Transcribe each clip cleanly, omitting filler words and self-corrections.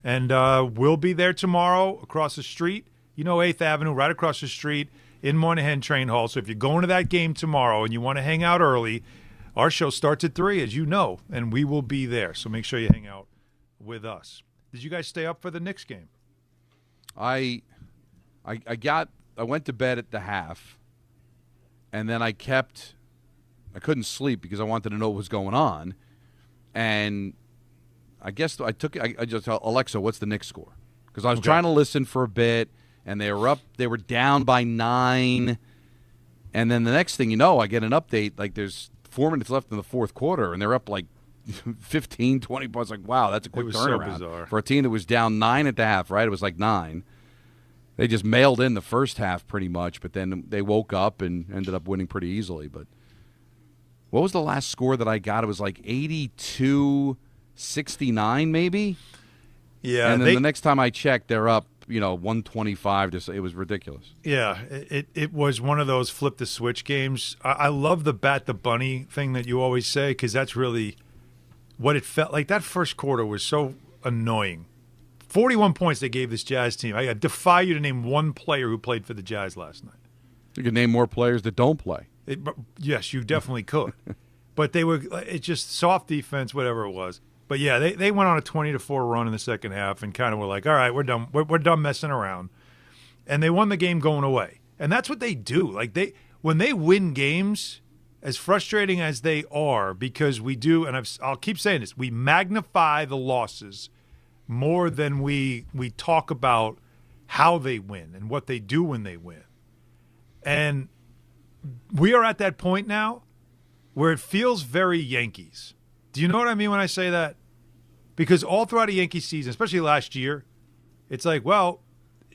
And we'll be there tomorrow across the street. 8th Avenue, right across the street in Moynihan Train Hall. So if you're going to that game tomorrow and you want to hang out early, our show starts at 3, as you know, and we will be there. So make sure you hang out with us. Did you guys stay up for the Knicks game? I went to bed at the half, and then I couldn't sleep because I wanted to know what was going on. And I guess I just told Alexa, what's the Knicks score? Because I was trying to listen for a bit, and they were down by 9. And then the next thing you know, I get an update, like there's 4 minutes left in the fourth quarter, and they're up like 15, 20 points. Like, wow, that's a quick turnaround. So bizarre. For a team that was down 9 at the half, right? It was like 9. They just mailed in the first half pretty much, but then they woke up and ended up winning pretty easily. But what was the last score that I got? It was like 82-69 maybe? Yeah. And then the next time I checked, they're up, 125. It was ridiculous. Yeah, it was one of those flip the switch games. I love the bat the bunny thing that you always say, because that's really what it felt like. That first quarter was so annoying. 41 points they gave this Jazz team. I defy you to name one player who played for the Jazz last night. You could name more players that don't play. Yes, you definitely could. But it's just soft defense, whatever it was. But yeah, they went on a 20-4 run in the second half and kind of were like, all right, we're done. We're done messing around. And they won the game going away. And that's what they do. Like when they win games, as frustrating as they are, because we do, and I'll keep saying this, we magnify the losses more than we talk about how they win and what they do when they win. And we are at that point now where it feels very Yankees. Do you know what I mean when I say that? Because all throughout a Yankee season, especially last year, it's like, well,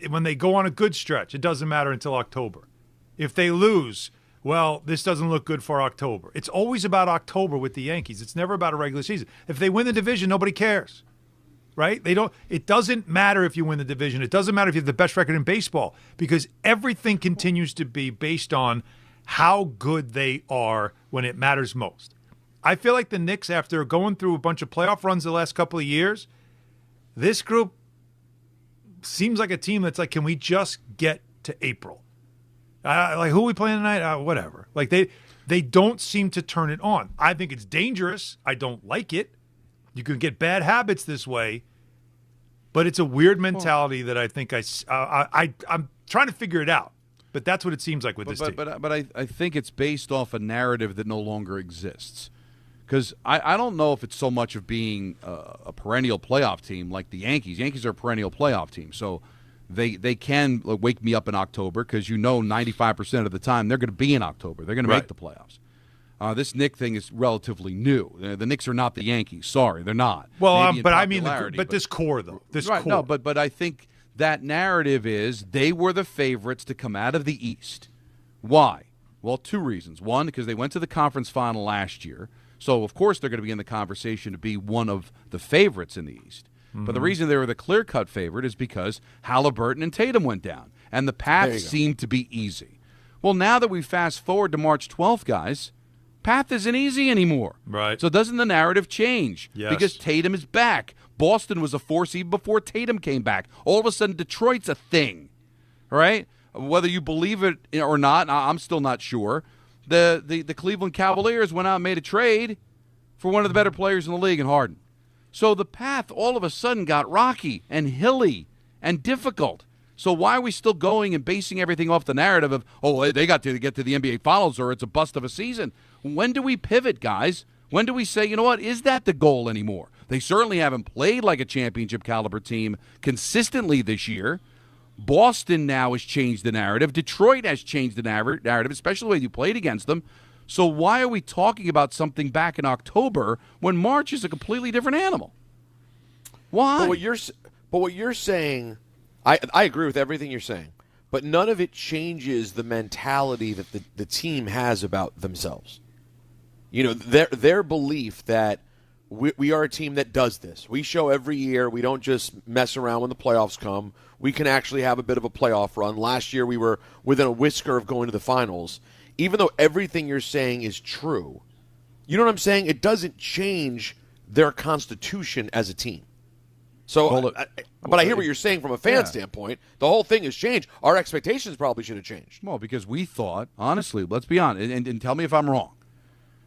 when they go on a good stretch, it doesn't matter until October. If they lose, well, this doesn't look good for October. It's always about October with the Yankees. It's never about a regular season. If they win the division, nobody cares. Right? It doesn't matter if you win the division. It doesn't matter if you have the best record in baseball, because everything continues to be based on how good they are when it matters most. I feel like the Knicks, after going through a bunch of playoff runs the last couple of years, this group seems like a team that's like, can we just get to April? Like, who are we playing tonight? Whatever. Like, they don't seem to turn it on. I think it's dangerous. I don't like it. You can get bad habits this way, but it's a weird mentality that I think I'm trying to figure it out. But that's what it seems like with this team. But I think it's based off a narrative that no longer exists. Because I don't know if it's so much of being a perennial playoff team like the Yankees. Yankees are a perennial playoff team, so they can wake me up in October, because 95% of the time they're going to be in October. They're going to make the playoffs. This Knick thing is relatively new. The Knicks are not the Yankees. Sorry, they're not. Well, but I mean, this core, though. This right, core. No, but I think that narrative is they were the favorites to come out of the East. Why? Well, 2 reasons. One, because they went to the conference final last year. So, of course, they're going to be in the conversation to be one of the favorites in the East. Mm-hmm. But the reason they were the clear-cut favorite is because Halliburton and Tatum went down, and the path seemed to be easy. Well, now that we fast-forward to March 12th, guys, path isn't easy anymore. Right. So doesn't the narrative change? Yes. Because Tatum is back. Boston was a force even before Tatum came back. All of a sudden, Detroit's a thing. All right? Whether you believe it or not, I'm still not sure. The Cleveland Cavaliers went out and made a trade for one of the better players in the league in Harden. So the path all of a sudden got rocky and hilly and difficult. So why are we still going and basing everything off the narrative of, they got to get to the NBA Finals or it's a bust of a season? When do we pivot, guys? When do we say, you know what, is that the goal anymore? They certainly haven't played like a championship caliber team consistently this year. Boston now has changed the narrative. Detroit has changed the narrative, especially the way you played against them. So why are we talking about something back in October when March is a completely different animal? Why? But what you're saying, I agree with everything you're saying, but none of it changes the mentality that the team has about themselves. Their belief that we are a team that does this. We show every year. We don't just mess around when the playoffs come. We can actually have a bit of a playoff run. Last year we were within a whisker of going to the finals. Even though everything you're saying is true, you know what I'm saying? It doesn't change their constitution as a team. So, but I hear what you're saying from a fan standpoint. The whole thing has changed. Our expectations probably should have changed. Well, because we thought, honestly, let's be honest, and tell me if I'm wrong,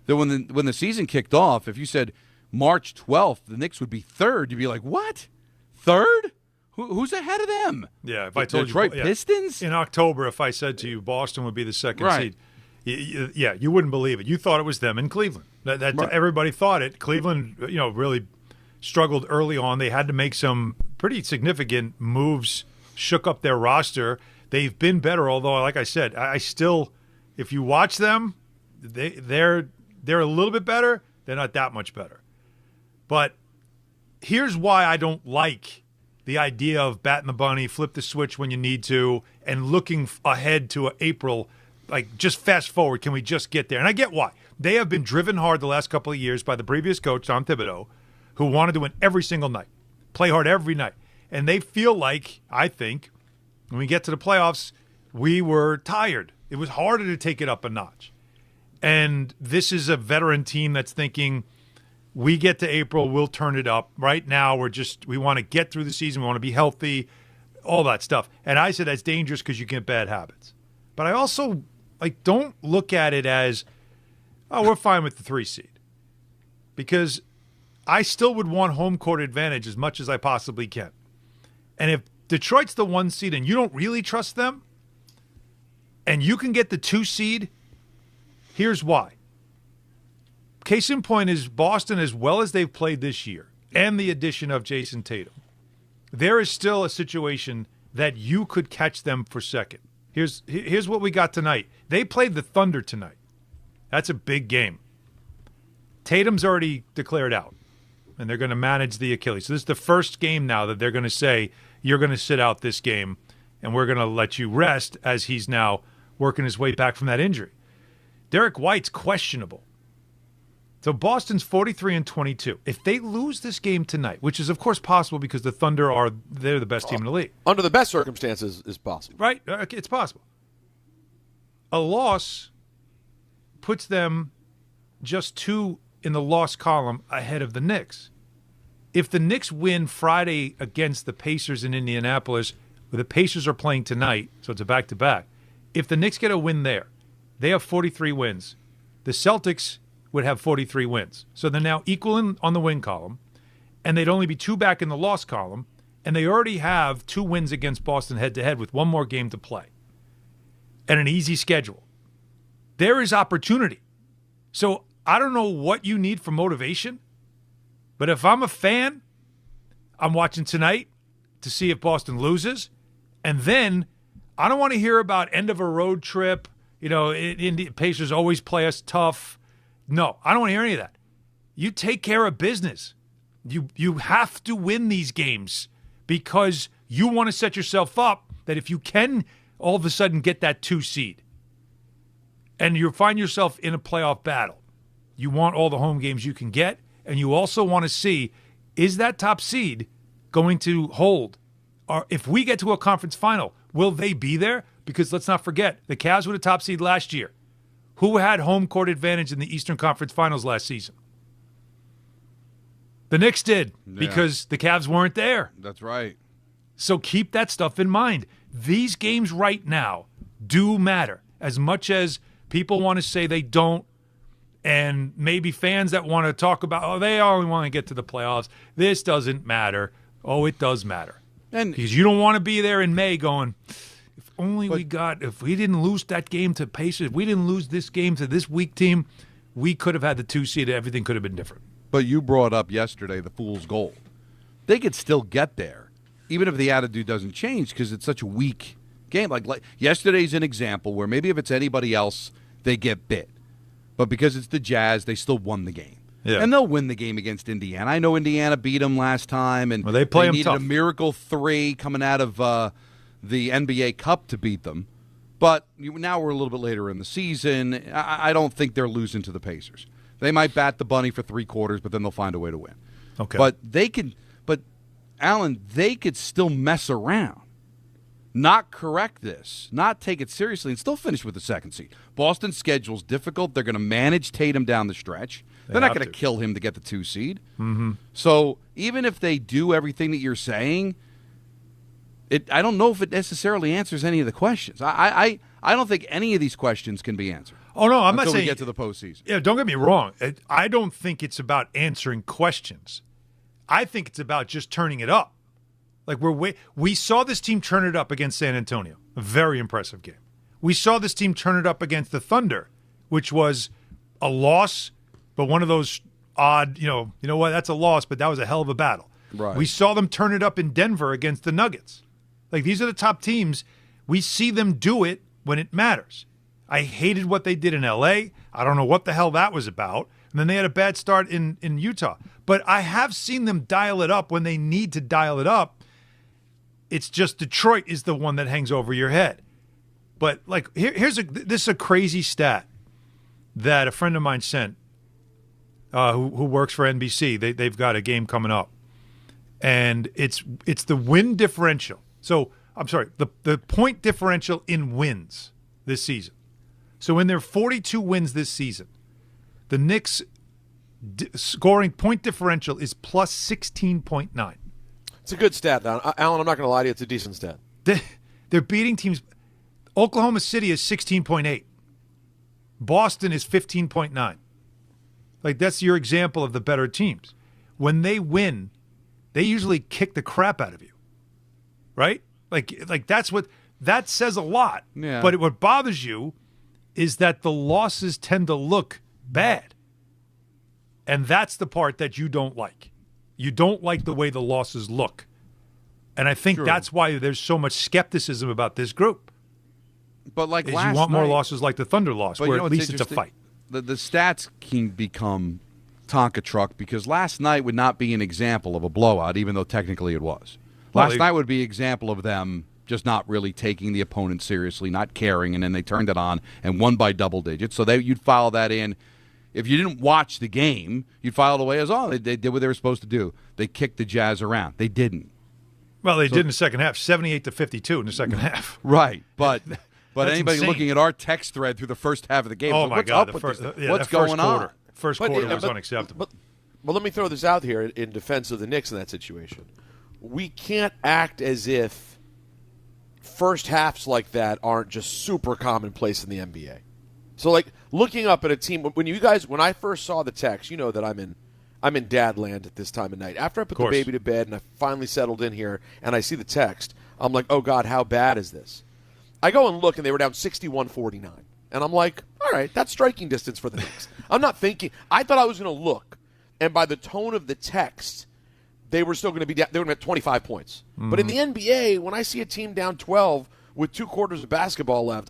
that when the season kicked off, if you said March 12th, the Knicks would be third, you'd be like, what? Third? Who's ahead of them? Yeah, if I told Detroit you Pistons? in October, if I said to you Boston would be the second Right. seed, you wouldn't believe it. You thought it was them in Cleveland. That Right. Everybody thought it. Cleveland, really struggled early on. They had to make some pretty significant moves, shook up their roster. They've been better, although, like I said, I still, if you watch them, they're a little bit better. They're not that much better. But here's why I don't like the idea of batting the bunny, flip the switch when you need to, and looking ahead to April, like just fast forward. Can we just get there? And I get why. They have been driven hard the last couple of years by the previous coach, Tom Thibodeau, who wanted to win every single night, play hard every night. And they feel like, I think, when we get to the playoffs, we were tired. It was harder to take it up a notch. And this is a veteran team that's thinking, we get to April, we'll turn it up. Right now, we want to get through the season. We want to be healthy, all that stuff. And I said that's dangerous because you get bad habits. But I also don't look at it as, we're fine with the 3 seed. Because I still would want home court advantage as much as I possibly can. And if Detroit's the 1 seed and you don't really trust them, and you can get the 2 seed, here's why. Case in point is Boston, as well as they've played this year, and the addition of Jason Tatum, there is still a situation that you could catch them for second. Here's what we got tonight. They played the Thunder tonight. That's a big game. Tatum's already declared out, and they're going to manage the Achilles. So this is the first game now that they're going to say, you're going to sit out this game, and we're going to let you rest as he's now working his way back from that injury. Derek White's questionable. So Boston's 43-22. If they lose this game tonight, which is of course possible because the Thunder they're the best team in the league. Under the best circumstances, is possible. Right? It's possible. A loss puts them just 2 in the loss column ahead of the Knicks. If the Knicks win Friday against the Pacers in Indianapolis, where the Pacers are playing tonight, so it's a back-to-back. If the Knicks get a win there, they have 43 wins. The Celtics would have 43 wins. So they're now equal on the win column, and they'd only be 2 back in the loss column, and they already have 2 wins against Boston head-to-head with 1 more game to play and an easy schedule. There is opportunity. So I don't know what you need for motivation, but if I'm a fan, I'm watching tonight to see if Boston loses, and then I don't want to hear about end of a road trip. Pacers always play us tough. No, I don't want to hear any of that. You take care of business. You have to win these games because you want to set yourself up that if you can all of a sudden get that 2 seed and you find yourself in a playoff battle, you want all the home games you can get, and you also want to see, is that top seed going to hold? Or if we get to a conference final, will they be there? Because let's not forget, the Cavs were the top seed last year. Who had home court advantage in the Eastern Conference Finals last season? The Knicks did, because the Cavs weren't there. That's right. So keep that stuff in mind. These games right now do matter. As much as people want to say they don't, and maybe fans that want to talk about, they only want to get to the playoffs. This doesn't matter. Oh, it does matter. And because you don't want to be there in May going, if we didn't lose that game to Pacers, if we didn't lose this game to this weak team, we could have had the 2 seed. Everything could have been different. But you brought up yesterday the fool's gold. They could still get there, even if the attitude doesn't change, because it's such a weak game. Like yesterday's an example where maybe if it's anybody else, they get bit. But because it's the Jazz, they still won the game. Yeah. And they'll win the game against Indiana. I know Indiana beat them last time, and they needed tough. A miracle 3 coming out of the NBA Cup to beat them. But now we're a little bit later in the season. I don't think they're losing to the Pacers. They might bat the bunny for 3 quarters, but then they'll find a way to win. Okay. But Alan, they could still mess around. not correct this, not take it seriously, and still finish with the second seed. Boston's schedule's difficult. They're going to manage Tatum down the stretch. They're not going to kill him to get the 2 seed. Mm-hmm. So even if they do everything that you're saying, I don't know if it necessarily answers any of the questions. I don't think any of these questions can be answered. Oh, no, I'm not saying. Until we get to the postseason. Yeah, don't get me wrong. I don't think it's about answering questions. I think it's about just turning it up. Like we saw this team turn it up against San Antonio. A very impressive game. We saw this team turn it up against the Thunder, which was a loss, but one of those odd, you know what, that's a loss, but that was a hell of a battle. Right. We saw them turn it up in Denver against the Nuggets. Like, these are the top teams. We see them do it when it matters. I hated what they did in L.A. I don't know what the hell that was about. And then they had a bad start in Utah. But I have seen them dial it up when they need to dial it up. It's just Detroit is the one that hangs over your head. But, like, this is a crazy stat that a friend of mine sent who works for NBC. They've got a game coming up. And it's the win differential. So, I'm sorry, the point differential in wins this season. So in their 42 wins this season, the Knicks scoring point differential is plus 16.9. It's a good stat, Alan. I'm not going to lie to you. It's a decent stat. They're beating teams. Oklahoma City is 16.8. Boston is 15.9. Like, that's your example of the better teams. When they win, they usually kick the crap out of you. Right? Like that's what that says a lot. Yeah. But what bothers you is that the losses tend to look bad. And that's the part that you don't like. You don't like the way the losses look. And I think that's why there's so much skepticism about this group. But like is last you want more night, losses like the Thunder loss, where at least it's a fight. The stats can become Tonka truck because last night would not be an example of a blowout, even though technically it was. Last night would be an example of them just not really taking the opponent seriously, not caring, and then they turned it on and won by double digits. So you'd file that in. If you didn't watch the game, you'd file it away as, they did what they were supposed to do. They kicked the Jazz around. They didn't. Well, they did in the second half, 78-52 in the second half. Right, but anybody insane. looking at our text thread through the first half of the game, my what's God, up with first, this? yeah, What's that first going quarter. on? First quarter was unacceptable. But let me throw this out here in defense of the Knicks in that situation. We can't act as if first halves like that aren't just super commonplace in the NBA. So, like, looking up at a team, when I first saw the text, you know that I'm in dad land at this time of night. After I put the baby to bed and I finally settled in here and I see the text, I'm like, oh, God, how bad is this? I go and look, and they were down 61-49. And I'm like, all right, that's striking distance for the Knicks. I'm not thinking. I thought I was going to look, and by the tone of the text, they were still going to be down. They were going to have 25 points. Mm-hmm. But in the NBA, when I see a team down 12 with 2 quarters of basketball left,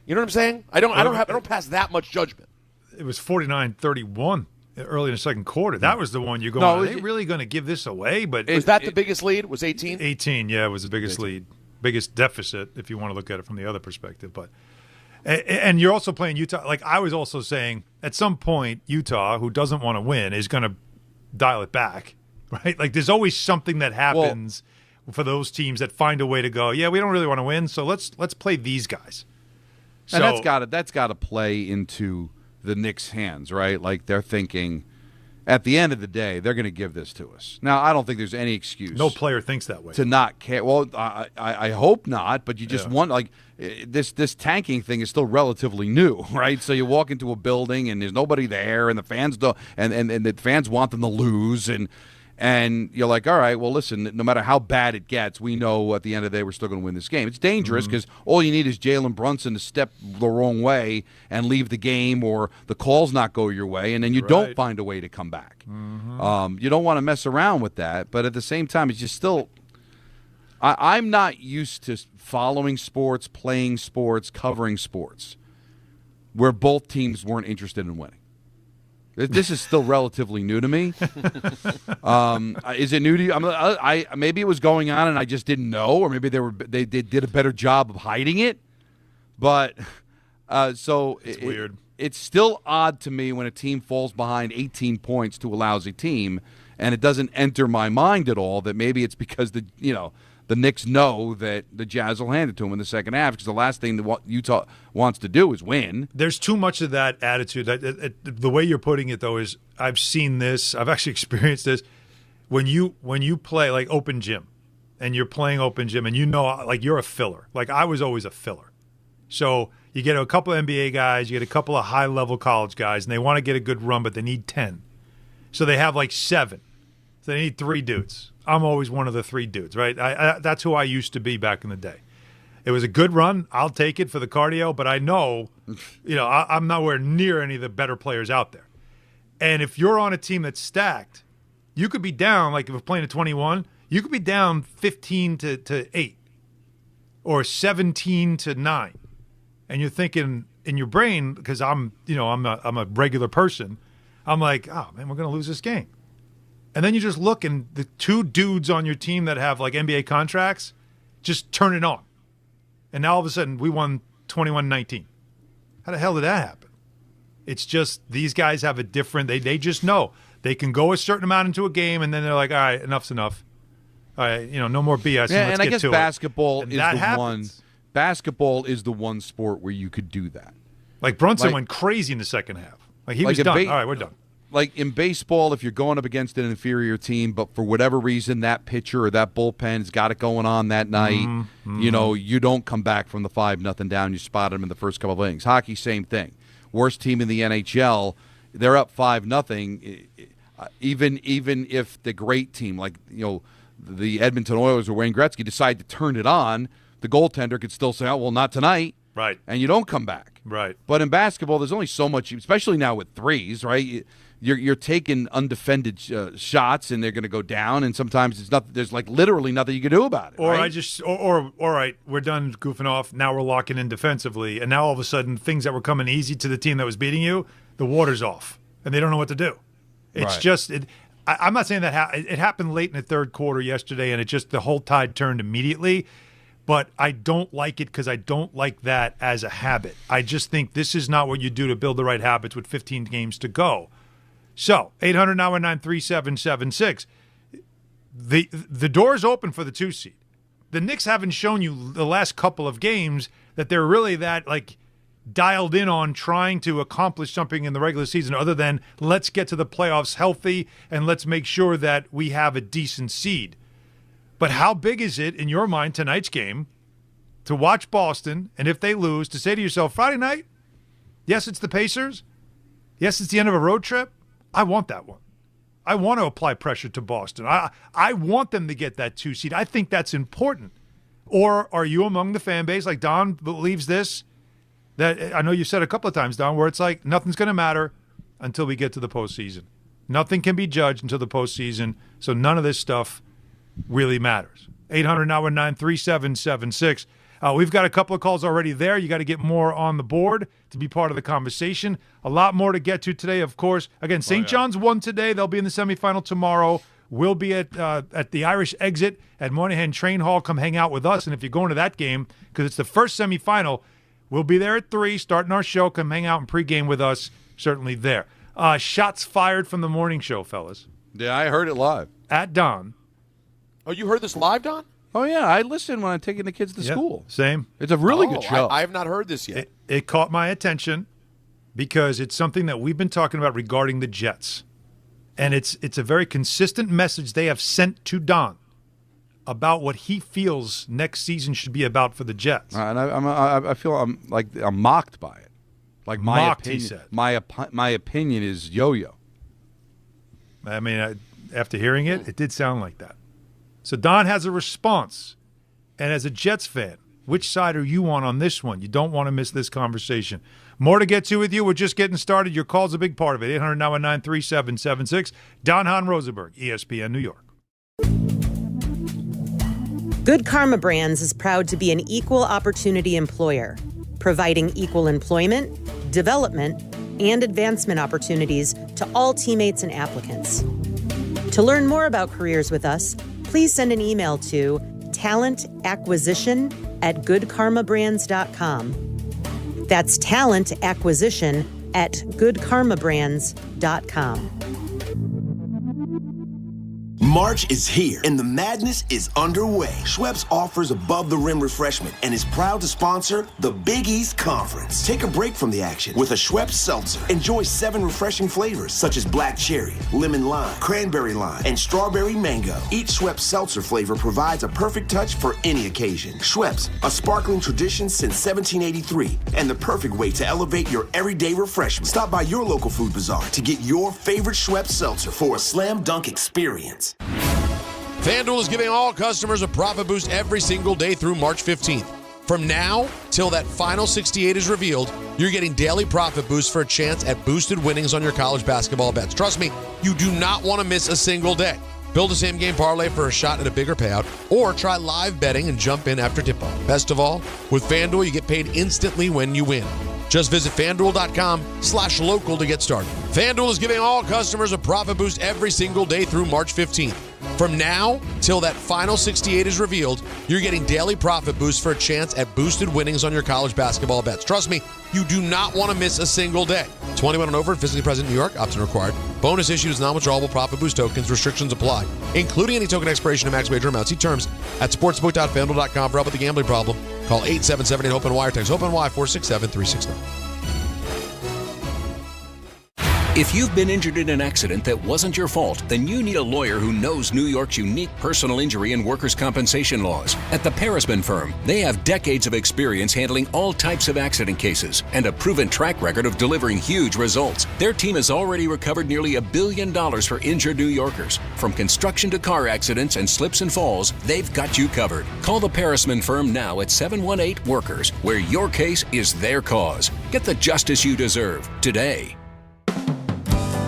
you know what I'm saying? I don't pass that much judgment. It was 49-31 early in the second quarter. That was the one you're going, are they really going to give this away? But was that the biggest lead? Was 18? 18, yeah, it was the biggest lead. Biggest deficit, if you want to look at it from the other perspective. But and you're also playing Utah. Like, I was also saying, at some point, Utah, who doesn't want to win, is going to dial it back, right? Like, there's always something that happens for those teams that find a way to go, yeah, we don't really want to win, so let's play these guys. And that's got to play into the Knicks' hands, right? Like, they're thinking, at the end of the day, they're going to give this to us. Now, I don't think there's any excuse. No player thinks that way. To not care. Well, I hope not, but you just want, like, this tanking thing is still relatively new, right? So you walk into a building and there's nobody there, and the fans don't, and the fans want them to lose, and you're like, all right, well, listen, no matter how bad it gets, we know at the end of the day we're still going to win this game. It's dangerous because all you need is Jalen Brunson to step the wrong way and leave the game, or the calls not go your way, and then you don't find a way to come back. Mm-hmm. You don't want to mess around with that, but at the same time, it's just still – I'm not used to following sports, playing sports, covering sports where both teams weren't interested in winning. This is still relatively new to me. Is it new to you? Maybe it was going on and I just didn't know, or maybe they did a better job of hiding it. But so it's weird. It's still odd to me when a team falls behind 18 points to a lousy team, and it doesn't enter my mind at all that maybe it's because the Knicks know that the Jazz will hand it to them in the second half because the last thing that Utah wants to do is win. There's too much of that attitude. The way you're putting it, though, is I've seen this. I've actually experienced this. When you play like open gym and you're playing open gym and like you're a filler. Like I was always a filler. So you get a couple of NBA guys, you get a couple of high-level college guys, and they want to get a good run, but they need 10. So they have like 7. So they need 3 dudes. I'm always one of the 3 dudes, right? That's who I used to be back in the day. It was a good run. I'll take it for the cardio, but I know, I'm nowhere near any of the better players out there. And if you're on a team that's stacked, you could be down, like if we're playing a 21, you could be down 15 to 8 or 17 to 9. And you're thinking in your brain, because I'm a regular person, I'm like, oh, man, we're going to lose this game. And then you just look, and the 2 dudes on your team that have like NBA contracts just turn it on. And now all of a sudden we won 21-19. How the hell did that happen? It's just these guys have a different – they just know. They can go a certain amount into a game, and then they're like, all right, enough's enough. All right, no more BS. Yeah, and I guess basketball is the one. Basketball is the one sport where you could do that. Like Brunson went crazy in the second half. Like he was done. All right, we're done. Like in baseball, if you're going up against an inferior team, but for whatever reason that pitcher or that bullpen's got it going on that night, you don't come back from the 5-0 down. You spot them in the first couple of innings. Hockey, same thing. Worst team in the NHL, they're up 5-0. Even if the great team, like the Edmonton Oilers or Wayne Gretzky, decide to turn it on, the goaltender could still say, "Oh, well, not tonight." Right. And you don't come back. Right. But in basketball, there's only so much, especially now with threes, right? You're taking undefended shots, and they're going to go down, and sometimes there's like literally nothing you can do about it. Or right? All right, we're done goofing off. Now we're locking in defensively, and now all of a sudden things that were coming easy to the team that was beating you, the water's off, and they don't know what to do. It's just I'm not saying that it happened late in the third quarter yesterday, and the whole tide turned immediately. But I don't like it because I don't like that as a habit. I just think this is not what you do to build the right habits with 15 games to go. So, 800-919-3776. The door's open for the 2 seed. The Knicks haven't shown you the last couple of games that they're really that dialed in on trying to accomplish something in the regular season other than let's get to the playoffs healthy and let's make sure that we have a decent seed. But how big is it in your mind, tonight's game, to watch Boston, and if they lose, to say to yourself, Friday night, yes, it's the Pacers. Yes, it's the end of a road trip. I want that one. I want to apply pressure to Boston. I want them to get that 2 seed. I think that's important. Or are you among the fan base, like Don believes this, that I know you said a couple of times, Don, where it's like nothing's going to matter until we get to the postseason. Nothing can be judged until the postseason, so none of this stuff really matters. 800-919-3776. We've got a couple of calls already there. You got to get more on the board to be part of the conversation. A lot more to get to today, of course. Again, St. John's won today. They'll be in the semifinal tomorrow. We'll be at the Irish exit at Moynihan Train Hall. Come hang out with us. And if you're going to that game, because it's the first semifinal, we'll be there at 3, starting our show. Come hang out and pregame with us, certainly there. Shots fired from the morning show, fellas. Yeah, I heard it live. At Don. Oh, you heard this live, Don? Oh, yeah. I listen when I'm taking the kids to school. Same. It's a really good show. I have not heard this yet. It caught my attention because it's something that we've been talking about regarding the Jets. And it's a very consistent message they have sent to Don about what he feels next season should be about for the Jets. And I feel I'm mocked by it. Like my opinion, he said. My opinion is yo-yo. I mean, after hearing it, it did sound like that. So Don has a response. And as a Jets fan, which side are you on this one? You don't want to miss this conversation. More to get to with you. We're just getting started. Your call's a big part of it. 800-919-3776. Don Hahn Rosenberg, ESPN New York. Good Karma Brands is proud to be an equal opportunity employer, providing equal employment, development, and advancement opportunities to all teammates and applicants. To learn more about careers with us, please send an email to talentacquisition@goodkarmabrands.com. That's talentacquisition@goodkarmabrands.com. March is here, and the madness is underway. Schweppes offers above-the-rim refreshment and is proud to sponsor the Big East Conference. Take a break from the action with a Schweppes Seltzer. Enjoy 7 refreshing flavors, such as black cherry, lemon lime, cranberry lime, and strawberry mango. Each Schweppes Seltzer flavor provides a perfect touch for any occasion. Schweppes, a sparkling tradition since 1783, and the perfect way to elevate your everyday refreshment. Stop by your local food bazaar to get your favorite Schweppes Seltzer for a slam dunk experience. FanDuel is giving all customers a profit boost every single day through March 15th. From now till that final 68 is revealed, you're getting daily profit boosts for a chance at boosted winnings on your college basketball bets. Trust me, you do not want to miss a single day. Build a same-game parlay for a shot at a bigger payout, or try live betting and jump in after tip-off. Best of all, with FanDuel, you get paid instantly when you win. Just visit FanDuel.com/local to get started. FanDuel is giving all customers a profit boost every single day through March 15th. From now till that final 68 is revealed, you're getting daily profit boosts for a chance at boosted winnings on your college basketball bets. Trust me, you do not want to miss a single day. 21 and over, physically present in New York, opt-in required. Bonus issued as non-withdrawable profit boost tokens. Restrictions apply, including any token expiration and max wager amounts. See terms at sportsbook.fanduel.com. For help with the gambling problem, call 877-8-OPEN-WIRE. Text OPEN-WIRE 467-369. If you've been injured in an accident that wasn't your fault, then you need a lawyer who knows New York's unique personal injury and workers' compensation laws. At the Parisman Firm, they have decades of experience handling all types of accident cases and a proven track record of delivering huge results. Their team has already recovered nearly $1 billion for injured New Yorkers. From construction to car accidents and slips and falls, they've got you covered. Call the Parisman Firm now at 718-WORKERS, where your case is their cause. Get the justice you deserve today.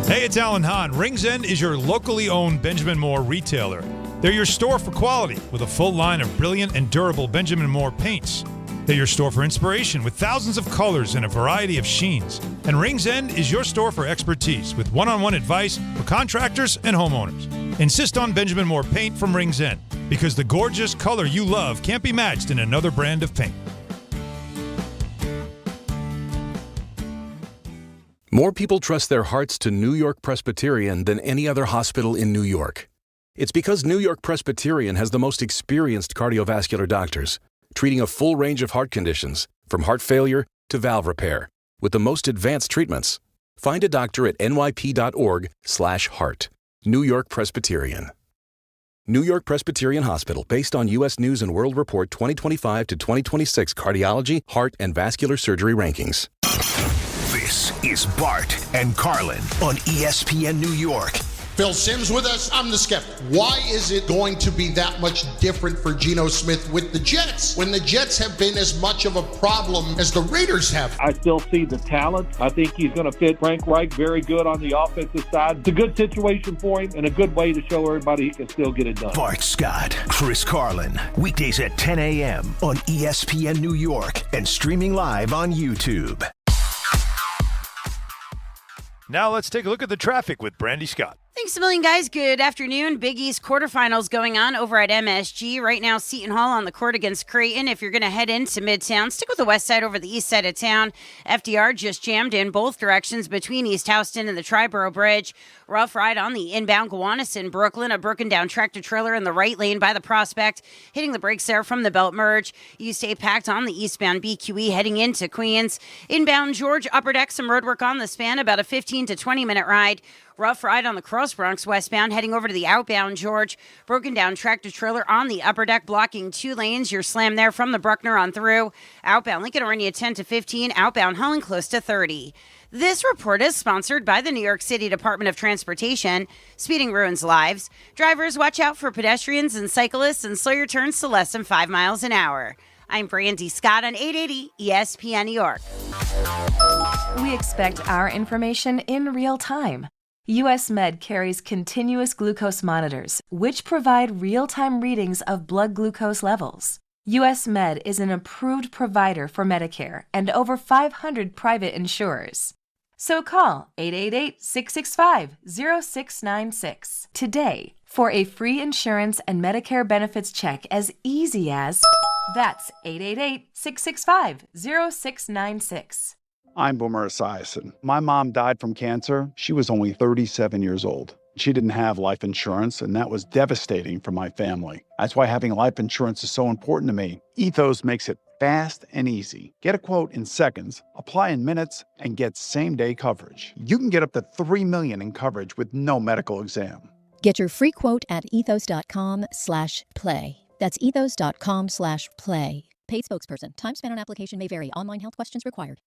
Hey, it's Alan Hahn. Rings End is your locally owned Benjamin Moore retailer. They're your store for quality with a full line of brilliant and durable Benjamin Moore paints. They're your store for inspiration with thousands of colors and a variety of sheens. And Rings End is your store for expertise with one-on-one advice for contractors and homeowners. Insist on Benjamin Moore paint from Rings End because the gorgeous color you love can't be matched in another brand of paint. More people trust their hearts to New York Presbyterian than any other hospital in New York. It's because New York Presbyterian has the most experienced cardiovascular doctors, treating a full range of heart conditions, from heart failure to valve repair, with the most advanced treatments. Find a doctor at nyp.org/heart. New York Presbyterian. New York Presbyterian Hospital, based on U.S. News & World Report 2025 to 2026 cardiology, heart, and vascular surgery rankings. This is Bart and Carlin on ESPN New York. Phil Simms with us. I'm the skeptic. Why is it going to be that much different for Geno Smith with the Jets when the Jets have been as much of a problem as the Raiders have? I still see the talent. I think he's going to fit Frank Reich very good on the offensive side. It's a good situation for him and a good way to show everybody he can still get it done. Bart Scott, Chris Carlin, weekdays at 10 a.m. on ESPN New York and streaming live on YouTube. Now let's take a look at the traffic with Brandy Scott. Thanks a million, guys. Good afternoon. Big East quarterfinals going on over at MSG. Right now, Seton Hall on the court against Creighton. If you're going to head into Midtown, stick with the west side over the east side of town. FDR just jammed in both directions between East Houston and the Triborough Bridge. Rough ride on the inbound Gowanus Brooklyn. A broken down tractor-trailer in the right lane by the Prospect, hitting the brakes there from the belt merge. You stay packed on the eastbound BQE heading into Queens. Inbound George, upper deck, some roadwork on the span, about a 15 to 20-minute ride. Rough ride on the Cross Bronx westbound, heading over to the outbound George. Broken down tractor-trailer on the upper deck, blocking 2 lanes. You're slammed there from the Bruckner on through. Outbound Lincoln Orania 10 to 15. Outbound Holland close to 30. This report is sponsored by the New York City Department of Transportation. Speeding ruins lives. Drivers, watch out for pedestrians and cyclists and slow your turns to less than 5 miles an hour. I'm Brandy Scott on 880 ESPN New York. We expect our information in real time. US Med carries continuous glucose monitors, which provide real-time readings of blood glucose levels. US Med is an approved provider for Medicare and over 500 private insurers. So call 888-665-0696 today for a free insurance and Medicare benefits check as easy as... That's 888-665-0696. I'm Boomer Esiason. My mom died from cancer. She was only 37 years old. She didn't have life insurance, and that was devastating for my family. That's why having life insurance is so important to me. Ethos makes it fast and easy. Get a quote in seconds, apply in minutes, and get same-day coverage. You can get up to $3 million in coverage with no medical exam. Get your free quote at ethos.com/play. That's ethos.com/play. Paid spokesperson. Time spent on application may vary. Online health questions required.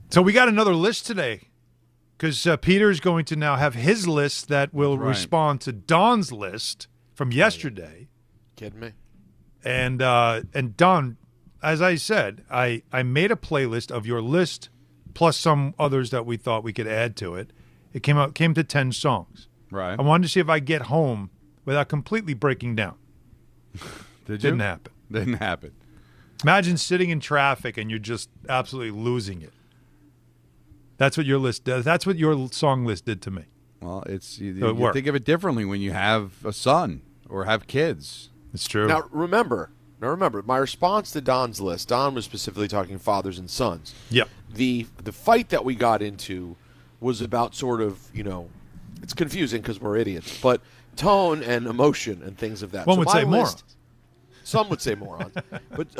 So we got another list today because Peter's going to now have his list that will respond to Don's list from yesterday. Kidding me? And Don, as I said, I made a playlist of your list plus some others that we thought we could add to it. It came to 10 songs. Right. I wanted to see if I could get home without completely breaking down. Didn't happen. Didn't happen. Imagine sitting in traffic and you're just absolutely losing it. That's what your list does. That's what your song list did to me. Well, you worked. think of it differently when you have a son or have kids. It's true. Now remember, my response to Don's list, Don was specifically talking fathers and sons. Yep. The fight that we got into was about sort of, it's confusing because we're idiots, but tone and emotion and things of that. One would say morons. Some would say morons. But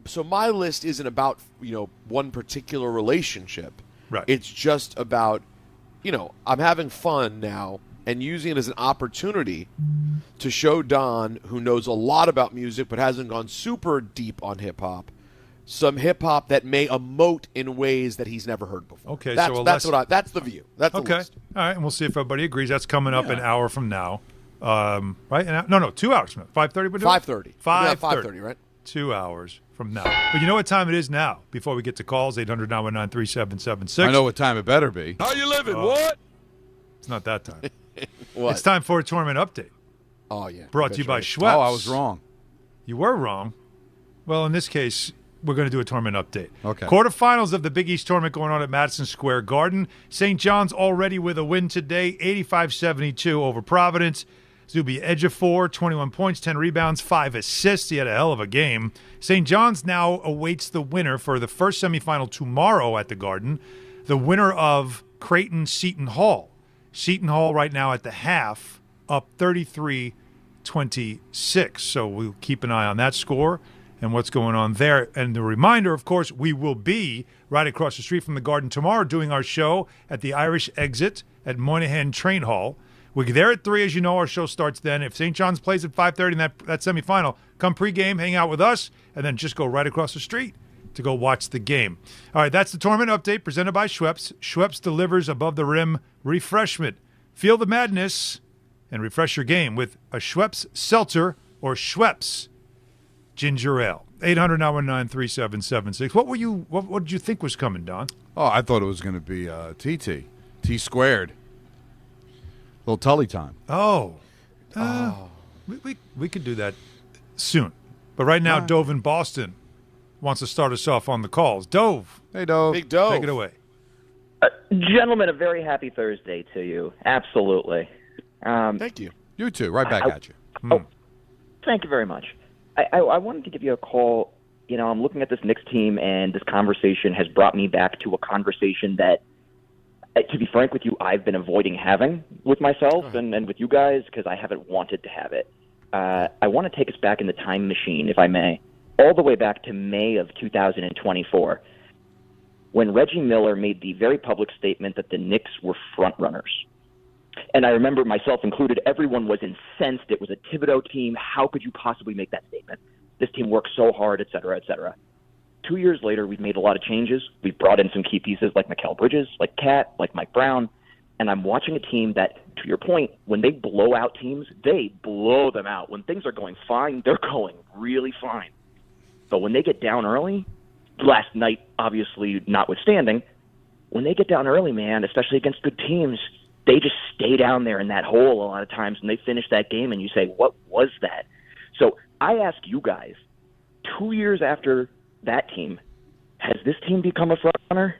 so my list isn't about, one particular relationship. Right. It's just about, I'm having fun now and using it as an opportunity to show Don, who knows a lot about music but hasn't gone super deep on hip-hop, some hip-hop that may emote in ways that he's never heard before. Okay, that's the view. That's the list. All right, and we'll see if everybody agrees. That's coming up an hour from now. Right? No, 2 hours from now. 5:30 we're doing? 5:30. 5:30, right? 2 hours from now. But you know what time it is now? Before we get to calls, 800-919-3776. I know what time it better be. How you living? What? It's not that time. What? It's time for a tournament update. Oh, yeah. Brought to you by Schweppes. Oh, I was wrong. You were wrong. Well, in this case, we're going to do a tournament update. Okay. Quarterfinals of the Big East tournament going on at Madison Square Garden. St. John's already with a win today, 85-72 over Providence. Zuby Ejiofor, 21 points, 10 rebounds, 5 assists. He had a hell of a game. St. John's now awaits the winner for the first semifinal tomorrow at the Garden, the winner of Creighton-Seton Hall. Seton Hall right now at the half, up 33-26. So we'll keep an eye on that score and what's going on there. And the reminder, of course, we will be right across the street from the Garden tomorrow doing our show at the Irish Exit at Moynihan Train Hall. We're there at 3, as you know. Our show starts then. If St. John's plays at 5:30 in that semifinal, come pregame, hang out with us, and then just go right across the street to go watch the game. All right, that's the tournament update presented by Schweppes. Schweppes delivers above-the-rim refreshment. Feel the madness and refresh your game with a Schweppes Seltzer or Schweppes Ginger Ale. 800-919-3776. What did you think was coming, Don? Oh, I thought it was going to be T squared. Little Tully time. We could do that soon. But right now, Dove in Boston wants to start us off on the calls. Dove. Hey, Dove. Big Dove. Take it away. Gentlemen, a very happy Thursday to you. Absolutely. Thank you. You too. Right back at you. Oh, thank you very much. I wanted to give you a call. I'm looking at this Knicks team, and this conversation has brought me back to a conversation that, to be frank with you, I've been avoiding having with myself and with you guys because I haven't wanted to have it. I want to take us back in the time machine, if I may, all the way back to May of 2024, when Reggie Miller made the very public statement that the Knicks were frontrunners. And I remember, myself included, everyone was incensed. It was a Thibodeau team. How could you possibly make that statement? This team worked so hard, et cetera, et cetera. 2 years later, we've made a lot of changes. We've brought in some key pieces like Mikal Bridges, like Cat, like Mike Brown. And I'm watching a team that, to your point, when they blow out teams, they blow them out. When things are going fine, they're going really fine. But when they get down early, last night obviously notwithstanding, when they get down early, man, especially against good teams, they just stay down there in that hole a lot of times, and they finish that game, and you say, what was that? So I ask you guys, 2 years after that team, has this team become a front runner?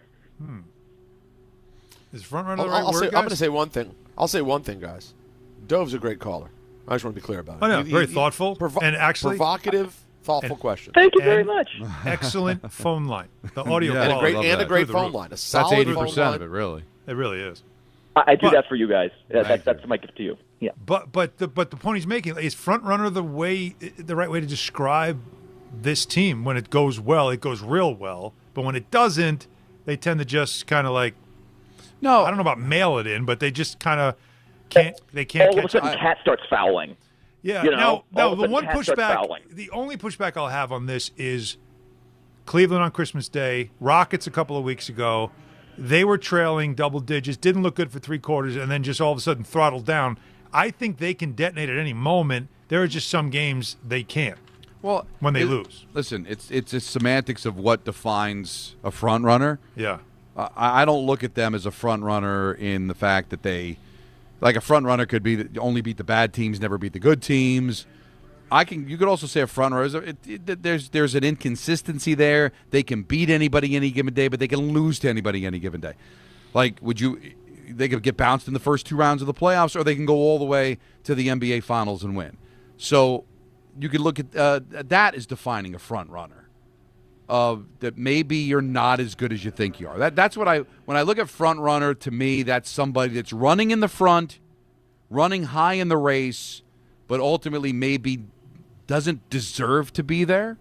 Is front runner the right word, guys? I'm going to say one thing. I'll say one thing, guys. Dove's a great caller. I just want to be clear about it. Oh, no, very thoughtful and actually provocative. Thoughtful question. Thank you very much. Excellent phone line. The audio and quality. a great phone line. A solid phone line. That's 80% of it, really. It really is. I do that for you guys. That's my gift to you. Yeah. But the point he's making is front runner the right way to describe this team. When it goes well, it goes real well. But when it doesn't, they tend to just kind of like, I don't know about mail it in, but they just kind of can't. They can't. All of a sudden, Cat starts fouling. Yeah. You know? Now the one pushback, the only pushback I'll have on this is Cleveland on Christmas Day, Rockets a couple of weeks ago. They were trailing double digits, didn't look good for 3 quarters, and then just all of a sudden throttled down. I think they can detonate at any moment. There are just some games they can't. Well, when they lose. Listen, it's a semantics of what defines a front runner. Yeah. I don't look at them as a front runner in the fact that they, like a front runner could be only beat the bad teams, never beat the good teams. You could also say a front runner. There's an inconsistency there. They can beat anybody any given day, but they can lose to anybody any given day. Like, they could get bounced in the first 2 rounds of the playoffs, or they can go all the way to the NBA Finals and win. So you could look at that as defining a front runner. That maybe you're not as good as you think you are. That's what when I look at front runner, to me, that's somebody that's running in the front, running high in the race, but ultimately maybe doesn't deserve to be there.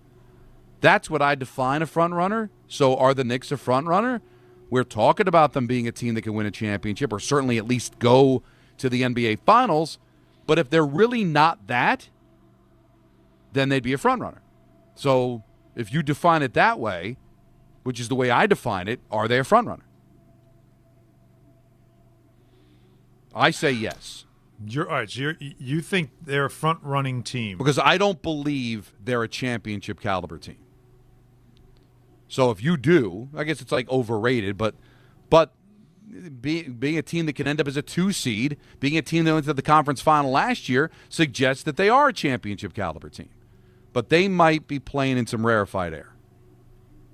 That's what I define a front runner. So are the Knicks a front runner? We're talking about them being a team that can win a championship or certainly at least go to the NBA Finals. But if they're really not that, then they'd be a front runner. So if you define it that way, which is the way I define it, are they a front runner? I say yes. All right, so you think they're a front-running team. Because I don't believe they're a championship caliber team. So if you do, I guess it's like overrated, but being a team that can end up as a 2 seed, being a team that went to the conference final last year, suggests that they are a championship caliber team. But they might be playing in some rarefied air.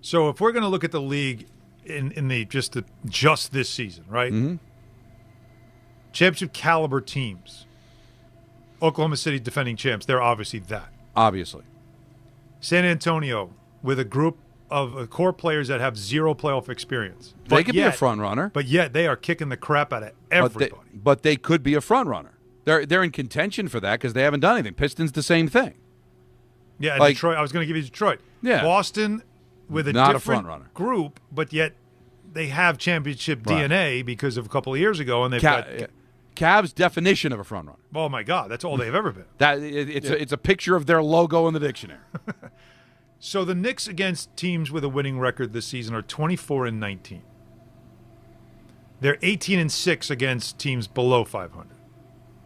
So if we're going to look at the league in the just this season, right? Mm-hmm. Championship caliber teams. Oklahoma City defending champs. They're obviously that. Obviously. San Antonio with a group of core players that have 0 playoff experience. They could be a front runner. But yet they are kicking the crap out of everybody. But they could be a front runner. They're in contention for that because they haven't done anything. Pistons the same thing. Yeah, and Detroit. I was going to give you Detroit. Yeah. Boston with a not different a front runner group, but yet they have championship DNA because of a couple of years ago, and they've got Cavs' definition of a front runner. Oh my God, that's all they've ever been. It's a picture of their logo in the dictionary. So the Knicks against teams with a winning record this season are 24-19. They're 18-6 against teams below 500.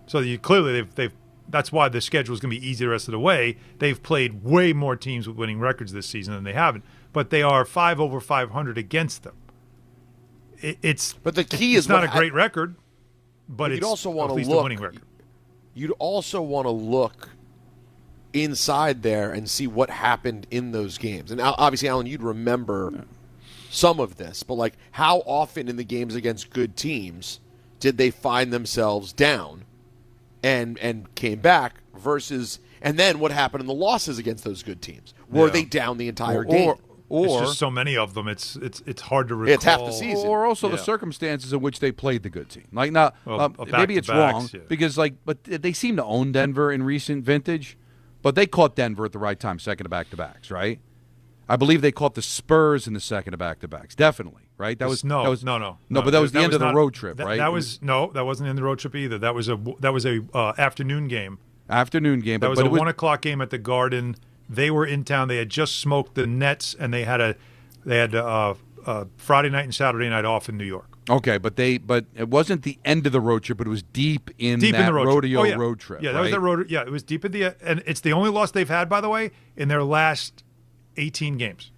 So clearly they've that's why the schedule is going to be easy the rest of the way. They've played way more teams with winning records this season than they haven't, but they are 5 over 500 against them. But the key it's is not a great record, but you'd it's also want at to least look, a winning record. You'd also want to look inside there and see what happened in those games. And obviously, Alan, you'd remember some of this, but like how often in the games against good teams did they find themselves down and came back versus, and then what happened in the losses against those good teams? Were they down the entire game? Or it's just so many of them, it's hard to recall. It's half the season. Or also the circumstances in which they played the good team. Like now, maybe it's wrong because but they seem to own Denver in recent vintage, but they caught Denver at the right time, second of back-to-backs, right? I believe they caught the Spurs in the second of back-to-backs, definitely, right? That was no. But that was the end of the road trip, right? That wasn't the end of the road trip either. That was a afternoon game. Afternoon game. That was a 1 o'clock game at the Garden. They were in town. They had just smoked the Nets, and they had Friday night and Saturday night off in New York. Okay, but it wasn't the end of the road trip, but it was deep in the rodeo road trip. Yeah, that was the road. Yeah, it was deep in and it's the only loss they've had, by the way, in their last 18 games.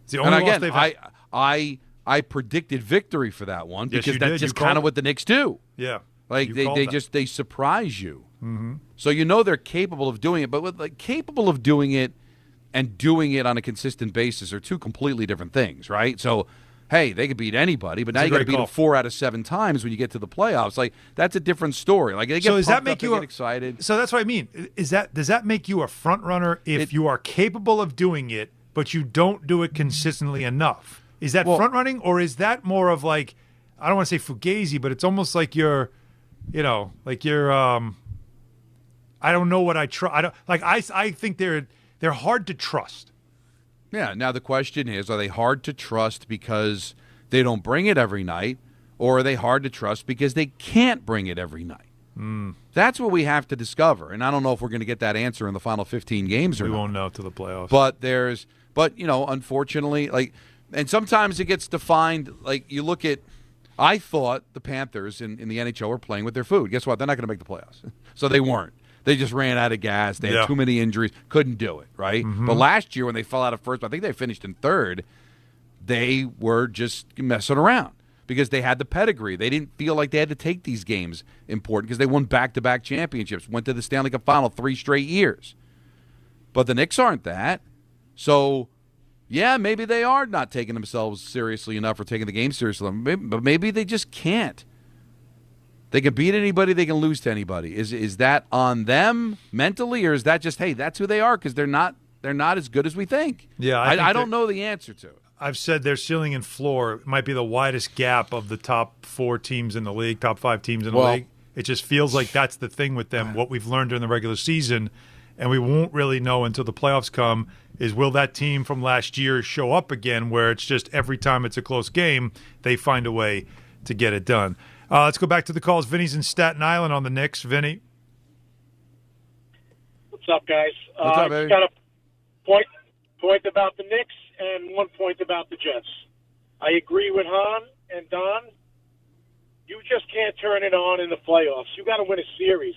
It's the only loss they've had. I predicted victory for that one because that's just kind of what the Knicks do. Yeah, like they surprise you. Mm-hmm. So they're capable of doing it, but capable of doing it and doing it on a consistent basis are two completely different things, right? So hey, they could beat anybody, but now That's you got a to great beat call. them 4 out of 7 times when you get to the playoffs. Like, that's a different story. Like, they get So does that pumped make up, they you get excited. So that's what I mean. Does that make you a front runner if you are capable of doing it, but you don't do it consistently enough? Is that front running, or is that more of like, I don't want to say fugazi, but it's almost like you're, I don't know what I trust. I think they're hard to trust. Yeah, now the question is, are they hard to trust because they don't bring it every night, or are they hard to trust because they can't bring it every night? That's what we have to discover, and I don't know if we're going to get that answer in the final 15 games or not. We won't know to the playoffs. But unfortunately, like, and sometimes it gets defined, like, you look at, I thought the Panthers in the NHL were playing with their food. Guess what? They're not going to make the playoffs. So they weren't. They just ran out of gas. They had too many injuries. Couldn't do it, right? Mm-hmm. But last year when they fell out of first, I think they finished in third, they were just messing around because they had the pedigree. They didn't feel like they had to take these games important because they won back-to-back championships, went to the Stanley Cup Final 3 straight years. But the Knicks aren't that. So, yeah, maybe they are not taking themselves seriously enough or taking the game seriously enough, but maybe they just can't. They can beat anybody, they can lose to anybody. Is that on them mentally, or is that just, hey, that's who they are because they're not as good as we think? Yeah, I don't know the answer to it. I've said their ceiling and floor might be the widest gap of the top 4 teams in the league, top 5 teams in the league. It just feels like that's the thing with them, what we've learned during the regular season, and we won't really know until the playoffs come, is will that team from last year show up again where it's just every time it's a close game, they find a way to get it done. Let's go back to the calls. Vinny's in Staten Island on the Knicks. Vinny. What's up, guys? What's up, baby? Got a point about the Knicks and one point about the Jets. I agree with Hahn and Don. You just can't turn it on in the playoffs. You got to win a series.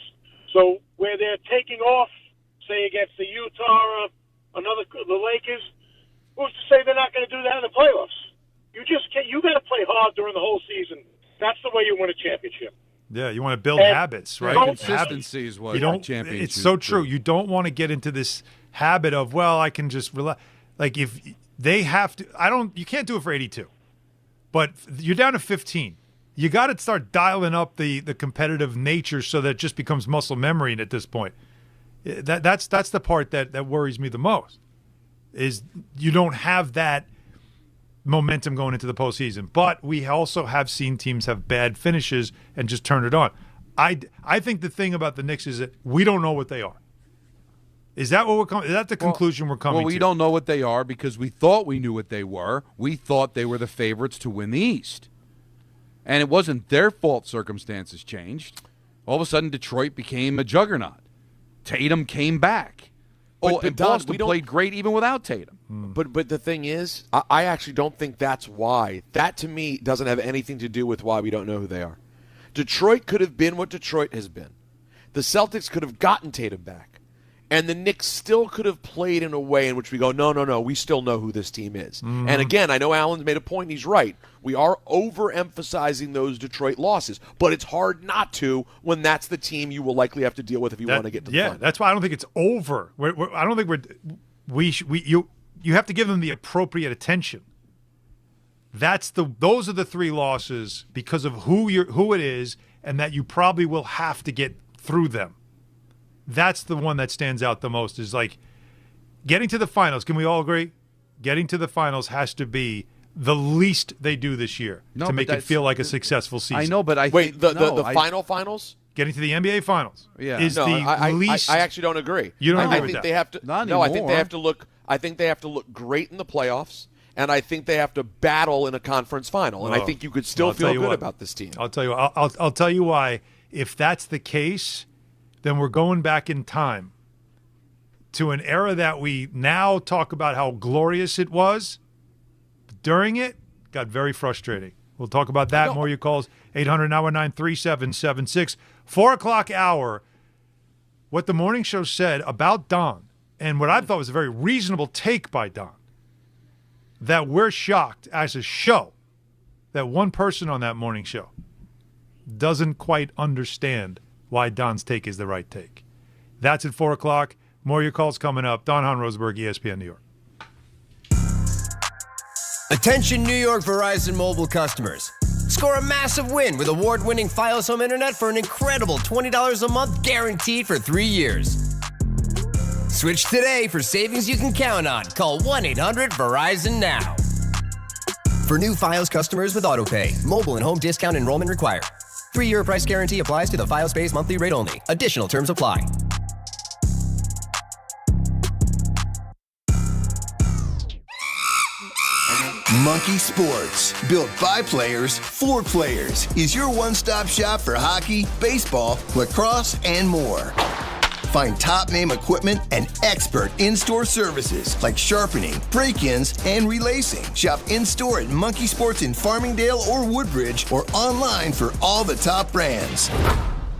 So where they're taking off, say against the Utah or the Lakers, who's to say they're not going to do that in the playoffs? You just can't. You got to play hard during the whole season. That's the way you win a championship. Yeah, you want to build habits, right? Consistency is what championship. It's so true. You don't want to get into this habit of, well, I can just relax. Like, if they have to, you can't do it for 82. But you're down to 15. You got to start dialing up the competitive nature so that it just becomes muscle memory at this point. That's the part that worries me the most, is you don't have that momentum going into the postseason. But we also have seen teams have bad finishes and just turn it on. I think the thing about the Knicks is that we don't know what they are. Is that what we're coming? Is that the conclusion we're coming to? Well, we don't know what they are because we thought we knew what they were. We thought they were the favorites to win the East. And it wasn't their fault circumstances changed. All of a sudden, Detroit became a juggernaut. Tatum came back. And Boston played great even without Tatum. But the thing is, I actually don't think that's why. That, to me, doesn't have anything to do with why we don't know who they are. Detroit could have been what Detroit has been. The Celtics could have gotten Tatum back. And the Knicks still could have played in a way in which we go, no, we still know who this team is. Mm-hmm. And again, I know Alan's made a point, and he's right. We are overemphasizing those Detroit losses, but it's hard not to when that's the team you will likely have to deal with if you want to get to the final. That's why I don't think it's over. I don't think you have to give them the appropriate attention. Those are the 3 losses because of who it is, and that you probably will have to get through them. That's the one that stands out the most, is like getting to the finals. Can we all agree? Getting to the finals has to be the least they do this year to make it feel like a successful season. I know, but the finals? Getting to the NBA finals is the least. I actually don't agree. You don't agree I with think that? they have to. Not no, I think anymore. they have to look. I think they have to look great in the playoffs, and I think they have to battle in a conference final. And I think you could still feel good about this team. I'll tell you. I'll tell you why. If that's the case, then we're going back in time to an era that we now talk about how glorious it was. During it, got very frustrating. We'll talk about that. More your calls, 800-919-3776. 4 o'clock hour, what the morning show said about Don, and what I thought was a very reasonable take by Don, that we're shocked as a show that one person on that morning show doesn't quite understand why Don's take is the right take. That's at 4 o'clock. More of your calls coming up. Hahn Rosenberg, ESPN New York. Attention New York Verizon mobile customers. Score a massive win with award-winning Fios Home Internet for an incredible $20 a month guaranteed for 3 years. Switch today for savings you can count on. Call 1-800-VERIZON now. For new Fios customers with AutoPay, mobile and home discount enrollment required. 3-year price guarantee applies to the Fios base monthly rate only. Additional terms apply. Monkey Sports, built by players for players, is your one-stop shop for hockey, baseball, lacrosse, and more. Find top-name equipment and expert in-store services like sharpening, break-ins, and relacing. Shop in-store at Monkey Sports in Farmingdale or Woodbridge, or online for all the top brands.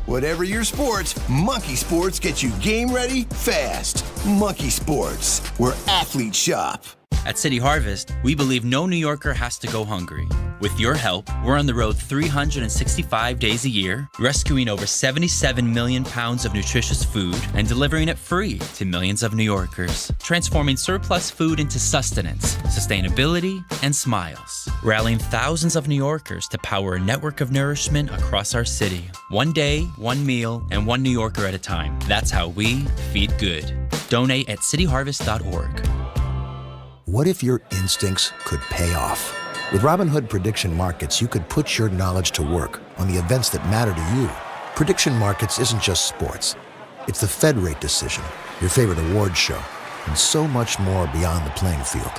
Whatever your sports, Monkey Sports gets you game ready fast. Monkey Sports, where athletes shop. At City Harvest, we believe no New Yorker has to go hungry. With your help, we're on the road 365 days a year, rescuing over 77 million pounds of nutritious food and delivering it free to millions of New Yorkers, transforming surplus food into sustenance, sustainability, and smiles, rallying thousands of New Yorkers to power a network of nourishment across our city. One day, one meal, and one New Yorker at a time. That's how we feed good. Donate at cityharvest.org. What if your instincts could pay off? With Robinhood Prediction Markets, you could put your knowledge to work on the events that matter to you. Prediction Markets isn't just sports. It's the Fed rate decision, your favorite award show, and so much more beyond the playing field.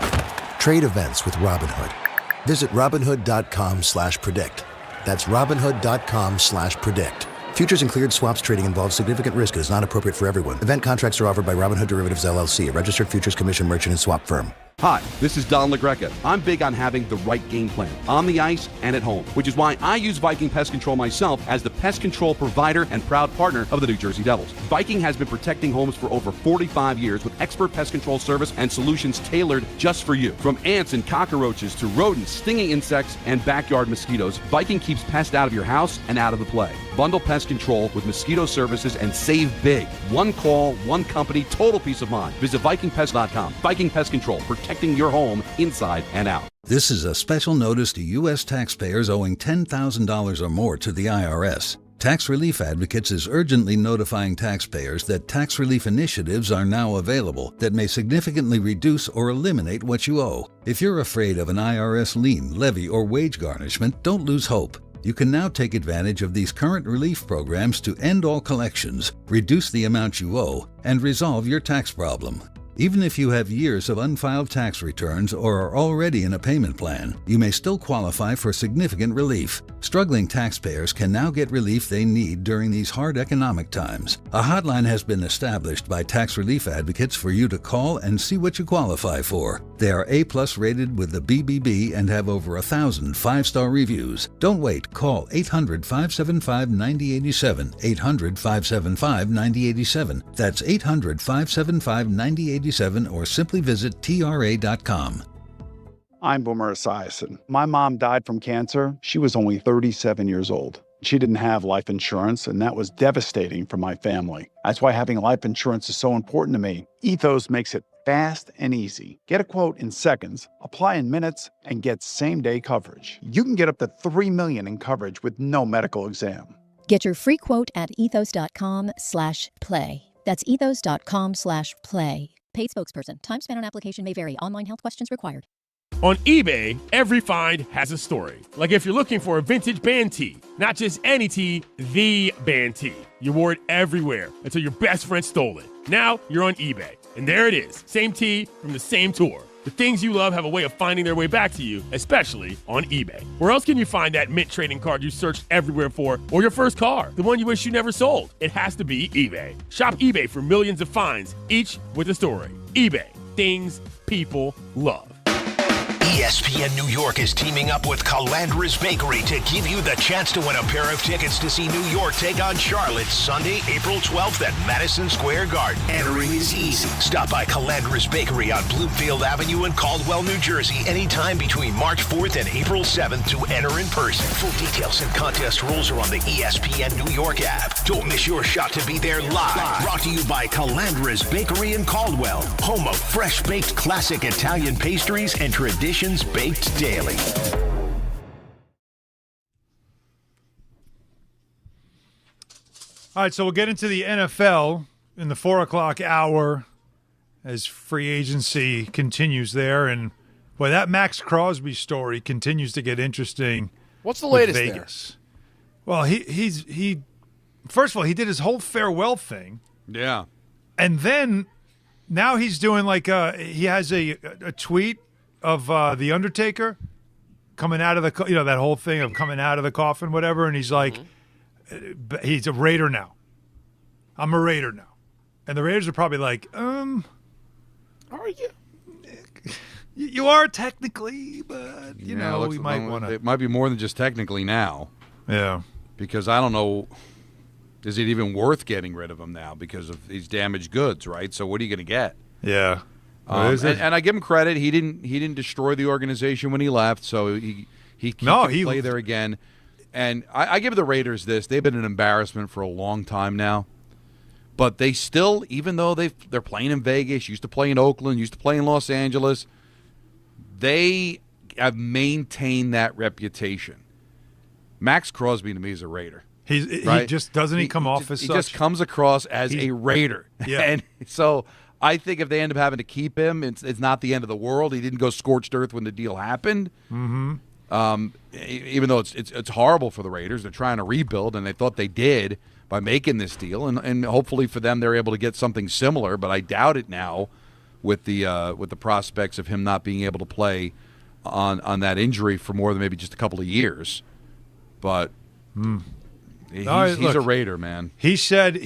Trade events with Robinhood. Visit Robinhood.com/predict. That's Robinhood.com/predict. Futures and cleared swaps trading involves significant risk and is not appropriate for everyone. Event contracts are offered by Robinhood Derivatives LLC, a registered futures commission merchant and swap firm. Hi, this is Don LaGreca. I'm big on having the right game plan on the ice and at home, which is why I use Viking Pest Control myself as the pest control provider and proud partner of the New Jersey Devils. Viking has been protecting homes for over 45 years with expert pest control service and solutions tailored just for you. From ants and cockroaches to rodents, stinging insects, and backyard mosquitoes, Viking keeps pests out of your house and out of the play. Bundle pest control with mosquito services and save big. One call, one company, total peace of mind. Visit VikingPest.com. Viking Pest Control, protecting your home inside and out. This is a special notice to U.S. taxpayers owing $10,000 or more to the IRS. Tax Relief Advocates is urgently notifying taxpayers that tax relief initiatives are now available that may significantly reduce or eliminate what you owe. If you're afraid of an IRS lien, levy, or wage garnishment, don't lose hope. You can now take advantage of these current relief programs to end all collections, reduce the amount you owe, and resolve your tax problem. Even if you have years of unfiled tax returns or are already in a payment plan, you may still qualify for significant relief. Struggling taxpayers can now get relief they need during these hard economic times. A hotline has been established by Tax Relief Advocates for you to call and see what you qualify for. They are A+ rated with the BBB and have over 1,000 5-star reviews. Don't wait. Call 800-575-9087, 800-575-9087. That's 800-575-9087. Or simply visit TRA.com. I'm Boomer Esiason. My mom died from cancer. She was only 37 years old. She didn't have life insurance, and that was devastating for my family. That's why having life insurance is so important to me. Ethos makes it fast and easy. Get a quote in seconds, apply in minutes, and get same-day coverage. You can get up to $3 million in coverage with no medical exam. Get your free quote at ethos.com/play. That's ethos.com/play. Paid spokesperson. Time spent on application may vary. Online health questions required. On eBay, every find has a story. Like if you're looking for a vintage band tee, not just any tee, the band tee. You wore it everywhere until your best friend stole it. Now you're on eBay, and there it is. Same tee from the same tour. The things you love have a way of finding their way back to you, especially on eBay. Where else can you find that mint trading card you searched everywhere for, or your first car, the one you wish you never sold? It has to be eBay. Shop eBay for millions of finds, each with a story. eBay, things people love. ESPN New York is teaming up with Calandra's Bakery to give you the chance to win a pair of tickets to see New York take on Charlotte Sunday, April 12th at Madison Square Garden. Entering is easy. Stop by Calandra's Bakery on Bloomfield Avenue in Caldwell, New Jersey anytime between March 4th and April 7th to enter in person. Full details and contest rules are on the ESPN New York app. Don't miss your shot to be there live. Brought to you by Calandra's Bakery in Caldwell, home of fresh-baked classic Italian pastries and traditions Brunson's Baked Daily. All right, so we'll get into the NFL in the 4 o'clock hour as free agency continues there. And, boy, that Maxx Crosby story continues to get interesting. What's the with latest Vegas. There? Well, he first of all, he did his whole farewell thing. Yeah. And then now he's doing he has a tweet of The Undertaker coming out of the, that whole thing of coming out of the coffin, whatever. And he's like, he's a Raider now. I'm a Raider now. And the Raiders are probably like, Are you? You are technically, but, we might want to. It might be more than just technically now. Yeah. Because I don't know, is it even worth getting rid of him now because of these damaged goods, right? So what are you going to get? Yeah. And I give him credit. He didn't destroy the organization when he left, so he can play there again. And I give the Raiders this. They've been an embarrassment for a long time now. But they still, even though they're playing in Vegas, used to play in Oakland, used to play in Los Angeles, they have maintained that reputation. Maxx Crosby to me is a Raider. He just doesn't he come off as such? He just comes across as a Raider. Yeah. And so I think if they end up having to keep him, it's not the end of the world. He didn't go scorched earth when the deal happened. Mm-hmm. Even though it's horrible for the Raiders, they're trying to rebuild, and they thought they did by making this deal, and hopefully for them they're able to get something similar. But I doubt it now with the prospects of him not being able to play on that injury for more than maybe just a couple of years. But he's a Raider, man. He said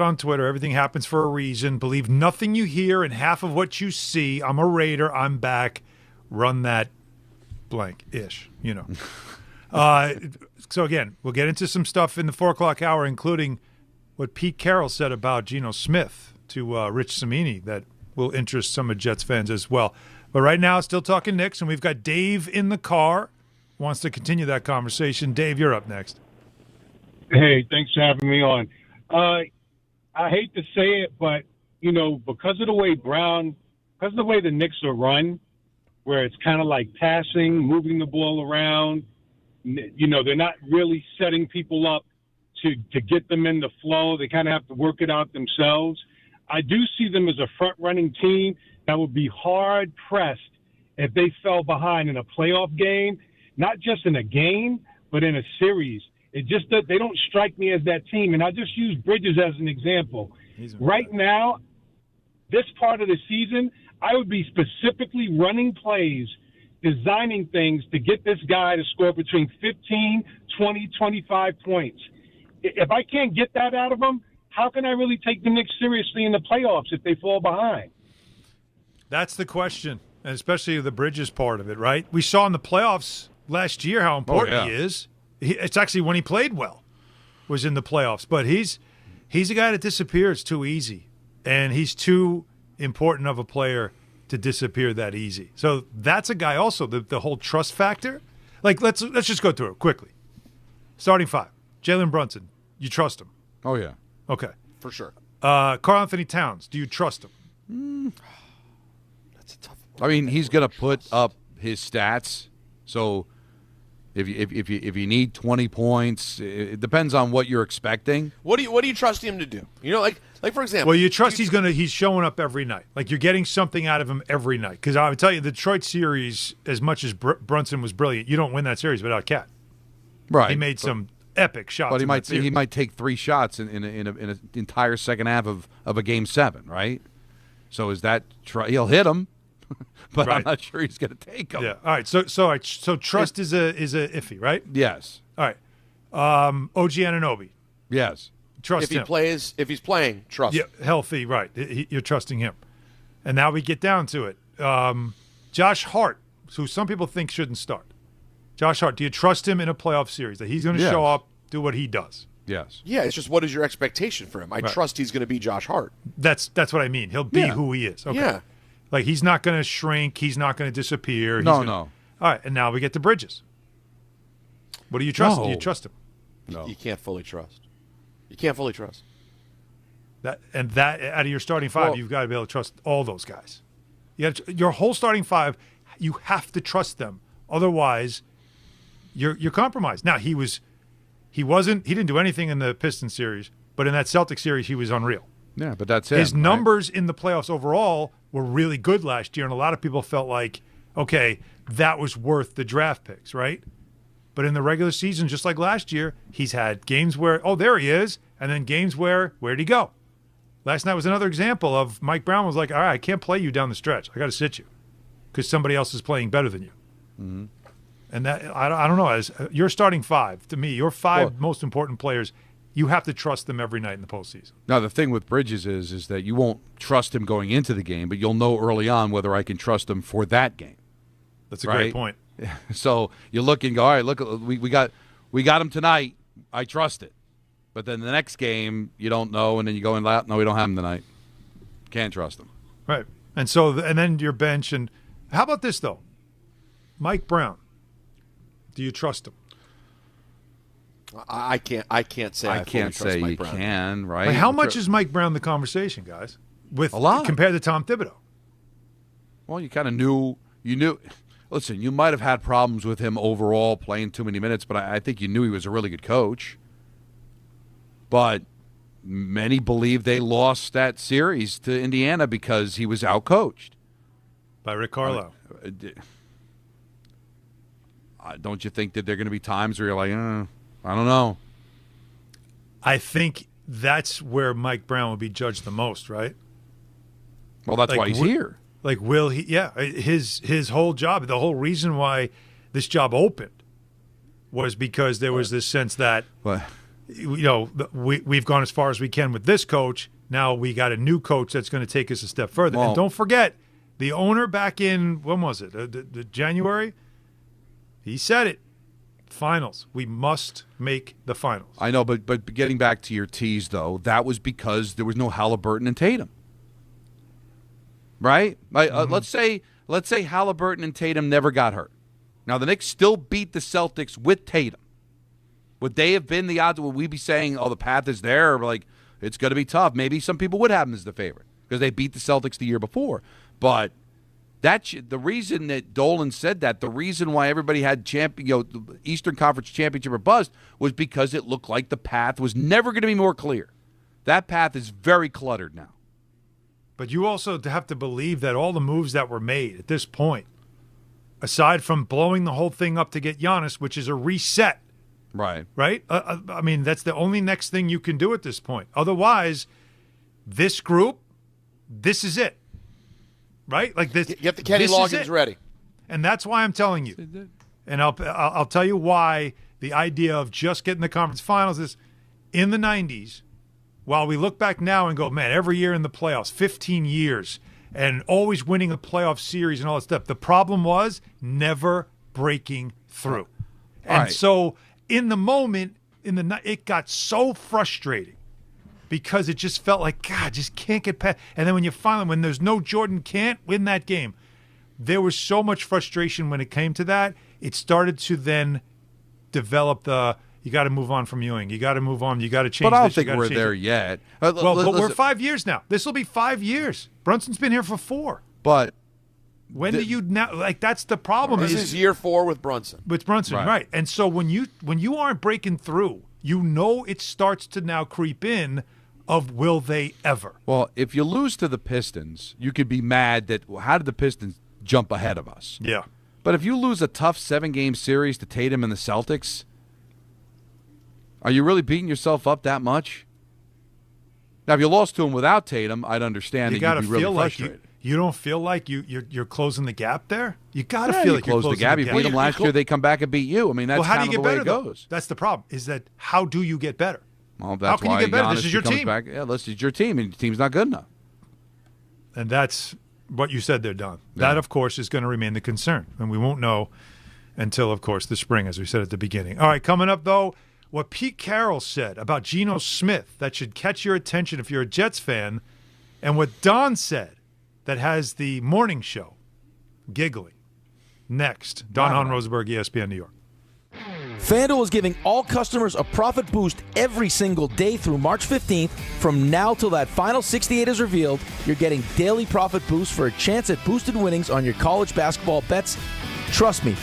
on Twitter, everything happens for a reason. Believe nothing you hear and half of what you see. I'm a Raider. I'm back. Run that blank-ish, So, again, we'll get into some stuff in the 4 o'clock hour, including what Pete Carroll said about Geno Smith to Rich Cimini that will interest some of Jets fans as well. But right now, still talking Knicks, and we've got Dave in the car. Wants to continue that conversation. Dave, you're up next. Hey, thanks for having me on. I hate to say it, but, because of the way the Knicks are run, where it's kind of like passing, moving the ball around, they're not really setting people up to get them in the flow. They kind of have to work it out themselves. I do see them as a front-running team that would be hard-pressed if they fell behind in a playoff game, not just in a game, but in a series. It just that they don't strike me as that team. And I just use Bridges as an example. Right now, this part of the season, I would be specifically running plays, designing things to get this guy to score between 15, 20, 25 points. If I can't get that out of him, how can I really take the Knicks seriously in the playoffs if they fall behind? That's the question, and especially the Bridges part of it, right? We saw in the playoffs last year how important he is. It's actually when he played well was in the playoffs. But he's a guy that disappears too easy, and he's too important of a player to disappear that easy. So that's a guy also, the whole trust factor. Like, let's just go through it quickly. Starting five, Jalen Brunson, you trust him? Oh, yeah. Okay. For sure. Karl Anthony Towns, do you trust him? That's a tough one. I mean, he's going to put up his stats. So if you need 20 points, it depends on what you're expecting. What do you trust him to do? Like for example. Well, you trust he's showing up every night. Like, you're getting something out of him every night. Because I would tell you, the Detroit series, as much as Brunson was brilliant, you don't win that series without Cat. Right. He made some epic shots. But he might take 3 shots in an entire second half of a game 7, right? So is that he'll hit them, but right. I'm not sure he's going to take them. Yeah. All right. So trust is a iffy, right? Yes. All right. OG Anunoby. Yes. Trust him. If he's playing, trust him. Healthy, right. You're trusting him. And now we get down to it. Josh Hart, who some people think shouldn't start. Josh Hart, do you trust him in a playoff series that he's going to show up, do what he does? Yes. Yeah, it's just what is your expectation for him? I trust he's going to be Josh Hart. That's what I mean. He'll be who he is. Okay. Yeah. Like, he's not going to shrink. He's not going to disappear. No. All right, and now we get to Bridges. What do you trust? No. Do you trust him? No. You can't fully trust. You can't fully trust. That out of your starting five, you've got to be able to trust all those guys. Your whole starting five, you have to trust them. Otherwise, you're compromised. Now, he didn't do anything in the Pistons series, but in that Celtics series, he was unreal. Yeah, but that's it. His numbers in the playoffs overall were really good last year, and a lot of people felt like, okay, that was worth the draft picks, right? But in the regular season, just like last year, he's had games where, oh, there he is, and then games where'd he go? Last night was another example of Mike Brown was like, all right, I can't play you down the stretch. I got to sit you because somebody else is playing better than you. Mm-hmm. And that I don't know. As your starting five, to me, your five most important players, you have to trust them every night in the postseason. Now, the thing with Bridges is that you won't trust him going into the game, but you'll know early on whether I can trust him for that game. That's a great point. So you look and go, all right, look, we got him tonight. I trust it. But then the next game, you don't know, and then you go in, no, we don't have him tonight. Can't trust him. Right. And then your bench. And how about this, though? Mike Brown. Do you trust him? I can't say I can't say Mike you Brown. can, right? Like how much is Mike Brown the conversation, guys? With a lot compared to Tom Thibodeau. Well, you kind of knew. Listen, you might have had problems with him overall playing too many minutes, but I think you knew he was a really good coach. But many believe they lost that series to Indiana because he was outcoached by Rick Carlisle. Don't you think that there are going to be times where you're like, I don't know? I think that's where Mike Brown will be judged the most, right? Well, that's why he's here. Like, will he? Yeah, his whole job, the whole reason why this job opened was because there was this sense that, we've gone as far as we can with this coach. Now we got a new coach that's going to take us a step further. Well, and don't forget, the owner back in, when was it? The January? He said it. Finals. We must make the finals. I know, but getting back to your tease, though, that was because there was no Halliburton and Tatum. Right? Let's say Halliburton and Tatum never got hurt. Now, the Knicks still beat the Celtics with Tatum. Would they have been the odds? Would we be saying, the path is there? Or like, it's going to be tough. Maybe some people would have them as the favorite because they beat the Celtics the year before. But the reason that Dolan said that, the reason why everybody had the Eastern Conference Championship or bust was because it looked like the path was never going to be more clear. That path is very cluttered now. But you also have to believe that all the moves that were made at this point, aside from blowing the whole thing up to get Giannis, which is a reset. Right. Right? I mean, that's the only next thing you can do at this point. Otherwise, this group, this is it. Right? Like this. Get the Kenny Loggins ready. And that's why I'm telling you. And I'll tell you why the idea of just getting the conference finals is in the 90s, while we look back now and go, man, every year in the playoffs, 15 years, and always winning a playoff series and all that stuff. The problem was never breaking through. And so in the moment, it got so frustrating because it just felt like, God, just can't get past. And then when there's no Jordan can't win that game, there was so much frustration when it came to that. It started to then develop you got to move on from Ewing. You got to move on. You got to change. But I don't think we're there yet. But we're 5 years now. This will be 5 years. Brunson's been here for 4. But when do you now? Like that's the problem. This is year 4 with Brunson. With Brunson, right? And so when you aren't breaking through, it starts to now creep in. Of will they ever? Well, if you lose to the Pistons, you could be mad that how did the Pistons jump ahead of us? Yeah. But if you lose a tough 7-game series to Tatum and the Celtics. Are you really beating yourself up that much? Now, if you lost to him without Tatum, I'd understand that you'd be really frustrated. You don't feel like you're closing the gap there? You got to feel like you're closing the gap. You beat them last year, they come back and beat you. I mean, that's kind of the way it goes. That's the problem, is that how do you get better? Well, that's how can you get better? This is your team. This is your team, and your team's not good enough. And that's what you said there, Don. Yeah. That, of course, is going to remain the concern, and we won't know until, of course, the spring, as we said at the beginning. All right, coming up, though, what Pete Carroll said about Geno Smith that should catch your attention if you're a Jets fan, and what Don said that has the morning show giggling. Next, Hahn Rosenberg, ESPN New York. FanDuel is giving all customers a profit boost every single day through March 15th. From now till that final 68 is revealed, you're getting daily profit boosts for a chance at boosted winnings on your college basketball bets. Trust me,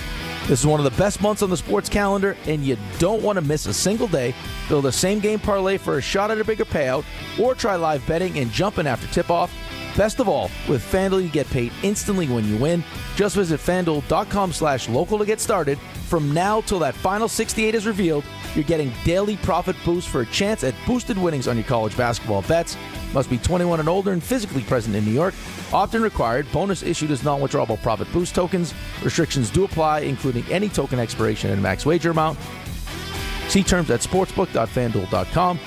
this is one of the best months on the sports calendar, and you don't want to miss a single day. Build a same-game parlay for a shot at a bigger payout, or try live betting and jump in after tip-off. Best of all, with FanDuel, you get paid instantly when you win. Just visit FanDuel.com/local to get started. From now till that final 68 is revealed, you're getting daily profit boosts for a chance at boosted winnings on your college basketball bets. Must be 21 and older and physically present in New York. Often required. Bonus issued as non-withdrawable profit boost tokens. Restrictions do apply, including any token expiration and max wager amount. See terms at sportsbook.fanduel.com.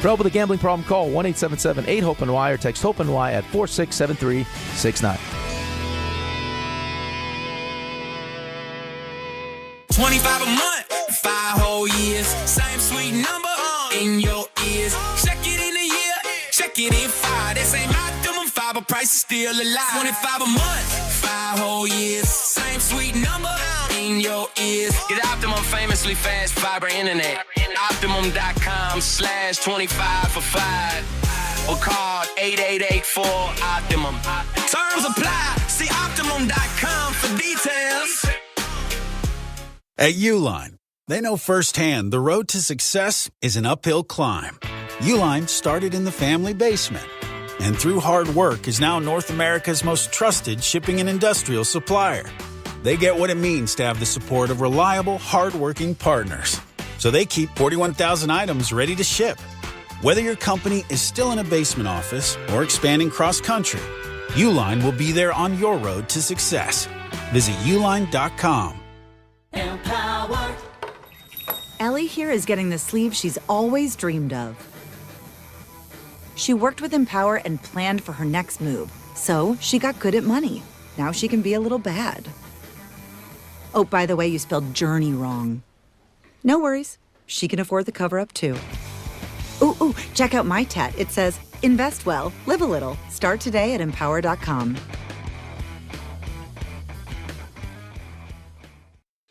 For help with a gambling problem, call 1-877-8-HOPE-NY or text HOPE-NY at 467-369. 25 a month, 5 whole years. Same sweet number in your ears. Check it in a year, check it in 5. This ain't optimum 5, but price is still alive. 25 a month, 5 whole years. Same sweet number in your ears. Get Optimum famously fast fiber internet. Optimum.com/25 for 5. Or call 8884-OPTIMUM. Terms apply. See Optimum.com for details. At Uline, they know firsthand the road to success is an uphill climb. Uline started in the family basement, and through hard work is now North America's most trusted shipping and industrial supplier. They get what it means to have the support of reliable, hard-working partners. So they keep 41,000 items ready to ship. Whether your company is still in a basement office or expanding cross-country, Uline will be there on your road to success. Visit uline.com. Empower. Ellie here is getting the sleeve she's always dreamed of. She worked with Empower and planned for her next move, so she got good at money. Now she can be a little bad. Oh, by the way, you spelled journey wrong. No worries. She can afford the cover-up, too. Ooh, check out my tat. It says, invest well, live a little. Start today at empower.com.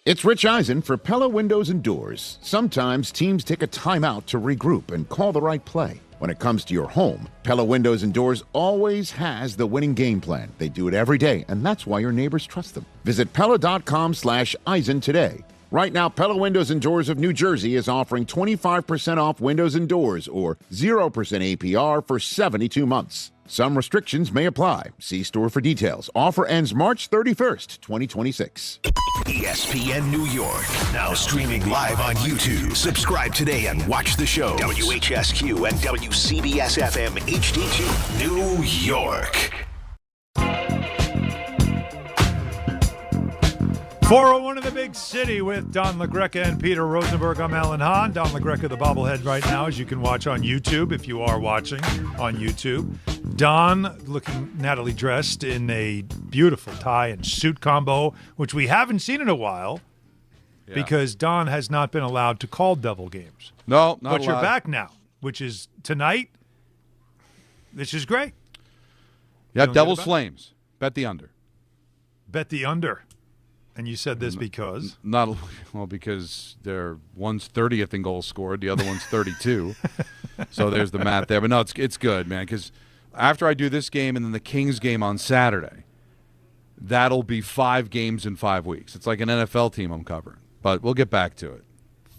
It's Rich Eisen for Pella Windows and Doors. Sometimes teams take a timeout to regroup and call the right play. When it comes to your home, Pella Windows and Doors always has the winning game plan. They do it every day, and that's why your neighbors trust them. Visit Pella.com/Eisen today. Right now, Pella Windows and Doors of New Jersey is offering 25% off windows and doors or 0% APR for 72 months. Some restrictions may apply. See store for details. Offer ends March 31st, 2026. ESPN New York. Now streaming live on YouTube. Subscribe today and watch the show. WHSQ and WCBS FM HD2. New York. 401 in the big city with Don LaGreca and Peter Rosenberg. I'm Alan Hahn. Don LaGreca, the bobblehead right now, as you can watch on YouTube if you are watching on YouTube. Don looking Natalie dressed in a beautiful tie and suit combo, which we haven't seen in a while because Don has not been allowed to call Devil games. No, not But allowed. you're back now, which is tonight. This is great. Yeah, Devils Flames. Bet the under. Bet the under. And you said this because? Because one's 30th in goals scored, the other one's 32. So there's the math there. But no, it's good, man, because after I do this game and then the Kings game on Saturday, that'll be 5 games in 5 weeks. It's like an NFL team I'm covering. But we'll get back to it.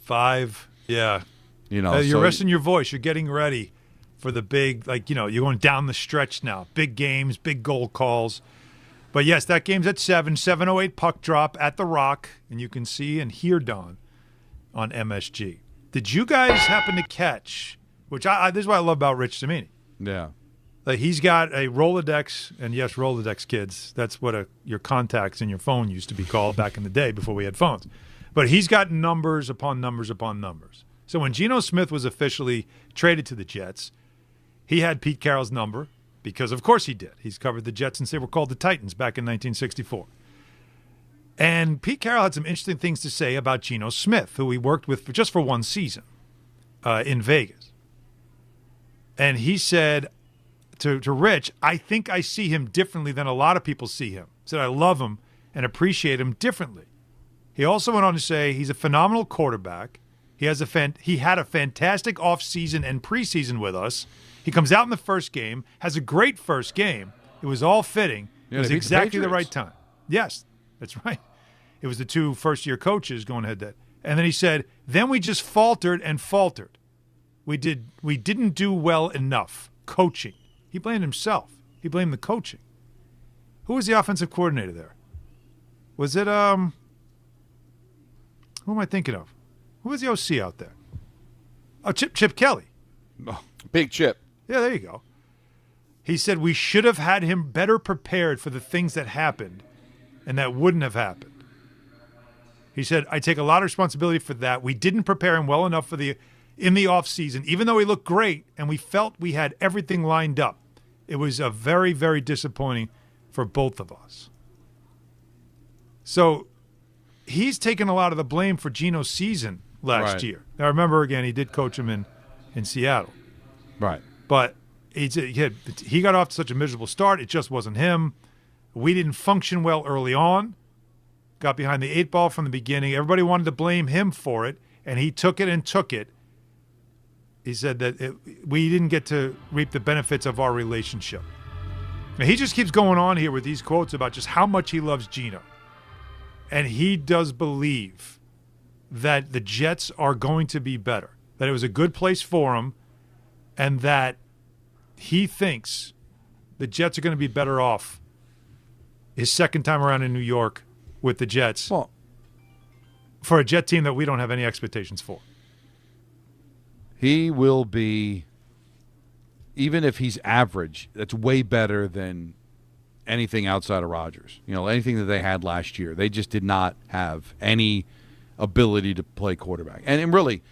5, yeah. You're resting your voice. You're getting ready for the big, you're going down the stretch now. Big games, big goal calls. But, yes, that game's at 7:08 puck drop at The Rock, and you can see and hear Don on MSG. Did you guys happen to catch, which this is what I love about Rich Cimini. Yeah. Like he's got a Rolodex, and yes, Rolodex, kids. That's what your contacts in your phone used to be called back in the day before we had phones. But he's got numbers upon numbers upon numbers. So when Geno Smith was officially traded to the Jets, he had Pete Carroll's number. Because, of course, he did. He's covered the Jets since they were called the Titans back in 1964. And Pete Carroll had some interesting things to say about Geno Smith, who he worked with just for one season in Vegas. And he said to Rich, I think I see him differently than a lot of people see him. He said, I love him and appreciate him differently. He also went on to say he's a phenomenal quarterback. He had a fantastic offseason and preseason with us. He comes out in the first game, has a great first game. It was all fitting. It was exactly the right time. Yes, that's right. It was the two first-year coaches going head-to-head. And then he said, then we just faltered and faltered. We didn't do well enough coaching. He blamed himself. He blamed the coaching. Who was the offensive coordinator there? Was it, who am I thinking of? Who was the OC out there? Oh, Chip Kelly. Oh, Big Chip. Yeah, there you go. He said we should have had him better prepared for the things that happened and that wouldn't have happened. He said, I take a lot of responsibility for that. We didn't prepare him well enough in the offseason, even though he looked great and we felt we had everything lined up. It was a very, very disappointing for both of us. So he's taken a lot of the blame for Geno's season last year. Now, remember, again, he did coach him in Seattle. Right. But he got off to such a miserable start. It just wasn't him. We didn't function well early on. Got behind the 8 ball from the beginning. Everybody wanted to blame him for it, and he took it and took it. He said that we didn't get to reap the benefits of our relationship. Now, he just keeps going on here with these quotes about just how much he loves Geno. And he does believe that the Jets are going to be better, that it was a good place for him, and that he thinks the Jets are going to be better off his second time around in New York with the Jets for a Jet team that we don't have any expectations for. He will be, even if he's average, that's way better than anything outside of Rodgers. You know, anything that they had last year. They just did not have any ability to play quarterback. And really,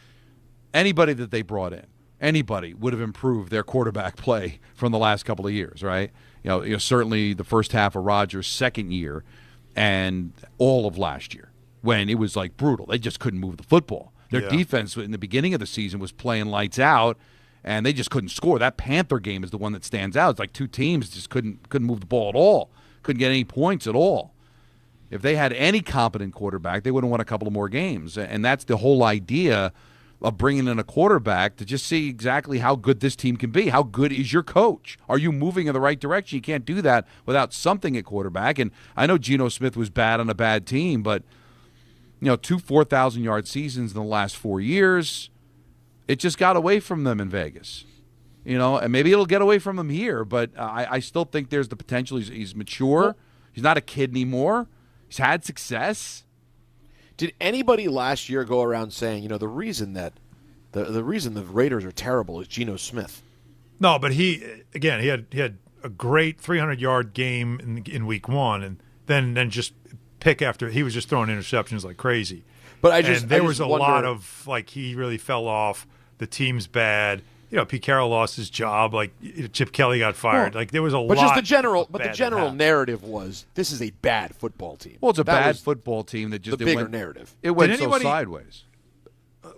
anybody that they brought in, anybody would have improved their quarterback play from the last couple of years, right? You know, certainly the first half of Rodgers' second year and all of last year when it was like brutal. They just couldn't move the football. Their defense in the beginning of the season was playing lights out, and they just couldn't score. That Panther game is the one that stands out. It's like two teams just couldn't move the ball at all, couldn't get any points at all. If they had any competent quarterback, they would have won a couple of more games. And that's the whole idea of bringing in a quarterback, to just see exactly how good this team can be. How good is your coach? Are you moving in the right direction? You can't do that without something at quarterback. And I know Geno Smith was bad on a bad team, but you know, 2 4,000-yard seasons in the last 4 years, it just got away from them in Vegas. You know, and maybe it'll get away from them here, but I still think there's the potential. He's mature. He's not a kid anymore. He's had success. Did anybody last year go around saying, you know, the reason that the reason the Raiders are terrible is Geno Smith? No, but he had a great 300-yard game in week 1, and then just pick after he was just throwing interceptions like crazy. But there was a lot of like he really fell off. The team's bad. You know, Pete Carroll lost his job. Like Chip Kelly got fired. Like there was a lot. But the general narrative was this is a bad football team. Well, it's a bad football team that just the bigger narrative. It went so sideways.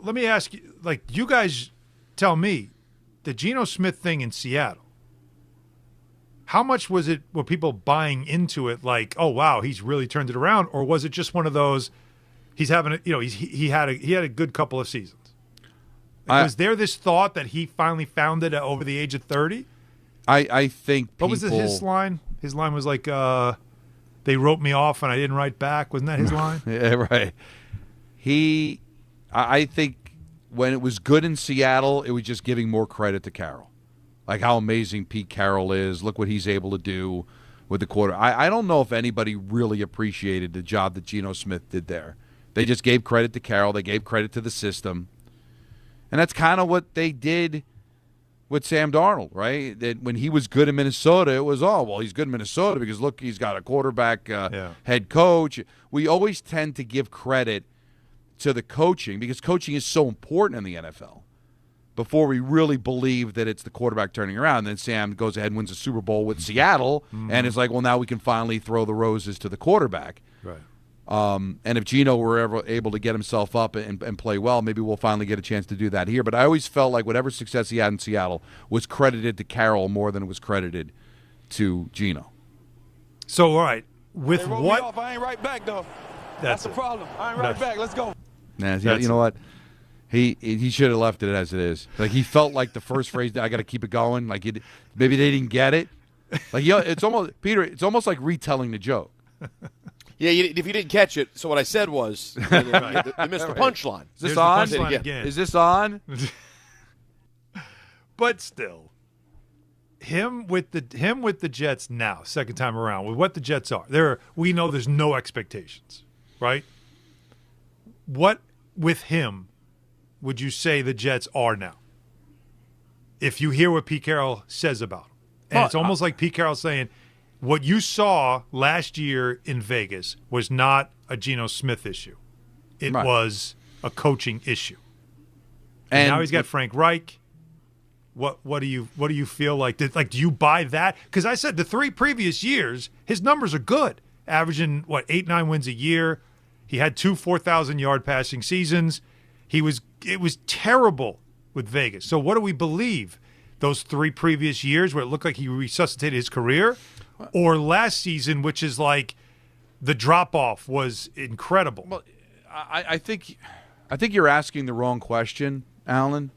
Let me ask you, like you guys tell me, the Geno Smith thing in Seattle. How much were people buying into it? Like, oh wow, he's really turned it around, or was it just one of those? He's having he had a good couple of seasons. Was there this thought that he finally found it over the age of 30? I think. What was his line? His line was like, "They wrote me off and I didn't write back." Wasn't that his line? Yeah, right. I think when it was good in Seattle, it was just giving more credit to Carroll. Like how amazing Pete Carroll is. Look what he's able to do with the quarter. I don't know if anybody really appreciated the job that Geno Smith did there. They just gave credit to Carroll. They gave credit to the system. And that's kind of what they did with Sam Darnold, right? That when he was good in Minnesota, it was, he's good in Minnesota because, look, he's got a quarterback, head coach. We always tend to give credit to the coaching because coaching is so important in the NFL. Before we really believe that it's the quarterback turning around. And then Sam goes ahead and wins a Super Bowl with Seattle, and it's like, well, now we can finally throw the roses to the quarterback. Right. And if Geno were ever able to get himself up and play well, maybe we'll finally get a chance to do that here. But I always felt like whatever success he had in Seattle was credited to Carroll more than it was credited to Geno. So, all right, with what? I ain't right back, though. That's the problem. All right, right back. Let's go. Nah, you know what? He should have left it as it is. Like, he felt like the first phrase, I got to keep it going. Like, maybe they didn't get it. Like, it's almost, Peter, it's almost like retelling the joke. Yeah, if you didn't catch it, so what I said was, you missed the punchline. Is this on? Is this on? But still, him with the Jets now, second time around, with what the Jets are, we know there's no expectations, right? What with him would you say the Jets are now? If you hear what Pete Carroll says about them. And it's almost like Pete Carroll saying, what you saw last year in Vegas was not a Geno Smith issue. It was a coaching issue. And now he's got Frank Reich. What do you feel like? Do you buy that? Because I said the 3 previous years, his numbers are good, averaging 8-9 wins a year. He had 2 4,000-yard passing seasons. It was terrible with Vegas. So what do we believe? Those 3 previous years where it looked like he resuscitated his career, or last season, which is like the drop-off was incredible? Well, I think you're asking the wrong question, Alan.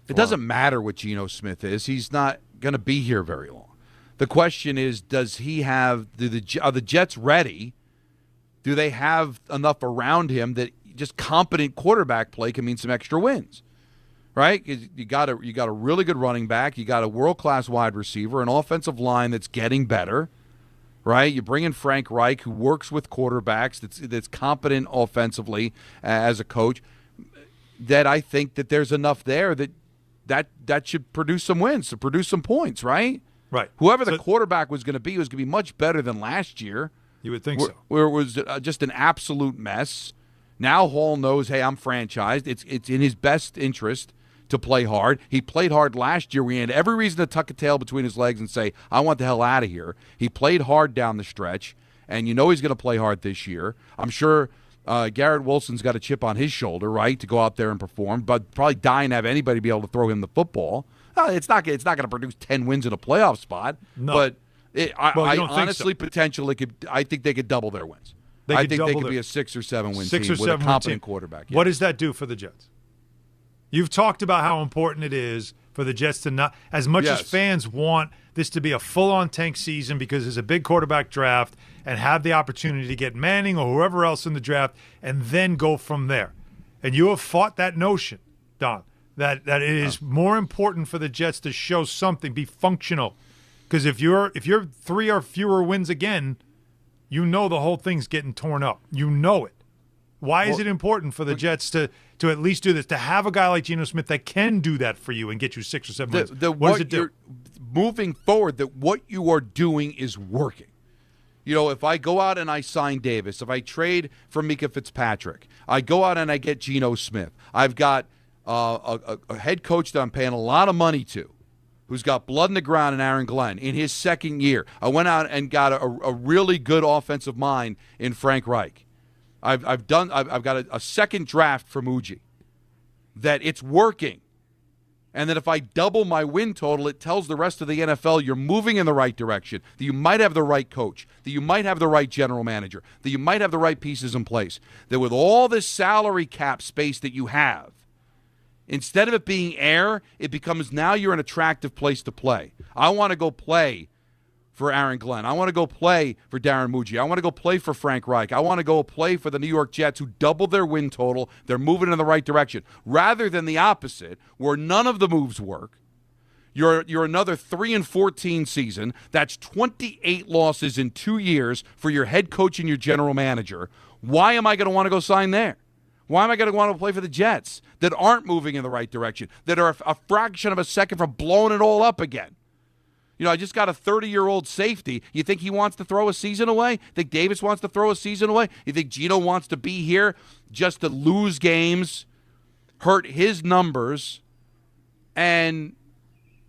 It doesn't matter what Geno Smith is. He's not going to be here very long. The question is, does he have are the Jets ready? Do they have enough around him that just competent quarterback play can mean some extra wins? Right? You got a really good running back. You got a world-class wide receiver, an offensive line that's getting better. Right? You bring in Frank Reich, who works with quarterbacks, that's competent offensively as a coach. That I think that there's enough there that should produce some wins, to produce some points. Right? Right. Whoever the quarterback was going to be much better than last year. You would think so. Where it was just an absolute mess. Now Hall knows, hey, I'm franchised. It's in his best interest to play hard. He played hard last year. We had every reason to tuck a tail between his legs and say, I want the hell out of here. He played hard down the stretch, and you know he's going to play hard this year. I'm sure Garrett Wilson's got a chip on his shoulder, right, to go out there and perform, but probably dying to have anybody be able to throw him the football. It's not going to produce 10 wins in a playoff spot, no. But I honestly, so. I think they could double their wins. They could be a 6 or 7 win team with a competent quarterback. Yeah. What does that do for the Jets? You've talked about how important it is for the Jets to not, as much as fans want this to be a full-on tank season because there's a big quarterback draft and have the opportunity to get Manning or whoever else in the draft and then go from there. And you have fought that notion, Don, that it is more important for the Jets to show something, be functional. Because if you're 3 or fewer wins again, you know the whole thing's getting torn up. You know it. Why is it important for the Jets to at least do this, to have a guy like Geno Smith that can do that for you and get you 6 or 7 wins? What does it do? Moving forward, that what you are doing is working. You know, if I go out and I sign Davis, if I trade for Mika Fitzpatrick, I go out and I get Geno Smith, I've got a head coach that I'm paying a lot of money to, who's got blood in the ground in Aaron Glenn in his second year. I went out and got a really good offensive mind in Frank Reich. I've got a second draft from Uji. That it's working. And that if I double my win total, it tells the rest of the NFL you're moving in the right direction, that you might have the right coach, that you might have the right general manager, that you might have the right pieces in place, that with all this salary cap space that you have, instead of it being air, it becomes now you're an attractive place to play. I want to go play for Aaron Glenn. I want to go play for Darren Muji. I want to go play for Frank Reich. I want to go play for the New York Jets, who doubled their win total. They're moving in the right direction. Rather than the opposite, where none of the moves work. You're another 3-14 season. That's 28 losses in 2 years for your head coach and your general manager. Why am I going to want to go sign there? Why am I going to want to play for the Jets that aren't moving in the right direction, that are a fraction of a second from blowing it all up again? You know, I just got a 30-year-old safety. You think he wants to throw a season away? Think Davis wants to throw a season away? You think Geno wants to be here just to lose games, hurt his numbers, and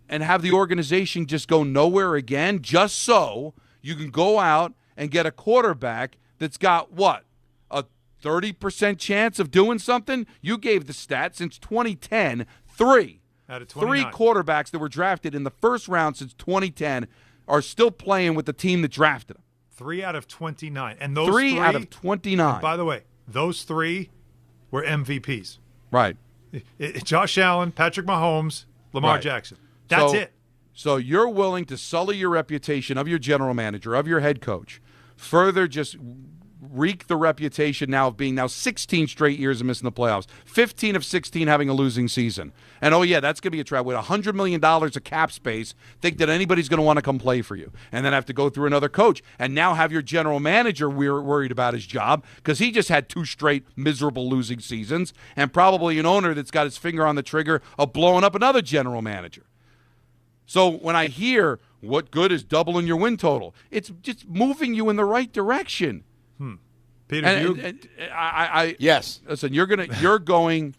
have the organization just go nowhere again, just so you can go out and get a quarterback that's got, what, a 30% chance of doing something? You gave the stat since 2010, 3. Out of 3 quarterbacks that were drafted in the first round since 2010 are still playing with the team that drafted them. 3 out of 29. And those 3 out of 29. And by the way, those three were MVPs. Right. Josh Allen, Patrick Mahomes, Lamar Right. Jackson. That's it. So you're willing to sully your reputation of your general manager, of your head coach, further just wreak the reputation now of being 16 straight years of missing the playoffs, 15 of 16 having a losing season. And, oh, yeah, that's going to be a trap. With $100 million of cap space, think that anybody's going to want to come play for you. And then have to go through another coach. And now have your general manager worried about his job because he just had 2 straight miserable losing seasons, and probably an owner that's got his finger on the trigger of blowing up another general manager. So when I hear what good is doubling your win total, it's just moving you in the right direction. Peter, yes. Listen, you're going.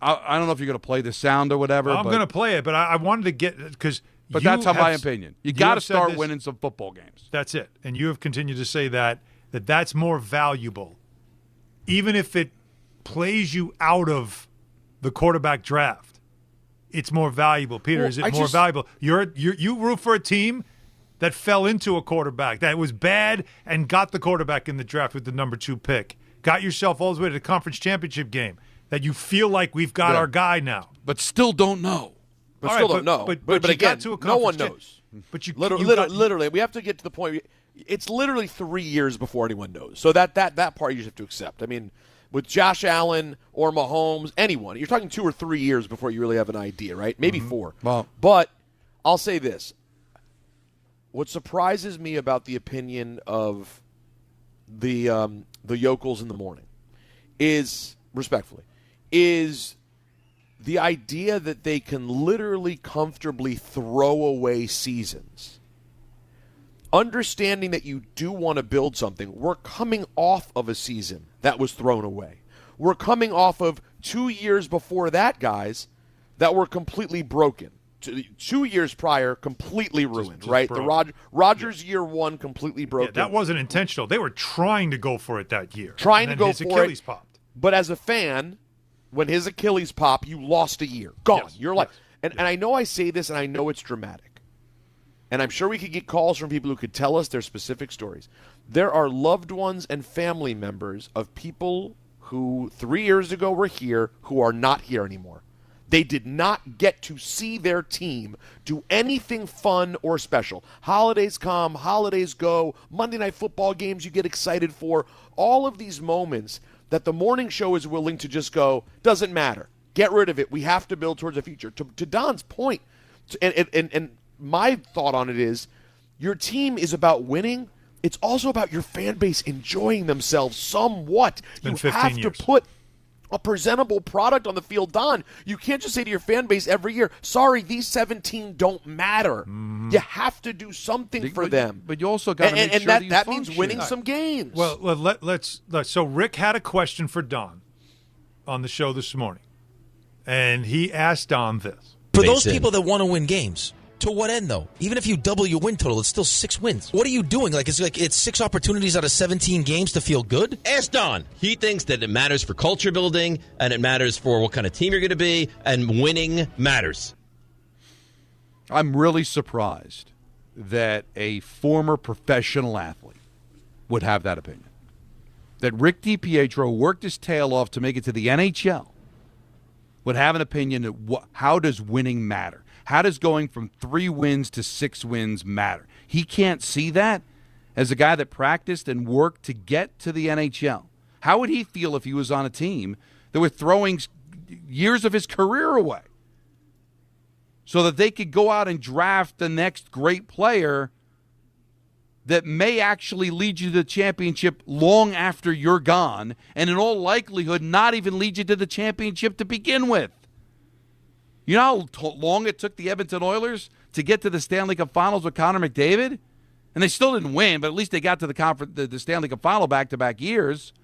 I don't know if you're going to play the sound or whatever. I'm going to play it, but I wanted to get because. But that's my opinion. You got to start winning some football games. That's it, and you have continued to say that's more valuable, even if it plays you out of the quarterback draft. It's more valuable, Peter. Well, is it more valuable? You root for a team that fell into a quarterback that was bad and got the quarterback in the draft with the number 2 pick. Got yourself all the way to the conference championship game. That you feel like we've got our guy now, but still don't know. But still don't know. But again, no one knows. But you literally, we have to get to the point. It's literally 3 years before anyone knows. So that part you just have to accept. I mean, with Josh Allen or Mahomes, anyone, you're talking 2 or 3 years before you really have an idea, right? Maybe 4. Well, but I'll say this. What surprises me about the opinion of the yokels in the morning is, respectfully, is the idea that they can literally comfortably throw away seasons. Understanding that you do want to build something, we're coming off of a season that was thrown away. We're coming off of 2 years before that, guys, that were completely broken. 2 years prior, completely ruined, just right? The Rodgers year 1 completely broken. Yeah, that wasn't intentional. They were trying to go for it that year. Trying to go his for Achilles it. Popped. But as a fan, when his Achilles pop, you lost a year. Gone. Yes, You're like, and I know I say this, and I know it's dramatic. And I'm sure we could get calls from people who could tell us their specific stories. There are loved ones and family members of people who 3 years ago were here who are not here anymore. They did not get to see their team do anything fun or special. Holidays come, holidays go, Monday Night Football games you get excited for. All of these moments that the morning show is willing to just go, doesn't matter. Get rid of it. We have to build towards the future. To Don's point, and my thought on it is, your team is about winning. It's also about your fan base enjoying themselves somewhat. You have to put a presentable product on the field, Don. You can't just say to your fan base every year, sorry, these 17 don't matter. You have to do something for them. But you also got to make sure that means winning some games. Well, let's. So Rick had a question for Don on the show this morning, and he asked Don this. For those people that want to win games, to what end, though? Even if you double your win total, it's still 6 wins. What are you doing? It's 6 opportunities out of 17 games to feel good? Ask Don. He thinks that it matters for culture building, and it matters for what kind of team you're going to be, and winning matters. I'm really surprised that a former professional athlete would have that opinion. That Rick DiPietro worked his tail off to make it to the NHL would have an opinion that how does winning matter? How does going from 3 wins to 6 wins matter? He can't see that as a guy that practiced and worked to get to the NHL. How would he feel if he was on a team that were throwing years of his career away so that they could go out and draft the next great player that may actually lead you to the championship long after you're gone, and in all likelihood not even lead you to the championship to begin with? You know how long it took the Edmonton Oilers to get to the Stanley Cup Finals with Connor McDavid? And they still didn't win, but at least they got to the Stanley Cup Final back-to-back years.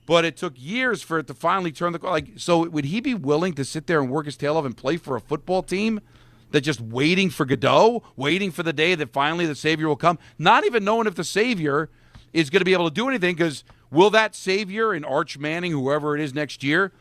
But it took years for it to finally turn the – so would he be willing to sit there and work his tail off and play for a football team that's just waiting for Godot, waiting for the day that finally the Savior will come, not even knowing if the Savior is going to be able to do anything? Because will that Savior in Arch Manning, whoever it is next year,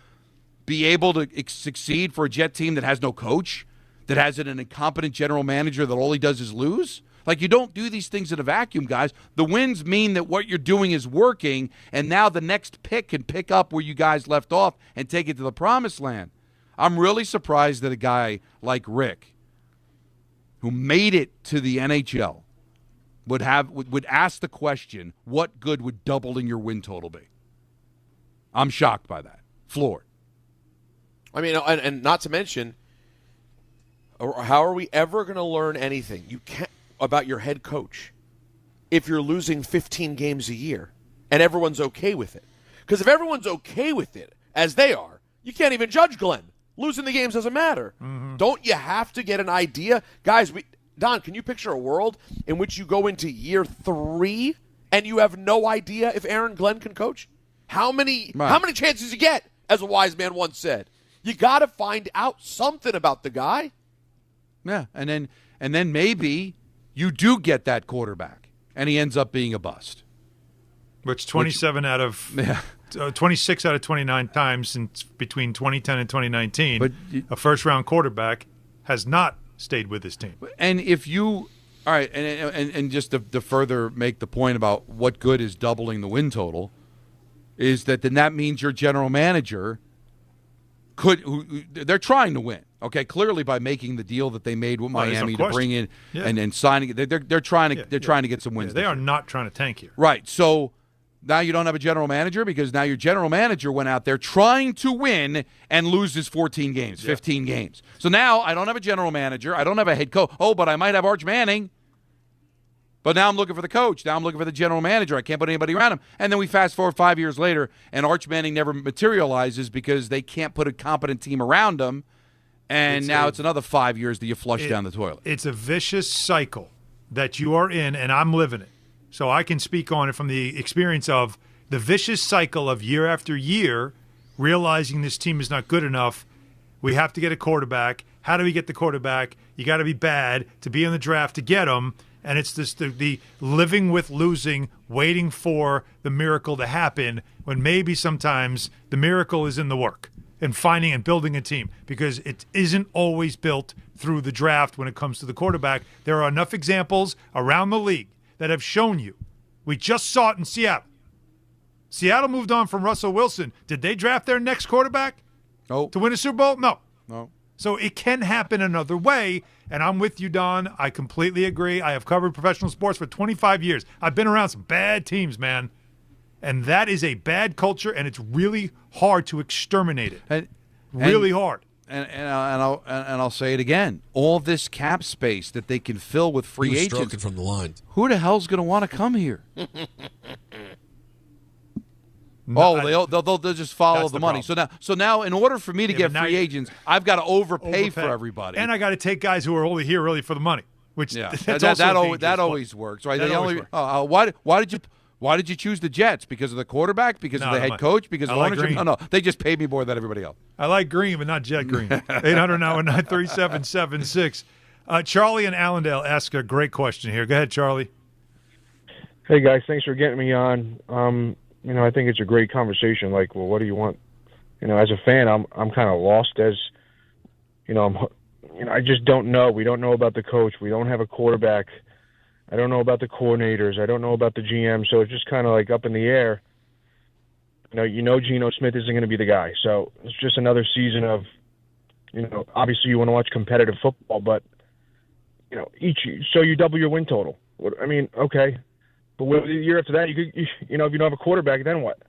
be able to succeed for a Jet team that has no coach, that has an incompetent general manager that all he does is lose? Like, you don't do these things in a vacuum, guys. The wins mean that what you're doing is working, and now the next pick can pick up where you guys left off and take it to the promised land. I'm really surprised that a guy like Rick, who made it to the NHL, would ask the question, what good would doubling your win total be? I'm shocked by that. Floored. I mean, and not to mention, how are we ever going to learn anything about your head coach if you're losing 15 games a year and everyone's okay with it? Because if everyone's okay with it, as they are, you can't even judge Glenn. Losing the games doesn't matter. Mm-hmm. Don't you have to get an idea? Guys, Don, can you picture a world in which you go into year 3 and you have no idea if Aaron Glenn can coach? How many chances you get, as a wise man once said? You got to find out something about the guy. Yeah, and then maybe you do get that quarterback, and he ends up being a bust. Which 26 out of 29 times since between 2010 and 2019, but a first-round quarterback has not stayed with his team. And if you – all right, and just to further make the point about what good is doubling the win total, is that then that means your general manager – they're trying to win, okay? Clearly, by making the deal that they made with Miami to bring in and signing it, they're trying to get some wins. They are not trying to tank here, right? So now you don't have a general manager because now your general manager went out there trying to win and loses 14 games, 15 games. So now I don't have a general manager, I don't have a head coach. Oh, but I might have Arch Manning. But now I'm looking for the coach. Now I'm looking for the general manager. I can't put anybody around him. And then we fast forward 5 years later, and Arch Manning never materializes because they can't put a competent team around him. And it's another 5 years that you flush down the toilet. It's a vicious cycle that you are in, and I'm living it. So I can speak on it from the experience of the vicious cycle of year after year, realizing this team is not good enough. We have to get a quarterback. How do we get the quarterback? You got to be bad to be in the draft to get him. And it's this the living with losing, waiting for the miracle to happen when maybe sometimes the miracle is in the work and finding and building a team, because it isn't always built through the draft when it comes to the quarterback. There are enough examples around the league that have shown you. We just saw it in Seattle. Seattle moved on from Russell Wilson. Did they draft their next quarterback? No. To win a Super Bowl? No. No. So it can happen another way, and I'm with you, Don. I completely agree. I have covered professional sports for 25 years. I've been around some bad teams, man, and that is a bad culture, and it's really hard to exterminate it. Really hard. And I'll say it again. All this cap space that they can fill with free agents from the line. Who the hell's going to want to come here? They'll just follow the money. So now, in order for me to get free agents, I've got to overpay for everybody, and I got to take guys who are only here really for the money. Which that always works, right? Why did you choose the Jets? Because of the quarterback? Because of the head coach? Because of ownership? No, they just paid me more than everybody else. I like Green, but not Jet Green. 800-919-3776. Charlie in Allendale asked a great question here. Go ahead, Charlie. Hey guys, thanks for getting me on. I think it's a great conversation. Like, well, what do you want? As a fan, I'm kind of lost. I just don't know. We don't know about the coach. We don't have a quarterback. I don't know about the coordinators. I don't know about the GM. So it's just kind of like up in the air. Geno Smith isn't going to be the guy. So it's just another season of, obviously you want to watch competitive football, but so you double your win total. Okay. But the year after that, if you don't have a quarterback, then what?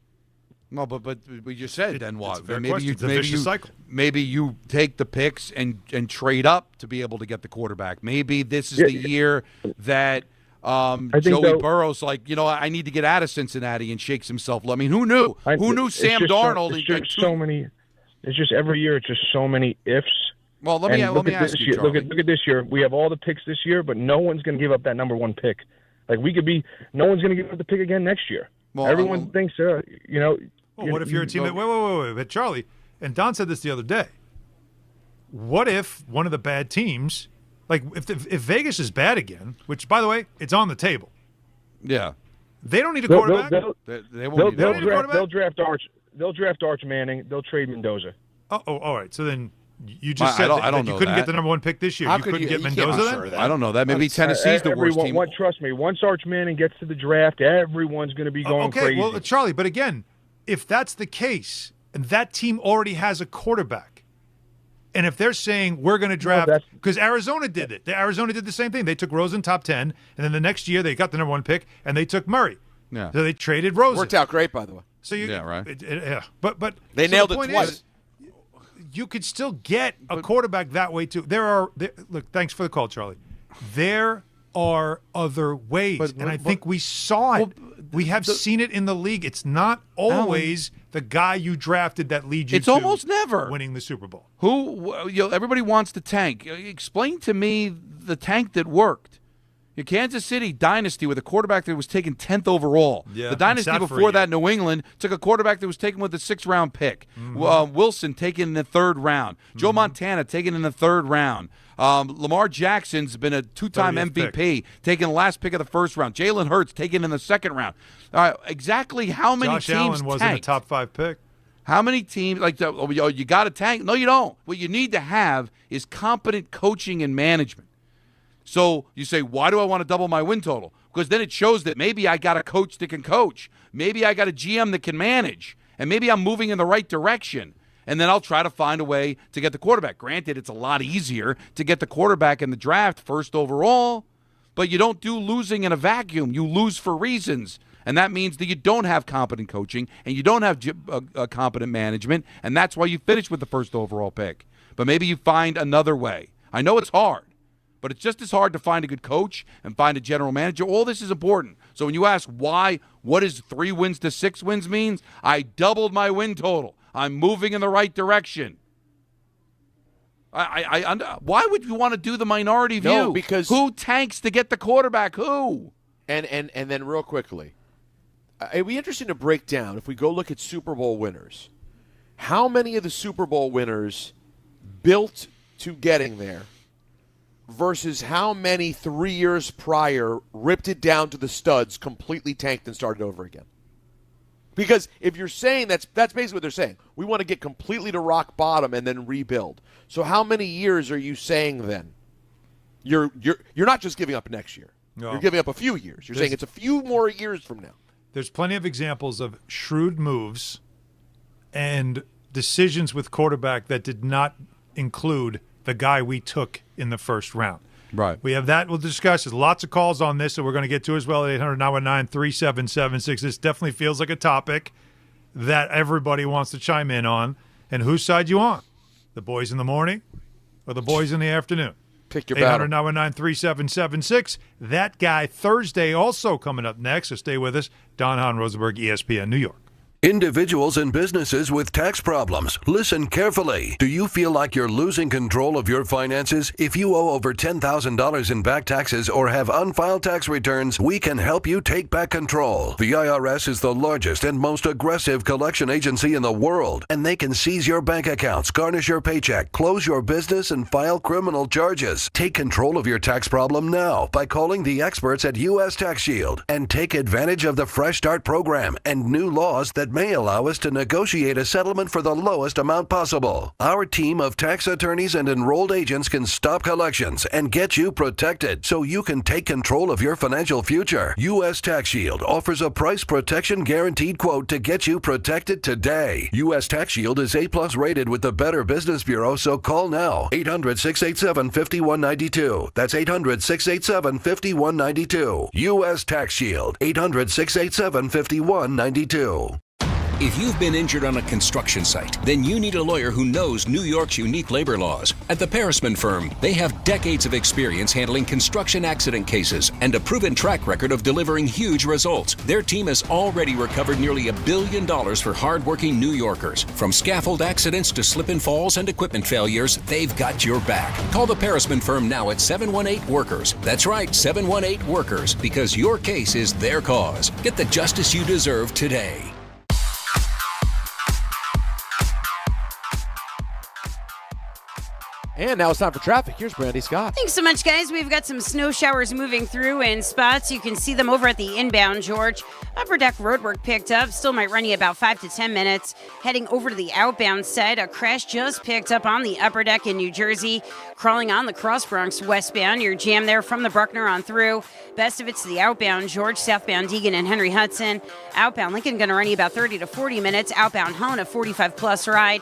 No, but we just said then what? Cycle. Maybe you take the picks and trade up to be able to get the quarterback. Maybe this is the year that Joey Burrow's like, I need to get out of Cincinnati and shakes himself. I mean, who knew? Who knew Sam Darnold? It's just every year. It's just so many ifs. Well, let me ask you, Charlie. Look at this year. We have all the picks this year, but no one's going to give up that number one pick. Like no one's going to give up the pick again next year. Well, everyone thinks, Well, what if you're a team that wait, but Charlie, and Don said this the other day. What if one of the bad teams, like if Vegas is bad again, which by the way, it's on the table. Yeah, they don't need a quarterback. They'll draft Arch. They'll draft Arch Manning. They'll trade Mendoza. Oh, all right. So then You just said I don't you know couldn't that. get the number 1 pick this year. You couldn't get Mendoza then? I don't know that. Maybe Tennessee's the worst team. Trust me, once Arch Manning gets to the draft, everyone's going to be going crazy. Well, Charlie, but again, if that's the case, and that team already has a quarterback, and if they're saying we're going to draft, because Arizona did it. Arizona did the same thing. They took Rosen top 10, and then the next year they got the number 1 pick, and they took Murray. Yeah. So they traded Rosen. Worked out great, by the way. So right. Yeah, but they nailed it twice. You could still get a quarterback that way too. Look, thanks for the call, Charlie. There are other ways, and I think we saw it. We have seen it in the league. It's not always the guy you drafted that leads you. It's almost never winning the Super Bowl. Everybody wants to tank. Explain to me the tank that worked. Your Kansas City dynasty with a quarterback that was taken 10th overall. Yeah, the dynasty before that, New England, took a quarterback that was taken with the 6th round pick. Wilson taken in the 3rd round. Joe Montana taken in the 3rd round. Lamar Jackson's been a 2-time MVP, taken the last pick of the 1st round. Jalen Hurts taken in the 2nd round. Exactly how many Josh teams Allen wasn't tanked? a top 5 pick. How many teams, you got to tank? No, you don't. What you need to have is competent coaching and management. So you say, why do I want to double my win total? Because then it shows that maybe I got a coach that can coach. Maybe I got a GM that can manage. And maybe I'm moving in the right direction. And then I'll try to find a way to get the quarterback. Granted, it's a lot easier to get the quarterback in the draft 1st overall. But you don't do losing in a vacuum. You lose for reasons. And that means that you don't have competent coaching and you don't have competent management. And that's why you finish with the 1st overall pick. But maybe you find another way. I know it's hard. But it's just as hard to find a good coach and find a general manager. All this is important. So when you ask what does 3 wins to 6 wins means? I doubled my win total. I'm moving in the right direction. Why would you want to do the minority view? No, because who tanks to get the quarterback? Who? And then real quickly, it'd be interesting to break down, if we go look at Super Bowl winners, how many of the Super Bowl winners built to getting there versus how many 3 years prior ripped it down to the studs, completely tanked and started over again. Because if you're saying that's basically what they're saying. We want to get completely to rock bottom and then rebuild. So how many years are you saying then? You're not just giving up next year. No. You're giving up a few years. You're saying it's a few more years from now. There's plenty of examples of shrewd moves and decisions with quarterback that did not include the guy we took in the 1st round. Right. We have that we'll discuss. There's lots of calls on this that we're going to get to as well at 800-919-3776. This definitely feels like a topic that everybody wants to chime in on. And whose side you on? The boys in the morning or the boys in the afternoon? Pick your battle. 800-919-3776. That guy Thursday also coming up next, so stay with us. Hahn Rosenberg, ESPN, New York. Individuals and businesses with tax problems, listen carefully. Do you feel like you're losing control of your finances? If you owe over $10,000 in back taxes or have unfiled tax returns, we can help you take back control. The IRS is the largest and most aggressive collection agency in the world, and they can seize your bank accounts, garnish your paycheck, close your business, and file criminal charges. Take control of your tax problem now by calling the experts at U.S. Tax Shield and take advantage of the Fresh Start program and new laws that may allow us to negotiate a settlement for the lowest amount possible. Our team of tax attorneys and enrolled agents can stop collections and get you protected so you can take control of your financial future. U.S. Tax Shield offers a price protection guaranteed quote to get you protected today. U.S. Tax Shield is A+ rated with the Better Business Bureau, so call now. 800-687-5192. That's 800-687-5192. U.S. Tax Shield. 800-687-5192. If you've been injured on a construction site, then you need a lawyer who knows New York's unique labor laws. At the Parisman Firm, they have decades of experience handling construction accident cases and a proven track record of delivering huge results. Their team has already recovered nearly $1 billion for hardworking New Yorkers. From scaffold accidents to slip and falls and equipment failures, they've got your back. Call the Parisman Firm now at 718-WORKERS. That's right, 718-WORKERS, because your case is their cause. Get the justice you deserve today. And now it's time for traffic. Here's Brandy Scott. Thanks so much, guys. We've got some snow showers moving through in spots. You can see them over at the inbound, George. Upper deck roadwork picked up. Still might run you about 5 to 10 minutes. Heading over to the outbound side, a crash just picked up on the upper deck in New Jersey. Crawling on the Cross Bronx westbound. You're jammed there from the Bruckner on through. Best of it's the outbound, George, southbound Deegan and Henry Hudson. Outbound Lincoln going to run you about 30 to 40 minutes. Outbound Hone, a 45-plus ride.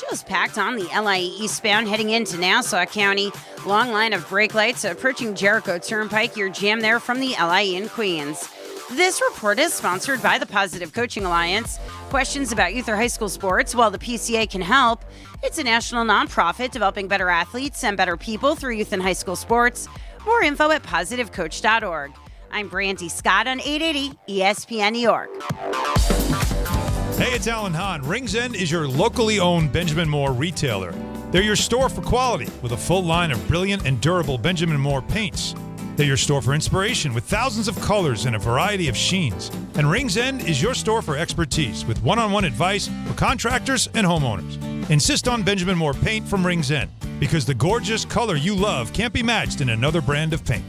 Just packed on the LIE eastbound heading into Nassau County. Long line of brake lights approaching Jericho Turnpike. You're jammed there from the LIE in Queens. This report is sponsored by the Positive Coaching Alliance. Questions about youth or high school sports? Well, the PCA can help. It's a national nonprofit developing better athletes and better people through youth and high school sports. More info at positivecoach.org. I'm Brandy Scott on 880 ESPN New York. Hey, it's Alan Hahn. Rings End is your locally owned Benjamin Moore retailer. They're your store for quality with a full line of brilliant and durable Benjamin Moore paints. They're your store for inspiration with thousands of colors and a variety of sheens. And Rings End is your store for expertise with one-on-one advice for contractors and homeowners. Insist on Benjamin Moore paint from Rings End because the gorgeous color you love can't be matched in another brand of paint.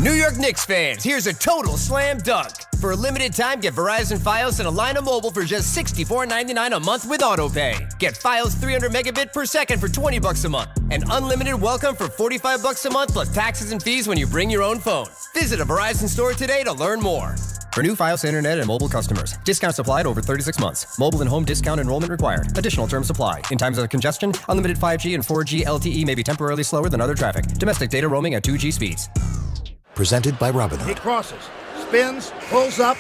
New York Knicks fans, here's a total slam dunk. For a limited time, get Verizon Fios and a line of mobile for just $64.99 a month with AutoPay. Get Fios 300 megabit per second for $20 a month. And unlimited welcome for $45 a month plus taxes and fees when you bring your own phone. Visit a Verizon store today to learn more. For new Fios internet and mobile customers, discounts applied over 36 months. Mobile and home discount enrollment required. Additional terms apply. In times of congestion, unlimited 5G and 4G LTE may be temporarily slower than other traffic. Domestic data roaming at 2G speeds. Presented by Robinhood. He crosses, spins, pulls up.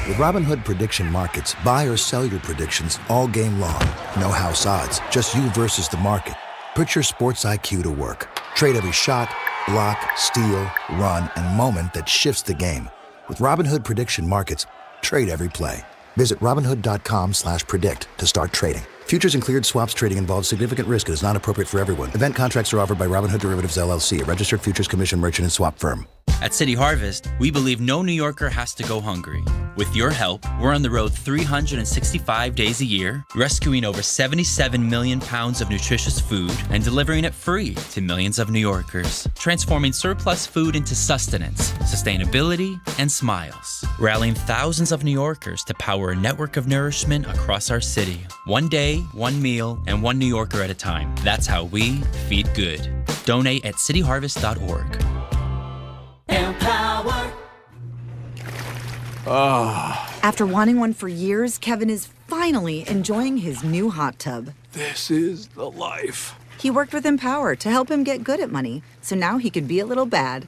With Robinhood Prediction Markets, buy or sell your predictions all game long. No house odds, just you versus the market. Put your sports IQ to work. Trade every shot, block, steal, run, and moment that shifts the game. With Robinhood Prediction Markets, trade every play. Visit Robinhood.com/predict to start trading. Futures and cleared swaps trading involves significant risk and is not appropriate for everyone. Event contracts are offered by Robinhood Derivatives LLC, a registered futures commission merchant and swap firm. At City Harvest, we believe no New Yorker has to go hungry. With your help, we're on the road 365 days a year, rescuing over 77 million pounds of nutritious food and delivering it free to millions of New Yorkers, transforming surplus food into sustenance, sustainability, and smiles, rallying thousands of New Yorkers to power a network of nourishment across our city. One day, one meal, and one New Yorker at a time. That's how we feed good. Donate at cityharvest.org. Empower. After wanting one for years, Kevin is finally enjoying his new hot tub. This is the life. He worked with Empower to help him get good at money, so now he can be a little bad.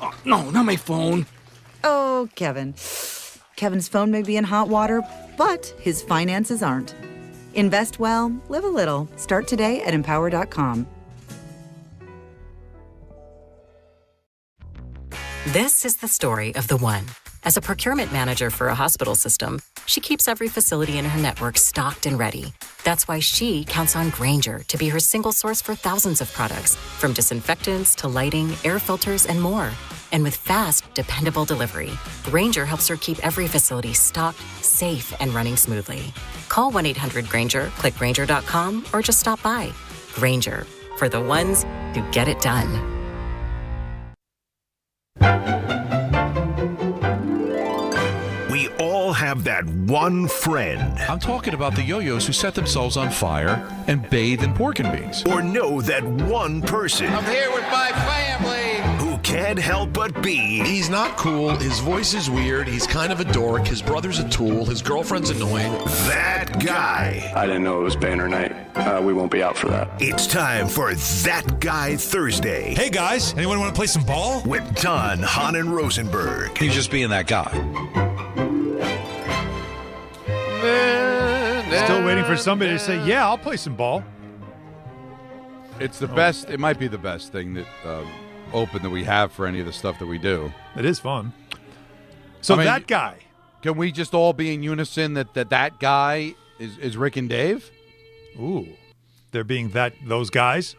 Oh, no, not my phone. Oh, Kevin. Kevin's phone may be in hot water, but his finances aren't. Invest well, live a little. Start today at empower.com. This is the story of the one. As a procurement manager for a hospital system, she keeps every facility in her network stocked and ready. That's why she counts on Grainger to be her single source for thousands of products, from disinfectants to lighting, air filters, and more. And with fast, dependable delivery, Grainger helps her keep every facility stocked, safe, and running smoothly. Call 1-800-GRAINGER, click Grainger.com, or just stop by. Grainger, for the ones who get it done. We all have that one friend. I'm talking about the yo-yos who set themselves on fire and bathe in pork and beans. Or know that one person. I'm here with my family. Who can't help but be. He's not cool. His voice is weird. He's kind of a dork. His brother's a tool. His girlfriend's annoying. That guy. I didn't know it was banner night. We won't be out for that. It's time for That Guy Thursday. Hey guys, anyone want to play some ball? With Don, Hahn, and Rosenberg. He's just being that guy. Still waiting for somebody to say, yeah, I'll play some ball. It's the best. It might be the best thing that open that we have for any of the stuff that we do. It is fun. So that guy. Can we just all be in unison that guy is Rick and Dave? Ooh. They're being those guys?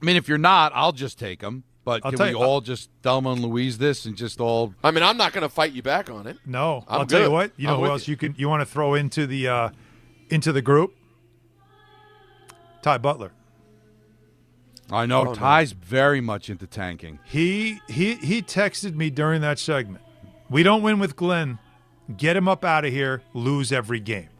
I mean, if you're not, I'll just take them. But can we all just Thelma and Louise this and just all... I mean, I'm not going to fight you back on it. No. I'll tell you what. You know who else you want to throw into the into the group? Ty Butler. I know Ty's very much into tanking. He texted me during that segment. We don't win with Glenn. Get him up out of here. Lose every game.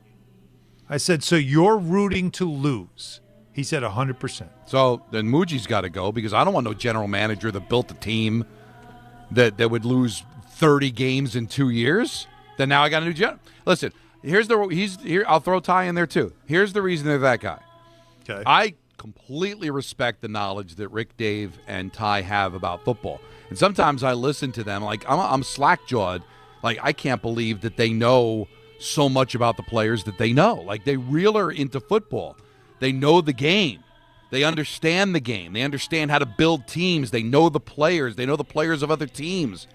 I said, so you're rooting to lose? He said 100%. So then Muji's got to go because I don't want no general manager that built a team that would lose 30 games in 2 years. Then now I got a new general. Listen, he's here. I'll throw Ty in there too. Here's the reason they're that guy. Okay. I completely respect the knowledge that Rick, Dave, and Ty have about football. And sometimes I listen to them like I'm slack-jawed. Like, I can't believe that they know so much about the players that they know. Like, they really are into football. They know the game. They understand the game. They understand how to build teams. They know the players. They know the players of other teams.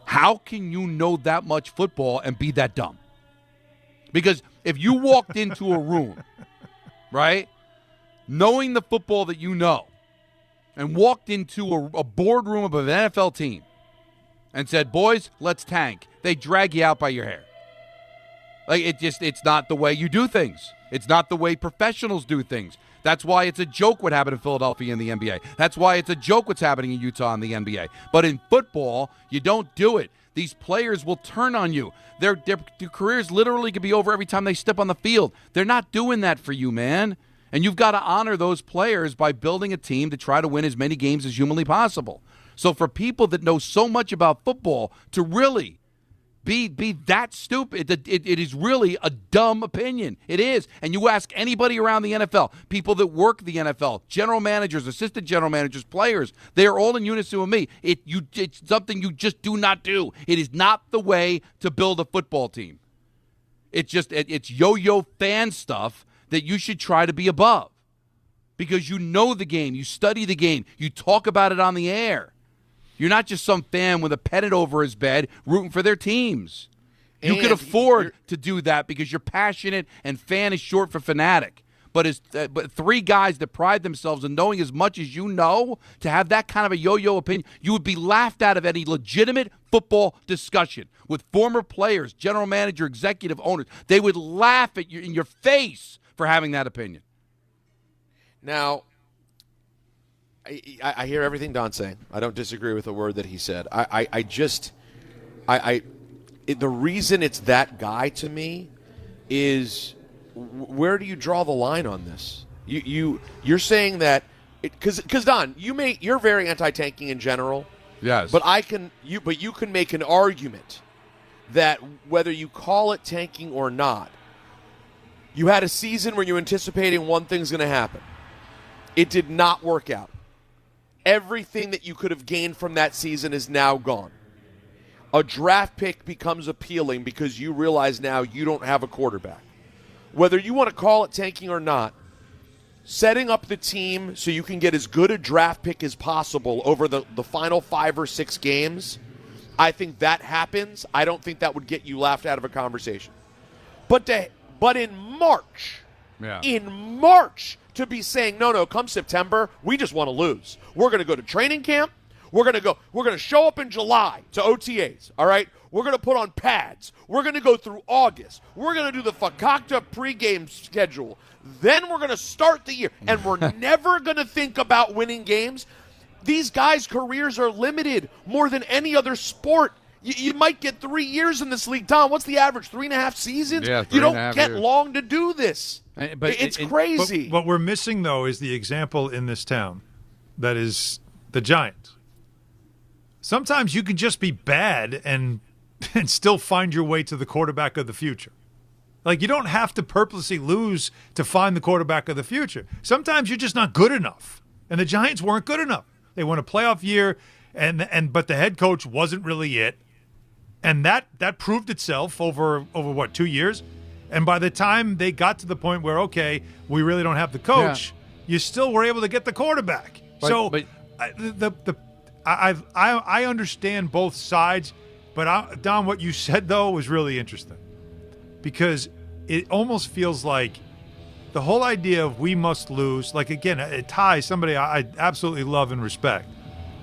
How can you know that much football and be that dumb? Because if you walked into a room, right, knowing the football that you know, and walked into a boardroom of an NFL team and said, boys, let's tank, they drag you out by your hair. Like, it's not the way you do things. It's not the way professionals do things. That's why it's a joke what happened in Philadelphia in the NBA. That's why it's a joke what's happening in Utah in the NBA. But in football, you don't do it. These players will turn on you. Their careers literally could be over every time they step on the field. They're not doing that for you, man. And you've got to honor those players by building a team to try to win as many games as humanly possible. So for people that know so much about football to really be that stupid, it is really a dumb opinion. It is. And you ask anybody around the NFL, people that work the NFL, general managers, assistant general managers, players, they are all in unison with me. It's something you just do not do. It is not the way to build a football team. It's yo-yo fan stuff that you should try to be above because you know the game, you study the game, you talk about it on the air. You're not just some fan with a pennant over his bed rooting for their teams. You can afford to do that because you're passionate and fan is short for fanatic. But three guys that pride themselves in knowing as much as you know, to have that kind of a yo-yo opinion, you would be laughed out of any legitimate football discussion with former players, general manager, executive owners. They would laugh at you in your face for having that opinion. Now, I hear everything Don's saying. I don't disagree with a word that he said. The reason it's that guy to me is where do you draw the line on this? You're saying that because Don, you're very anti-tanking in general. Yes. But you can make an argument that whether you call it tanking or not, you had a season where you're anticipating one thing's going to happen. It did not work out. Everything that you could have gained from that season is now gone. A draft pick becomes appealing because you realize now you don't have a quarterback. Whether you want to call it tanking or not, setting up the team so you can get as good a draft pick as possible over the final 5 or 6 games, I think that happens. I don't think that would get you laughed out of a conversation. But in March, to be saying, no, come September, we just want to lose. We're going to go to training camp. We're going to show up in July to OTAs, all right? We're going to put on pads. We're going to go through August. We're going to do the Fakakta pregame schedule. Then we're going to start the year, and we're never going to think about winning games. These guys' careers are limited more than any other sport. You might get 3 years in this league. Tom, what's the average? 3.5 seasons? Yeah, you don't get long to do this. But it's crazy. What we're missing, though, is the example in this town that is the Giants. Sometimes you can just be bad and still find your way to the quarterback of the future. Like, you don't have to purposely lose to find the quarterback of the future. Sometimes you're just not good enough. And the Giants weren't good enough. They won a playoff year, but the head coach wasn't really it. And that proved itself over what, 2 years? And by the time they got to the point where, okay, we really don't have the coach, you still were able to get the quarterback. I understand both sides, but Don, what you said, though, was really interesting. Because it almost feels like the whole idea of we must lose, like, again, Ty, somebody I absolutely love and respect,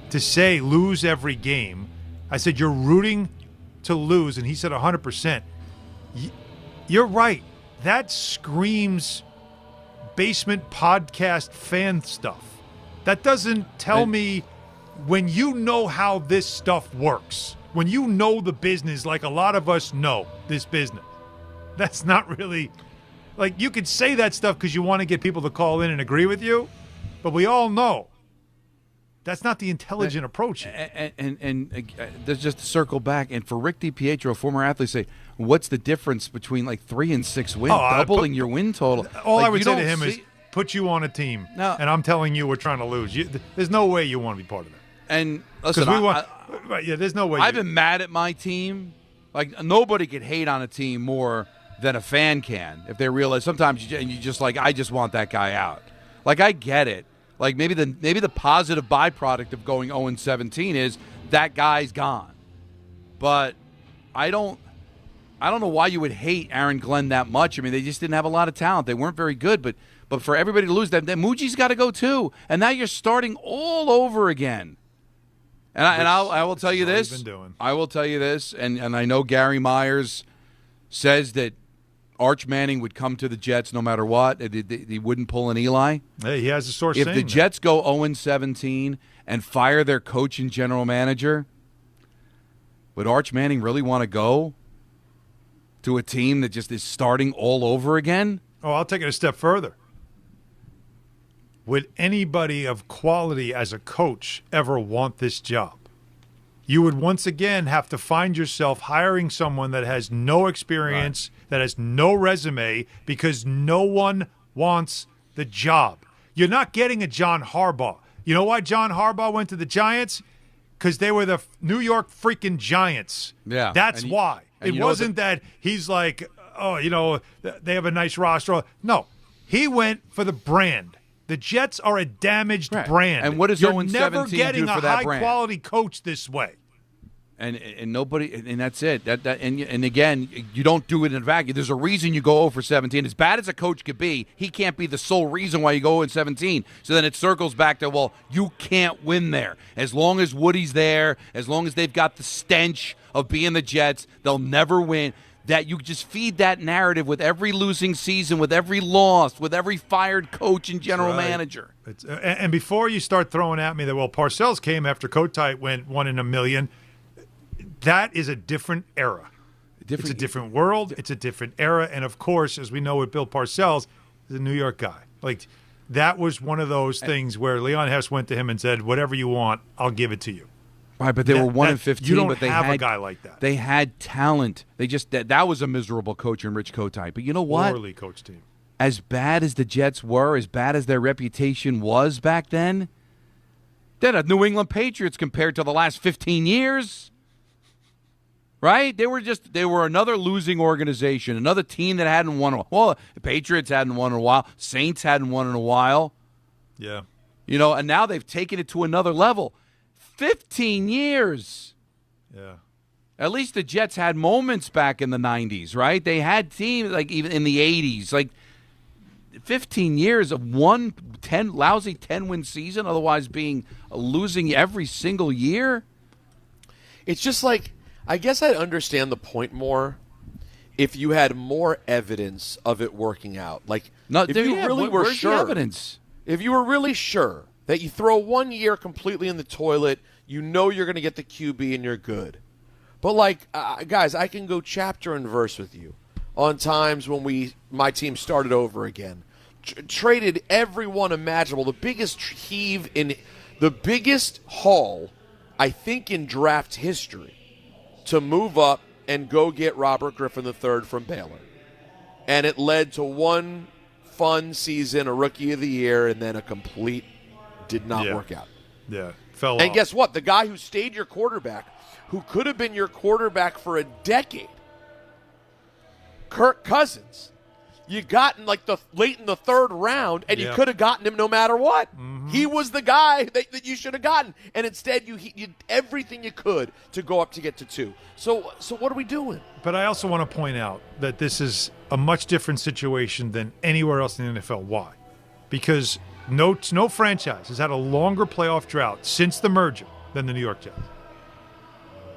to say lose every game. I said, you're rooting to lose, and he said 100%. You're right. that screams basement podcast fan stuff. That doesn't tell me when you know how this stuff works, when you know the business like a lot of us know this business. That's not really, like, you could say that stuff because you want to get people to call in and agree with you, but we all know that's not the intelligent approach. And just to circle back, and for Rick DiPietro, former athlete, say, what's the difference between like 3 and 6 wins, doubling your win total? All like, I would say to him is put you on a team, and I'm telling you we're trying to lose. There's no way you want to be part of that. And listen, there's no way. I've been mad at my team. Like, nobody could hate on a team more than a fan can if they realize sometimes you just like, I just want that guy out. Like, I get it. Like, maybe the positive byproduct of going 0-17 is that guy's gone. But I don't know why you would hate Aaron Glenn that much. I mean, they just didn't have a lot of talent. They weren't very good. But for everybody to lose, that Muji's got to go too. And now you're starting all over again. And I will tell you this. I will tell you this, and I know Gary Myers says that Arch Manning would come to the Jets no matter what. He wouldn't pull an Eli. Hey, he has a source saying saying the Jets go 0-17 and fire their coach and general manager, would Arch Manning really want to go to a team that just is starting all over again? Oh, I'll take it a step further. Would anybody of quality as a coach ever want this job? You would once again have to find yourself hiring someone that has no experience, that has no resume, because no one wants the job. You're not getting a John Harbaugh. You know why John Harbaugh went to the Giants? Because they were the New York freaking Giants. Yeah. That's why. It wasn't that he's like, they have a nice roster. No, he went for the brand. The Jets are a damaged brand. And what does You're 0-17 never getting do for a that brand? high-quality coach this way. And nobody, and that's it. And again, you don't do it in a vacuum. There's a reason you go 0-17. As bad as a coach could be, he can't be the sole reason why you go 0-17. So then it circles back to, well, you can't win there. As long as Woody's there, as long as they've got the stench of being the Jets, they'll never win. That you just feed that narrative with every losing season, with every loss, with every fired coach and general manager. And before you start throwing at me that, well, Parcells came after Kotite went 1 in a million, that is a different era. It's a different world. It's a different era. And, of course, as we know with Bill Parcells, he's a New York guy. Like, that was one of those things where Leon Hess went to him and said, whatever you want, I'll give it to you. Right, but they were 1-15. You don't but they have had a guy like that. They had talent. They just that was a miserable coach in Rich Kotite. But you know what? Poorly coached team. As bad as the Jets were, as bad as their reputation was back then, they're the New England Patriots compared to the last 15 years. Right? They were another losing organization, another team that hadn't won. Well, the Patriots hadn't won in a while. Saints hadn't won in a while. Yeah. And now they've taken it to another level. 15 years. Yeah. At least the Jets had moments back in the 90s, right? They had teams like even in the 80s. Like 15 years of lousy 10-win season, otherwise losing every single year. It's just like, I guess I'd understand the point more if you had more evidence of it working out. Like, if you really were sure. The evidence? If you were really sure that you throw 1 year completely in the toilet, you know you're going to get the QB and you're good. But, guys, I can go chapter and verse with you on times when my team started over again. Traded everyone imaginable. The biggest heave in the biggest haul, I think, in draft history to move up and go get Robert Griffin III from Baylor. And it led to one fun season, a Rookie of the Year, and then a complete did not work out. Yeah, fell off. And guess what? The guy who stayed your quarterback, who could have been your quarterback for a decade, Kirk Cousins, you got in late in the third round, and you could have gotten him no matter what. Mm-hmm. He was the guy that you should have gotten, and instead you did everything you could to go up to get to 2. So what are we doing? But I also want to point out that this is a much different situation than anywhere else in the NFL. Why? Because no franchise has had a longer playoff drought since the merger than the New York Jets.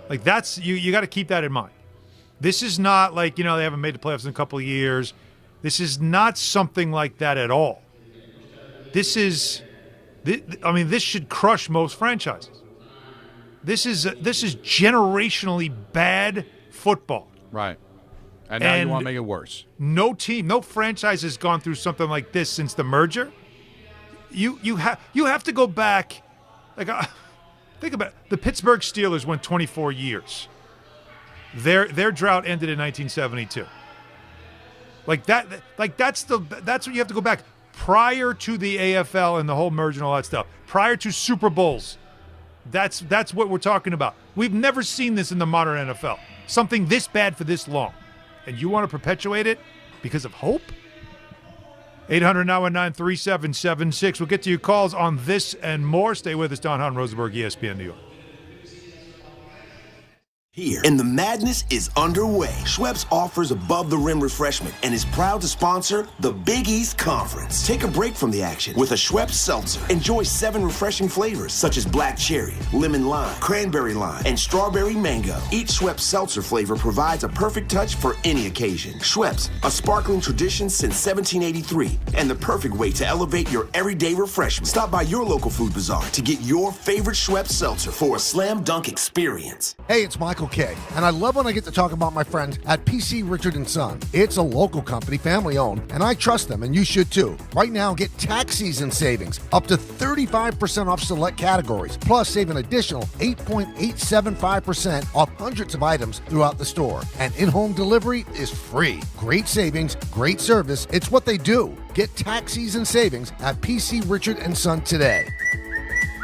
Like, that's you got to keep that in mind. This is not like, they haven't made the playoffs in a couple of years. This is not something like that at all. This should crush most franchises. This is generationally bad football. Right. And now you want to make it worse. No team, no franchise has gone through something like this since the merger. You have to go back. Think about it. The Pittsburgh Steelers went 24 years. Their drought ended in 1972. That's what you have to go back. Prior to the AFL and the whole merger and all that stuff, prior to Super Bowls, that's what we're talking about. We've never seen this in the modern NFL. Something this bad for this long. And you want to perpetuate it because of hope? 800-919-3776. We'll get to your calls on this and more. Stay with us, Hahn Rosenberg, ESPN New York. Here, and the madness is underway. Schweppes offers above-the-rim refreshment and is proud to sponsor the Big East Conference. Take a break from the action with a Schweppes seltzer. Enjoy 7 refreshing flavors such as black cherry, lemon lime, cranberry lime, and strawberry mango. Each Schweppes seltzer flavor provides a perfect touch for any occasion. Schweppes, a sparkling tradition since 1783, and the perfect way to elevate your everyday refreshment. Stop by your local food bazaar to get your favorite Schweppes seltzer for a slam dunk experience. Hey, it's Michael K, and I love when I get to talk about my friends at PC Richard & Son. It's a local company, family owned, and I trust them, and you should too. Right now, get tax season savings up to 35% off select categories, plus save an additional 8.875% off hundreds of items throughout the store. And in-home delivery is free. Great savings, great service. It's what they do. Get tax season savings at PC Richard & Son today.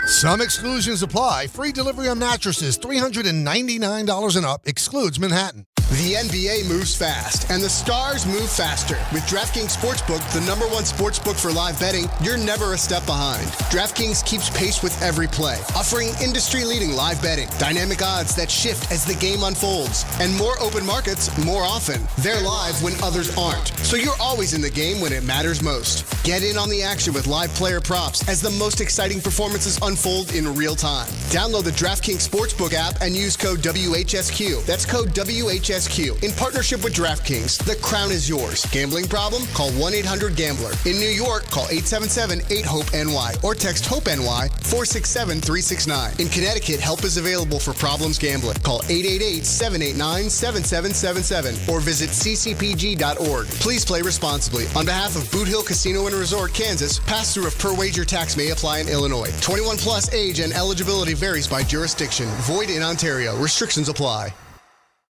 Some exclusions apply. Free delivery on mattresses, $399 and up, excludes Manhattan. The NBA moves fast, and the stars move faster. With DraftKings Sportsbook, the #1 sportsbook for live betting, you're never a step behind. DraftKings keeps pace with every play, offering industry-leading live betting, dynamic odds that shift as the game unfolds, and more open markets more often. They're live when others aren't, so you're always in the game when it matters most. Get in on the action with live player props as the most exciting performances unfold in real time. Download the DraftKings Sportsbook app and use code WHSQ. That's code WHSQ. In partnership with DraftKings, the crown is yours. Gambling problem? Call 1-800-GAMBLER. In New York, call 877-8-HOPE-NY or text HOPE-NY 467-369. In Connecticut, help is available for problems gambling. Call 888-789-7777 or visit ccpg.org. Please play responsibly. On behalf of Boot Hill Casino and Resort, Kansas, pass-through of per-wager tax may apply in Illinois. 21 plus age and eligibility varies by jurisdiction. Void in Ontario. Restrictions apply.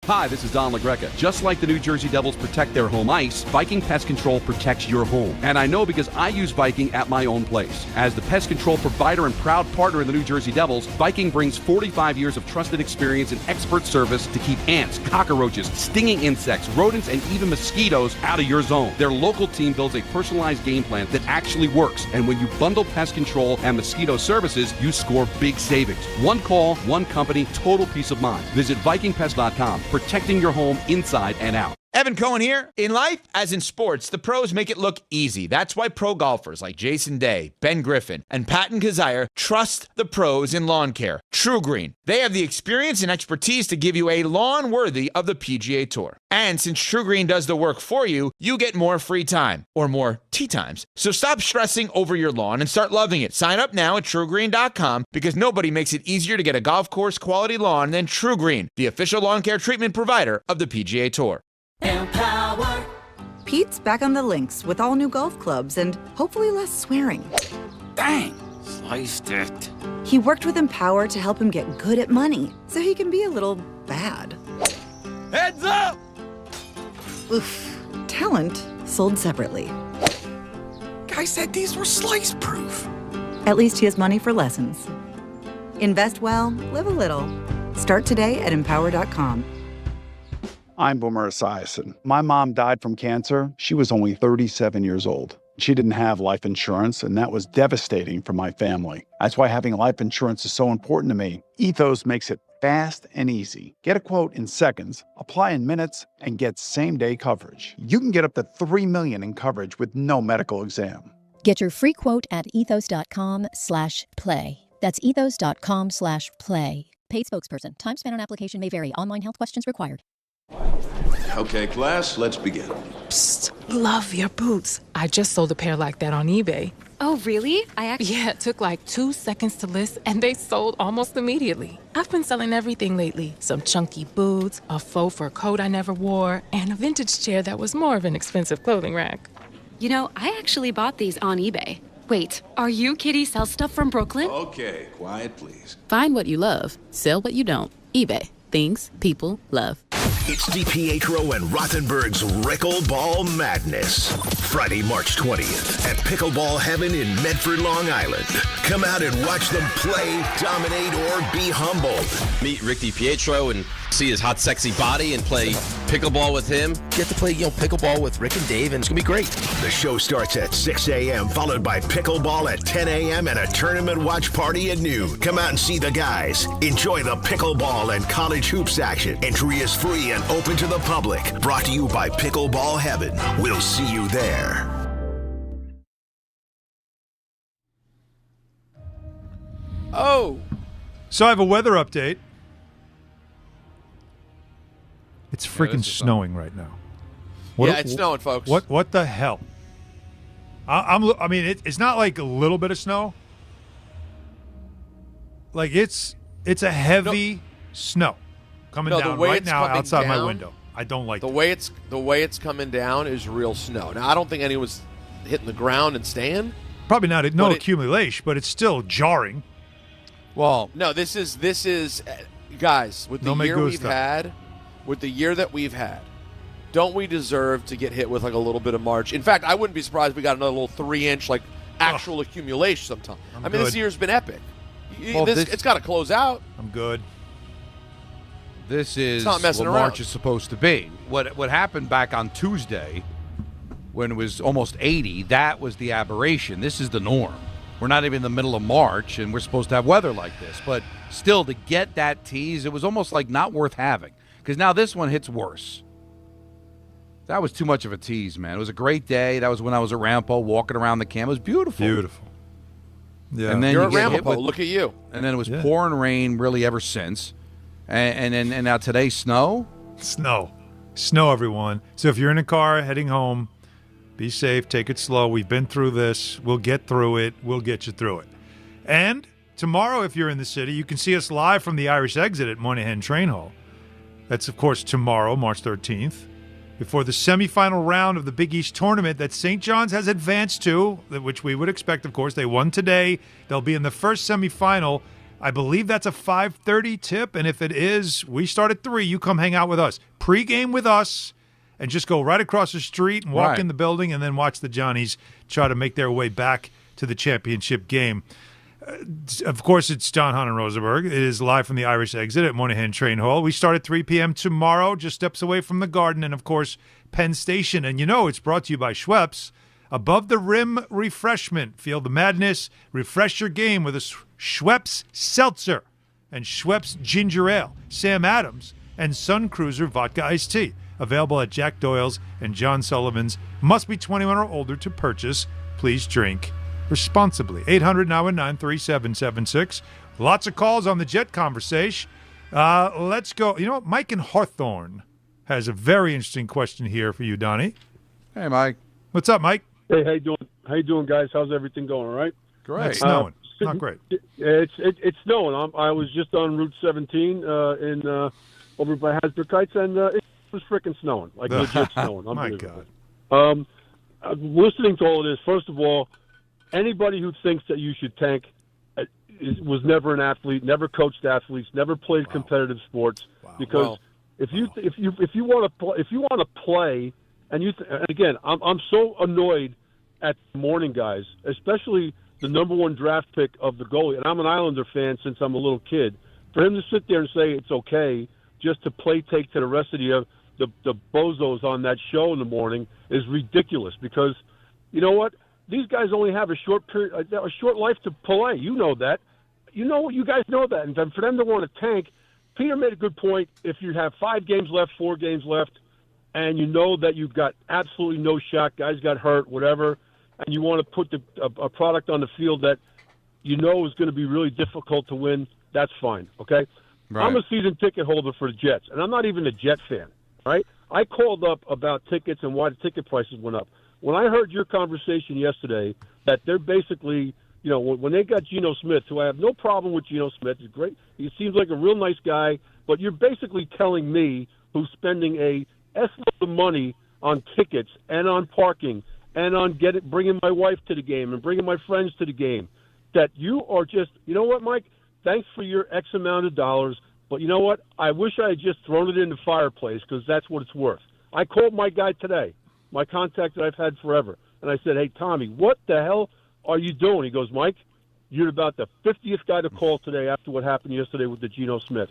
Hi, this is Don LaGreca. Just like the New Jersey Devils protect their home ice, Viking Pest Control protects your home. And I know because I use Viking at my own place. As the pest control provider and proud partner of the New Jersey Devils, Viking brings 45 years of trusted experience and expert service to keep ants, cockroaches, stinging insects, rodents, and even mosquitoes out of your zone. Their local team builds a personalized game plan that actually works. And when you bundle pest control and mosquito services, you score big savings. One call, one company, total peace of mind. Visit VikingPest.com. Protecting your home inside and out. Evan Cohen here. In life, as in sports, the pros make it look easy. That's why pro golfers like Jason Day, Ben Griffin, and Patton Kazire trust the pros in lawn care. True Green. They have the experience and expertise to give you a lawn worthy of the PGA Tour. And since True Green does the work for you, you get more free time, or more tee times. So stop stressing over your lawn and start loving it. Sign up now at TrueGreen.com because nobody makes it easier to get a golf course quality lawn than True Green, the official lawn care treatment provider of the PGA Tour. Empower. Pete's back on the links with all new golf clubs and hopefully less swearing. Dang, sliced it. He worked with Empower to help him get good at money so he can be a little bad. Heads up! Oof. Talent sold separately. Guy said these were slice proof. At least he has money for lessons. Invest well, live a little. Start today at empower.com. I'm Boomer Esiason. My mom died from cancer. She was only 37 years old. She didn't have life insurance, and that was devastating for my family. That's why having life insurance is so important to me. Ethos makes it fast and easy. Get a quote in seconds, apply in minutes, and get same-day coverage. You can get up to $3 million in coverage with no medical exam. Get your free quote at ethos.com/play. That's ethos.com/play. Paid spokesperson. Time spent on application may vary. Online health questions required. Okay, class, let's begin. Psst, love your boots. I just sold a pair like that on eBay. Oh, really? Yeah, it took like 2 seconds to list, and they sold almost immediately. I've been selling everything lately. Some chunky boots, a faux fur coat I never wore, and a vintage chair that was more of an expensive clothing rack. You know, I actually bought these on eBay. Wait, are you Kitty Sell Stuff from Brooklyn? Okay, quiet, please. Find what you love, sell what you don't. eBay. Things people love. It's DiPietro and Rothenberg's Pickleball Madness. Friday, March 20th at Pickleball Heaven in Medford, Long Island. Come out and watch them play, dominate, or be humbled. Meet Rick DiPietro and see his hot, sexy body and play pickleball with him. Get to play, pickleball with Rick and Dave, and it's going to be great. The show starts at 6 a.m., followed by pickleball at 10 a.m. and a tournament watch party at noon. Come out and see the guys. Enjoy the pickleball and college hoops action. Entry is free and open to the public. Brought to you by Pickleball Heaven. We'll see you there. Oh. So I have a weather update. It's freaking snowing right now. It's snowing, folks. What the hell? I mean, it's not like a little bit of snow. Like it's a heavy snow coming down right now outside my window. I don't like the way it's coming down is real snow. Now I don't think anyone's hitting the ground and staying. Probably not. No accumulation, but it's still jarring. Well, no. This is guys with the year we've had. With the year that we've had, don't we deserve to get hit with like a little bit of March? In fact, I wouldn't be surprised if we got another little 3-inch like actual accumulation sometime. I mean, this year's been epic. It's got to close out. I'm good. This is not messing what around. March is supposed to be. What happened back on Tuesday when it was almost 80, that was the aberration. This is the norm. We're not even in the middle of March, and we're supposed to have weather like this. But still, to get that tease, it was almost like not worth having. Because now this one hits worse. That was too much of a tease, man. It was a great day. That was when I was at Rampo walking around the camp. It was beautiful. Beautiful. Yeah. And then You're at Rampo. Look at you. And then it was pouring rain really ever since. And now today, snow? Snow, everyone. So if you're in a car heading home, be safe. Take it slow. We've been through this. We'll get through it. We'll get you through it. And tomorrow, if you're in the city, you can see us live from the Irish Exit at Moynihan Train Hall. That's, of course, tomorrow, March 13th, before the semifinal round of the Big East tournament that St. John's has advanced to, which we would expect, of course. They won today. They'll be in the first semifinal. I believe that's a 5:30 tip, and if it is, we start at 3. You come hang out with us. Pre-game with us, and just go right across the street and walk in the building and then watch the Johnnies try to make their way back to the championship game. Of course, it's John Hahn Rosenberg. It is live from the Irish Exit at Moynihan Train Hall. We start at 3 p.m. tomorrow, just steps away from the Garden and, of course, Penn Station. And it's brought to you by Schweppes. Above the Rim Refreshment. Feel the madness. Refresh your game with a Schweppes Seltzer and Schweppes Ginger Ale, Sam Adams, and Sun Cruiser Vodka Iced Tea. Available at Jack Doyle's and John Sullivan's. Must be 21 or older to purchase. Please drink responsibly. 800-919-3776. Lots of calls on the Jet conversation. Let's go. Mike in Hawthorne has a very interesting question here for you, Donnie. Hey, Mike. What's up, Mike? Hey, how you doing? How you doing, guys? How's everything going? All right? Great. It's snowing. Not great. It's snowing. I was just on Route 17 over by Hasbrook, and it was freaking snowing, like legit snowing. My God. Listening to all of this, first of all, anybody who thinks that you should tank was never an athlete, never coached athletes, never played competitive sports. Because if you want to play, and again, I'm so annoyed at the morning guys, especially the number 1 draft pick of the goalie. And I'm an Islander fan since I'm a little kid. For him to sit there and say it's okay just to play take to the rest of the bozos on that show in the morning is ridiculous. Because you know what? These guys only have a short life to play. You know that. You guys know that. And for them to want to tank, Peter made a good point. If you have 5 games left, 4 games left, and you know that you've got absolutely no shot, guys got hurt, whatever, and you want to put a product on the field that you know is going to be really difficult to win, that's fine, okay? Right. I'm a season ticket holder for the Jets, and I'm not even a Jet fan, right? I called up about tickets and why the ticket prices went up. When I heard your conversation yesterday that they're basically, when they got Geno Smith, who I have no problem with Geno Smith, he's great. He seems like a real nice guy, but you're basically telling me, who's spending a S-load of money on tickets and on parking and on bringing my wife to the game and bringing my friends to the game, that you are just, you know what, Mike? Thanks for your X amount of dollars, but you know what? I wish I had just thrown it in the fireplace because that's what it's worth. I called my guy today, my contact that I've had forever, and I said, hey, Tommy, what the hell are you doing? He goes, Mike, you're about the 50th guy to call today after what happened yesterday with the Geno Smith.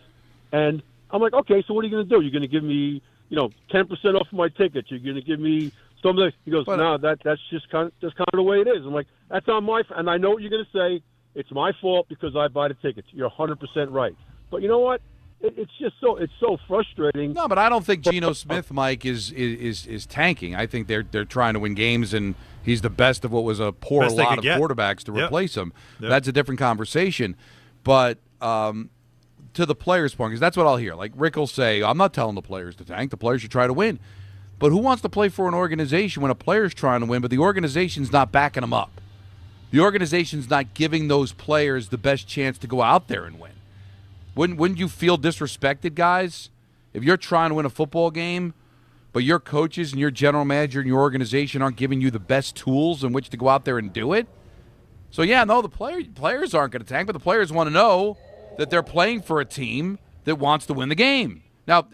And I'm like, okay, so what are you going to do? You're going to give me, 10% off my tickets. You're going to give me something. He goes, no, that's just kind of the way it is. I'm like, that's on my – and I know what you're going to say. It's my fault because I buy the tickets. You're 100% right. But you know what? It's just so frustrating. No, but I don't think Geno Smith, Mike, is tanking. I think they're trying to win games, and he's the best of what was a poor lot of quarterbacks to replace him. Yep. That's a different conversation. But to the players' point, because that's what I'll hear. Like Rick will say, I'm not telling the players to tank. The players should try to win. But who wants to play for an organization when a player's trying to win, but the organization's not backing them up? The organization's not giving those players the best chance to go out there and win. Wouldn't you feel disrespected, guys, if you're trying to win a football game, but your coaches and your general manager and your organization aren't giving you the best tools in which to go out there and do it? So, yeah, no, the players aren't going to tank, but the players want to know that they're playing for a team that wants to win the game. Now,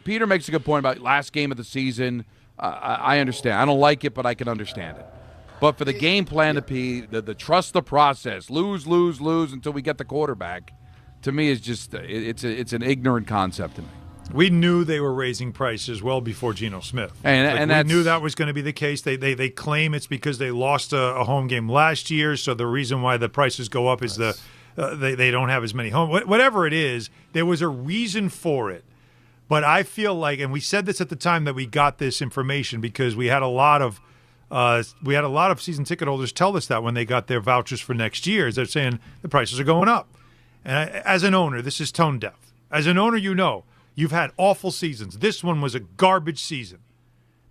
Peter makes a good point about last game of the season. I understand. I don't like it, but I can understand it. But for the game plan to be the trust the process, lose until we get the quarterback, to me is just it's an ignorant concept to me. We knew they were raising prices well before Geno Smith, and we knew that was going to be the case. They claim it's because they lost a home game last year, so the reason why the prices go up is they don't have as many home. Whatever it is, there was a reason for it. But I feel like, and we said this at the time that we got this information because we had a lot of season ticket holders tell us that when they got their vouchers for next year, they're saying the prices are going up. And as an owner, this is tone deaf. As an owner, you've had awful seasons. This one was a garbage season.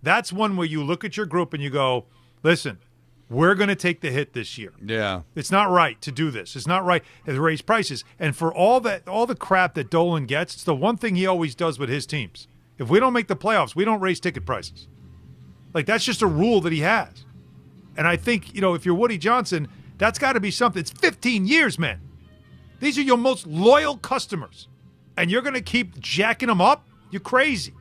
That's one where you look at your group and you go, listen, we're going to take the hit this year. Yeah. It's not right to do this. It's not right to raise prices. And for all the crap that Dolan gets, it's the one thing he always does with his teams. If we don't make the playoffs, we don't raise ticket prices. Like, that's just a rule that he has. And I think, if you're Woody Johnson, that's got to be something. It's 15 years, man. These are your most loyal customers. And you're going to keep jacking them up? You're crazy.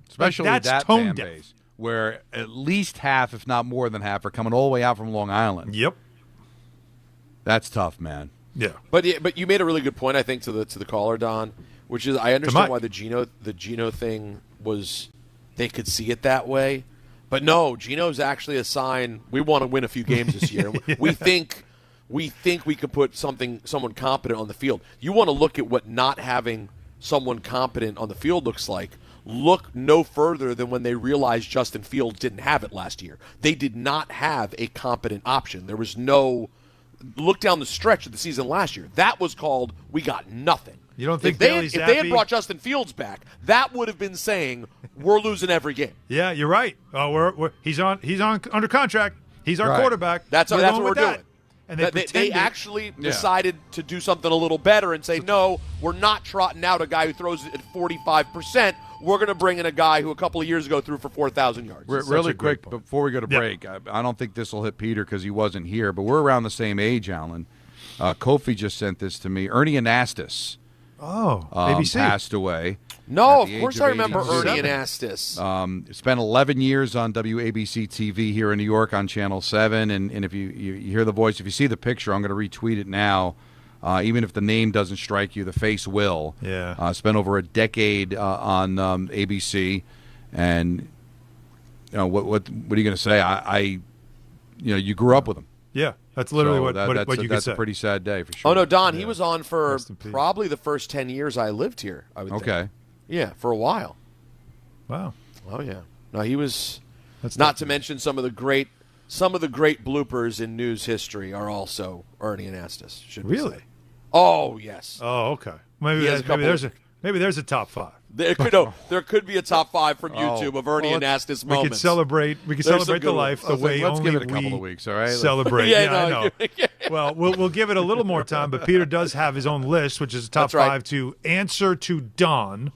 Especially that's that tone fan deaf. base, where at least half, if not more than half, are coming all the way out from Long Island. Yep. That's tough, man. Yeah. But you made a really good point, I think, to the caller, Don, which is I understand why the Geno thing was they could see it that way. But no, Geno's actually a sign we want to win a few games this year. Yeah. We think we could put someone competent on the field. You want to look at what not having someone competent on the field looks like. Look no further than when they realized Justin Fields didn't have it last year. They did not have a competent option. There was no look down the stretch of the season last year. That was called we got nothing. You don't think if they had brought Justin Fields back, that would have been saying we're losing every game. Yeah, you're right. He's under contract. He's our quarterback. That's what we're doing. And they actually decided to do something a little better and say, no, we're not trotting out a guy who throws it at 45%. We're going to bring in a guy who a couple of years ago threw for 4,000 yards. Really quick, before we go to break, I don't think this will hit Peter because he wasn't here, but we're around the same age, Alan. Kofi just sent this to me. Ernie Anastas. ABC. Passed away. No, of course I remember Ernie Anastas. Spent 11 years on WABC TV here in New York on Channel 7, and if you hear the voice, if you see the picture, I'm going to retweet it now. Even if the name doesn't strike you, the face will. Yeah. Spent over a decade on ABC, and what are you going to say? You grew up with him. Yeah, that's literally what you could say. That's a pretty sad day for sure. Oh no, Don, he was on for probably the first 10 years I lived here. I would think. Yeah, for a while. Wow. Oh yeah. No, he was. That's not to mention some of the great bloopers in news history are also Ernie Anastas. Should we say? Oh yes. Oh okay. Maybe there's a top 5. There could be a top 5 from YouTube of Ernie Anastas moments. We could celebrate the life the way let's only give it a couple we of weeks, all right? Celebrate. I know. Well, we'll give it a little more time, but Peter does have his own list, which is the top 5 to answer to Don.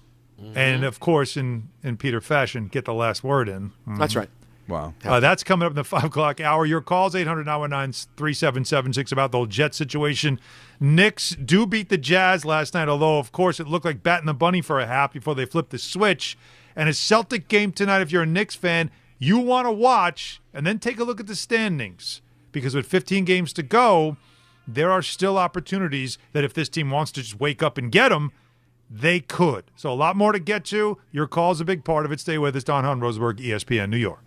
And, of course, in Peter fashion, get the last word in. That's right. Wow. That's coming up in the 5 o'clock hour. Your calls, 800-919-3776 about the whole Jet situation. Knicks do beat the Jazz last night, although, of course, it looked like batting the bunny for a half before they flipped the switch. And a Celtic game tonight, if you're a Knicks fan, you want to watch and then take a look at the standings. Because with 15 games to go, there are still opportunities that if this team wants to just wake up and get them, they could. So a lot more to get to. Your call is a big part of it. Stay with us. Hahn Rosenberg, ESPN, New York.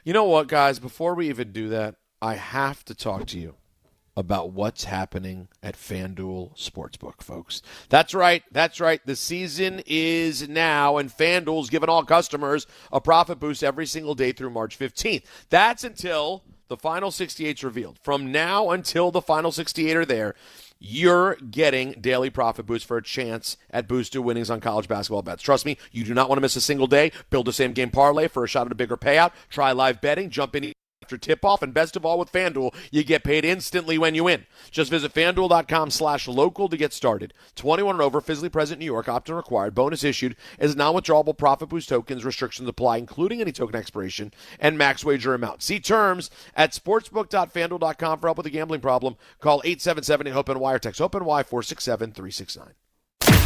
You know what, guys? Before we even do that, I have to talk to you about what's happening at FanDuel Sportsbook, folks. That's right. The season is now, and FanDuel's giving all customers a profit boost every single day through March 15th. That's until the final 68 is revealed. From now until the final 68 are there, you're getting daily profit boosts for a chance at boosted winnings on college basketball bets. Trust me, you do not want to miss a single day. Build a same-game parlay for a shot at a bigger payout. Try live betting. Jump in after tip-off. And best of all, with FanDuel, you get paid instantly when you win. Just visit FanDuel.com/local to get started. 21 and over, physically present in New York, opt-in required. Bonus issued as non-withdrawable profit boost tokens. Restrictions apply, including any token expiration and max wager amount. See terms at sportsbook.fanduel.com. For help with a gambling problem, call 877-HOPE-NY or text HOPE-NY 467-369.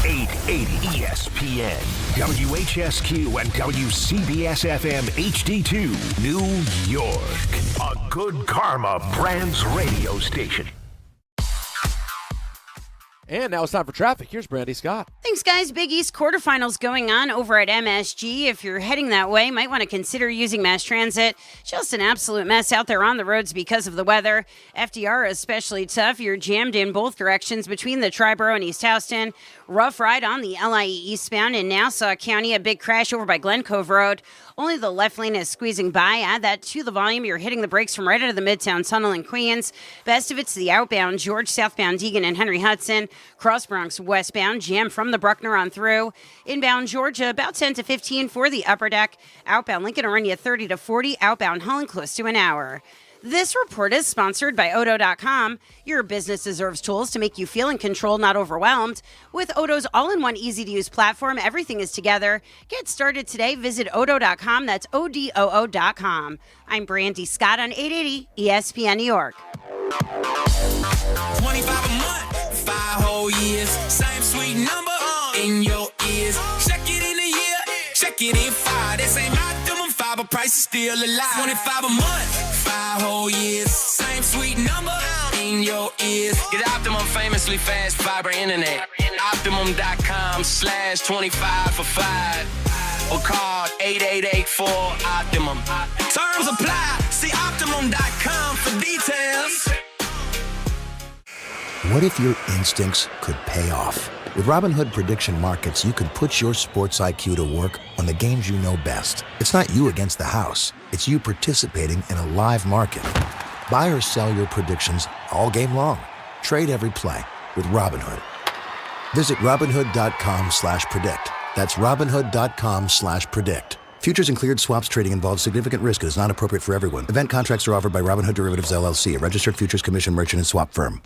880 ESPN, WHSQ, and WCBS-FM HD2, New York. A Good Karma Brands radio station. And now it's time for traffic. Here's Brandy Scott. Thanks, guys. Big East quarterfinals going on over at MSG. If you're heading that way, might want to consider using mass transit. Just an absolute mess out there on the roads because of the weather. FDR especially tough. You're jammed in both directions between the Triborough and East Houston. Rough ride on the LIE eastbound in Nassau County. A big crash over by Glen Cove Road. Only the left lane is squeezing by. Add that to the volume. You're hitting the brakes from right out of the Midtown Tunnel in Queens. Best of it's the outbound George, southbound Deegan and Henry Hudson. Cross Bronx westbound, jam from the Bruckner on through. Inbound Georgia, about 10 to 15 for the upper deck. Outbound Lincoln Orania, 30 to 40. Outbound Holland, close to an hour. This report is sponsored by Odo.com. Your business deserves tools to make you feel in control, not overwhelmed. With Odo's all-in-one easy-to-use platform, everything is together. Get started today. Visit Odo.com. That's ODOO.com. I'm Brandy Scott on 880 ESPN New York. 25 a month, 5 whole years. Same sweet number in your ears. Check it in a year, check it in 5. This ain't optimum 5, but price is still alive. 25 a month, 5 whole years. Same sweet number in your ears. Get Optimum famously fast fiber internet. Optimum.com/25 for 5. Or call 8884-OPTIMUM. Terms apply. See Optimum.com for details. What if your instincts could pay off? With Robinhood Prediction Markets, you could put your sports IQ to work on the games you know best. It's not you against the house. It's you participating in a live market. Buy or sell your predictions all game long. Trade every play with Robinhood. Visit Robinhood.com/predict. That's Robinhood.com/predict. Futures and cleared swaps trading involves significant risk and is not appropriate for everyone. Event contracts are offered by Robinhood Derivatives LLC, a registered futures commission merchant and swap firm.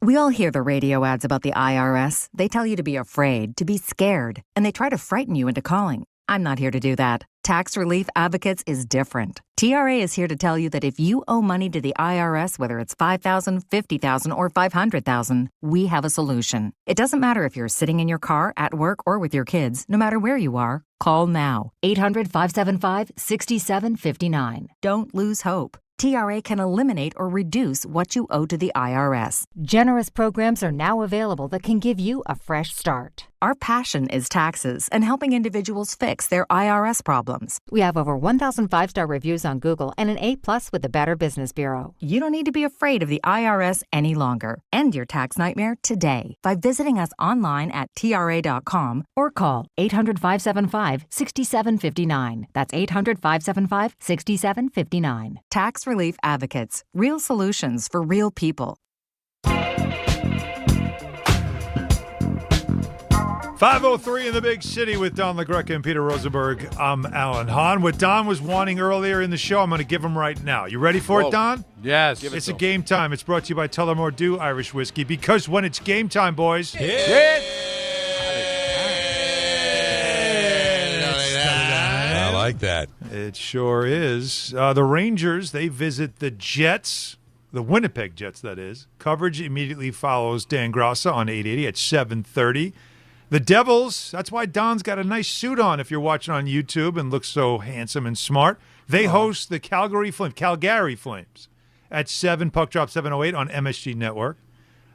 We all hear the radio ads about the IRS. They tell you to be afraid, to be scared, and they try to frighten you into calling. I'm not here to do that. Tax Relief Advocates is different. TRA is here to tell you that if you owe money to the IRS, whether it's $5,000, $50,000, or $500,000, we have a solution. It doesn't matter if you're sitting in your car, at work, or with your kids. No matter where you are, call now. 800-575-6759. Don't lose hope. TRA can eliminate or reduce what you owe to the IRS. Generous programs are now available that can give you a fresh start. Our passion is taxes and helping individuals fix their IRS problems. We have over 1,000 5-star reviews on Google and an A+ with the Better Business Bureau. You don't need to be afraid of the IRS any longer. End your tax nightmare today by visiting us online at TRA.com or call 800-575-6759. That's 800-575-6759. Tax Relief Advocates. Real solutions for real people. 5:03 in the big city with Don LaGreca and Peter Rosenberg. I'm Alan Hahn. What Don was wanting earlier in the show, I'm going to give him right now. You ready for it, Don? Yes. It's a game time. It's brought to you by Tullamore Dew Irish Whiskey, because when it's game time, boys, I like that. It sure is. The Rangers, they visit the Jets, the Winnipeg Jets, that is. Coverage immediately follows Dan Grassa on 880 at 7:30. The Devils, that's why Don's got a nice suit on if you're watching on YouTube and looks so handsome and smart. They host the Calgary Flames at 7, puck drop 7:08 on MSG Network.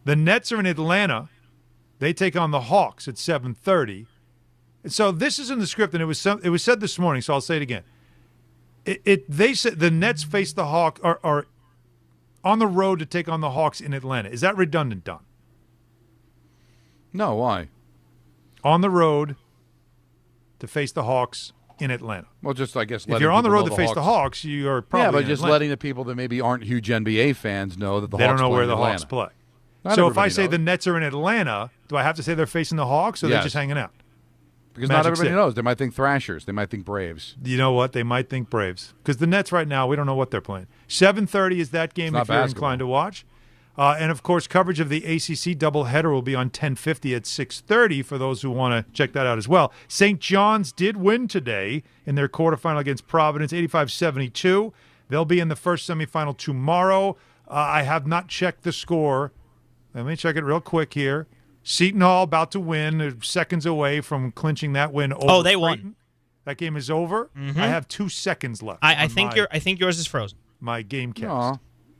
The Nets are in Atlanta. They take on the Hawks at 7:30. And so this is in the script, and it was said this morning, so I'll say it again. They said the Nets face the Hawks are on the road to take on the Hawks in Atlanta. Is that redundant, Don? No, why? On the road to face the Hawks in Atlanta. Well, just, I guess, if you're on the road to face the Hawks, you are probably but just Atlanta. letting the people that maybe aren't huge NBA fans know that they Hawks don't know play where in the Atlanta. Hawks play. Not So if I everybody say knows. the Nets are in Atlanta, do I have to say they're facing the Hawks, or they're just hanging out? Because Magic not everybody City. knows. They might think Thrashers. They might think Braves. You know what? They might think Braves. Because the Nets right now, we don't know what they're playing. 7:30 is that game It's if not you're basketball. inclined to watch. And, of course, coverage of the ACC doubleheader will be on 10:50 at 6:30 for those who want to check that out as well. St. John's did win today in their quarterfinal against Providence, 85-72. They'll be in the first semifinal tomorrow. I have not checked the score. Let me check it real quick here. Seton Hall about to win. They're seconds away from clinching that win over. Oh, they Creighton. won. That game is over. Mhm. I have 2 seconds left. I think yours is frozen. My game cast. Aw.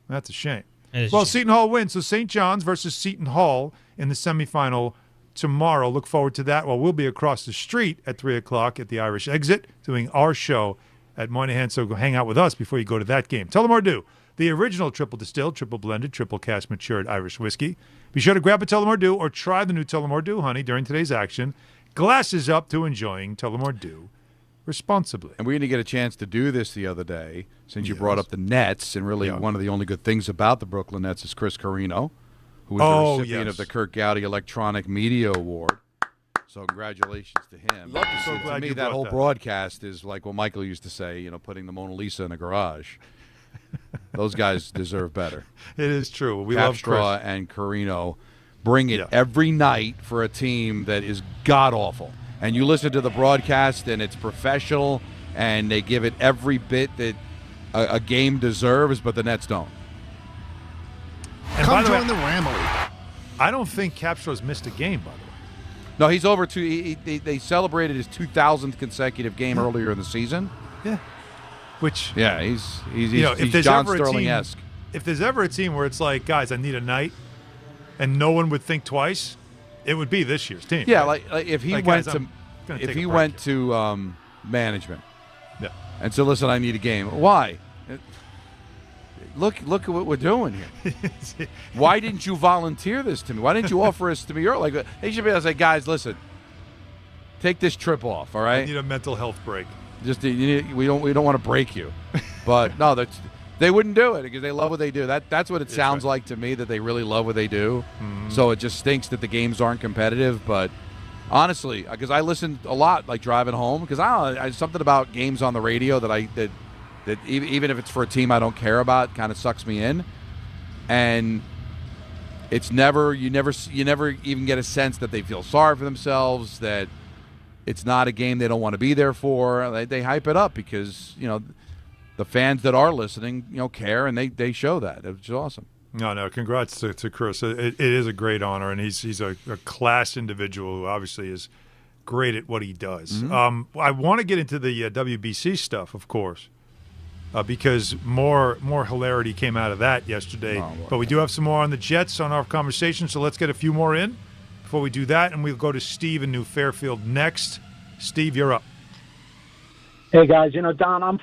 That's a shame. It is Well, a shame. Seton Hall wins. So St. John's versus Seton Hall in the semifinal tomorrow. Look forward to that. Well, we'll be across the street at 3 o'clock at the Irish Exit doing our show at Moynihan. So go hang out with us before you go to that game. Tullamore Dew, the original triple distilled, triple blended, triple cast matured Irish whiskey. Be sure to grab a Tullamore Dew or try the new Tullamore Dew Honey during today's action. Glasses up to enjoying Tullamore Dew responsibly. And we didn't get a chance to do this the other day since you brought up the Nets. And really, one of the only good things about the Brooklyn Nets is Chris Carino, who was the recipient of the Kirk Gowdy Electronic Media Award. So congratulations to him. Love to see it. To Glad me, you that brought whole that. broadcast is like what Michael used to say, putting the Mona Lisa in a garage. Those guys deserve better. It is true. We love Chris. Capstraw and Carino bring it every night for a team that is god-awful. And you listen to the broadcast, and it's professional, and they give it every bit that a game deserves, but the Nets don't. And Come by the way, join the Ramily. I don't think Capstraw's missed a game, by the way. No, he's over to they celebrated his 2,000th consecutive game earlier in the season. Yeah. Which he's if there's John ever a team, Sterling-esque. if there's ever a team where it's like, guys, I need a night, and no one would think twice, it would be this year's team. Yeah, right? like if he Like, went guys, to I'm gonna if take a he break went here. to management, Yeah. and so listen, I need a game. Why? Look at what we're doing here. Why didn't you volunteer this to me? Why didn't you offer this to me early? Like, they should be able to say, guys, listen, take this trip off. All right, I need a mental health break. Just we don't want to break you, but no, they wouldn't do it because they love what they do. That's what it sounds like to me, that they really love what they do. Mm-hmm. So it just stinks that the games aren't competitive. But honestly, because I listen a lot, like driving home, because I something about games on the radio that even if it's for a team I don't care about, kind of sucks me in. And it's you never even get a sense that they feel sorry for themselves, that it's not a game they don't want to be there for. They hype it up because the fans that are listening care, and they show that. It's awesome. No, congrats to Chris. It is a great honor, and he's a class individual who obviously is great at what he does. Mm-hmm. I want to get into the WBC stuff, of course. Because more hilarity came out of that yesterday. But we do have some more on the Jets on our conversation, so let's get a few more in before we do that, and we'll go to Steve in New Fairfield next. Steve, you're up. Hey, guys, Don, I'm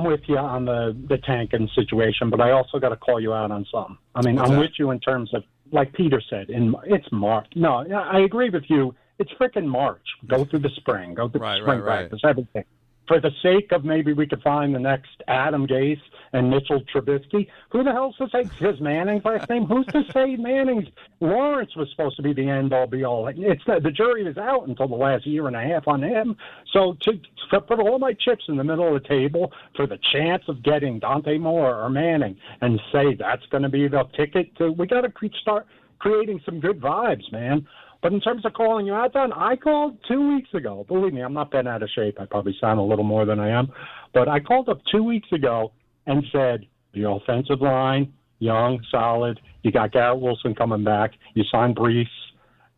with you on the tanking situation, but I also got to call you out on something. I mean, What's I'm that? with you in terms of, like Peter said, it's March. No, I agree with you. It's freaking March. Go through the spring. Go through the spring practice, everything. for the sake of maybe we could find the next Adam Gase and Mitchell Trubisky. Who the hell's to say his Manning's last name? Who's to say Manning's Lawrence was supposed to be the end-all, be-all? It's the jury is out until the last year and a half on him. So to put all my chips in the middle of the table for the chance of getting Dante Moore or Manning and say that's going to be the ticket we got to start creating some good vibes, man. But in terms of calling you out, Don, I called 2 weeks ago. Believe me, I'm not bent out of shape. I probably sound a little more than I am. But I called up 2 weeks ago and said, the offensive line, young, solid. You got Garrett Wilson coming back. You signed Brees,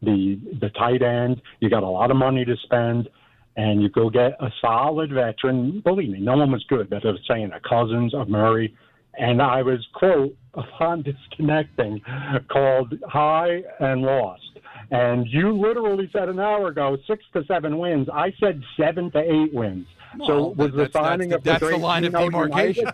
the tight end. You got a lot of money to spend. And you go get a solid veteran. Believe me, no one was good. But I was saying a Cousins, a Murray. And I was, quote, upon disconnecting, called high and lost. And you literally said an hour ago 6 to 7 wins. I said 7 to 8 wins. Well, so was the signing of the that's the line of demarcation.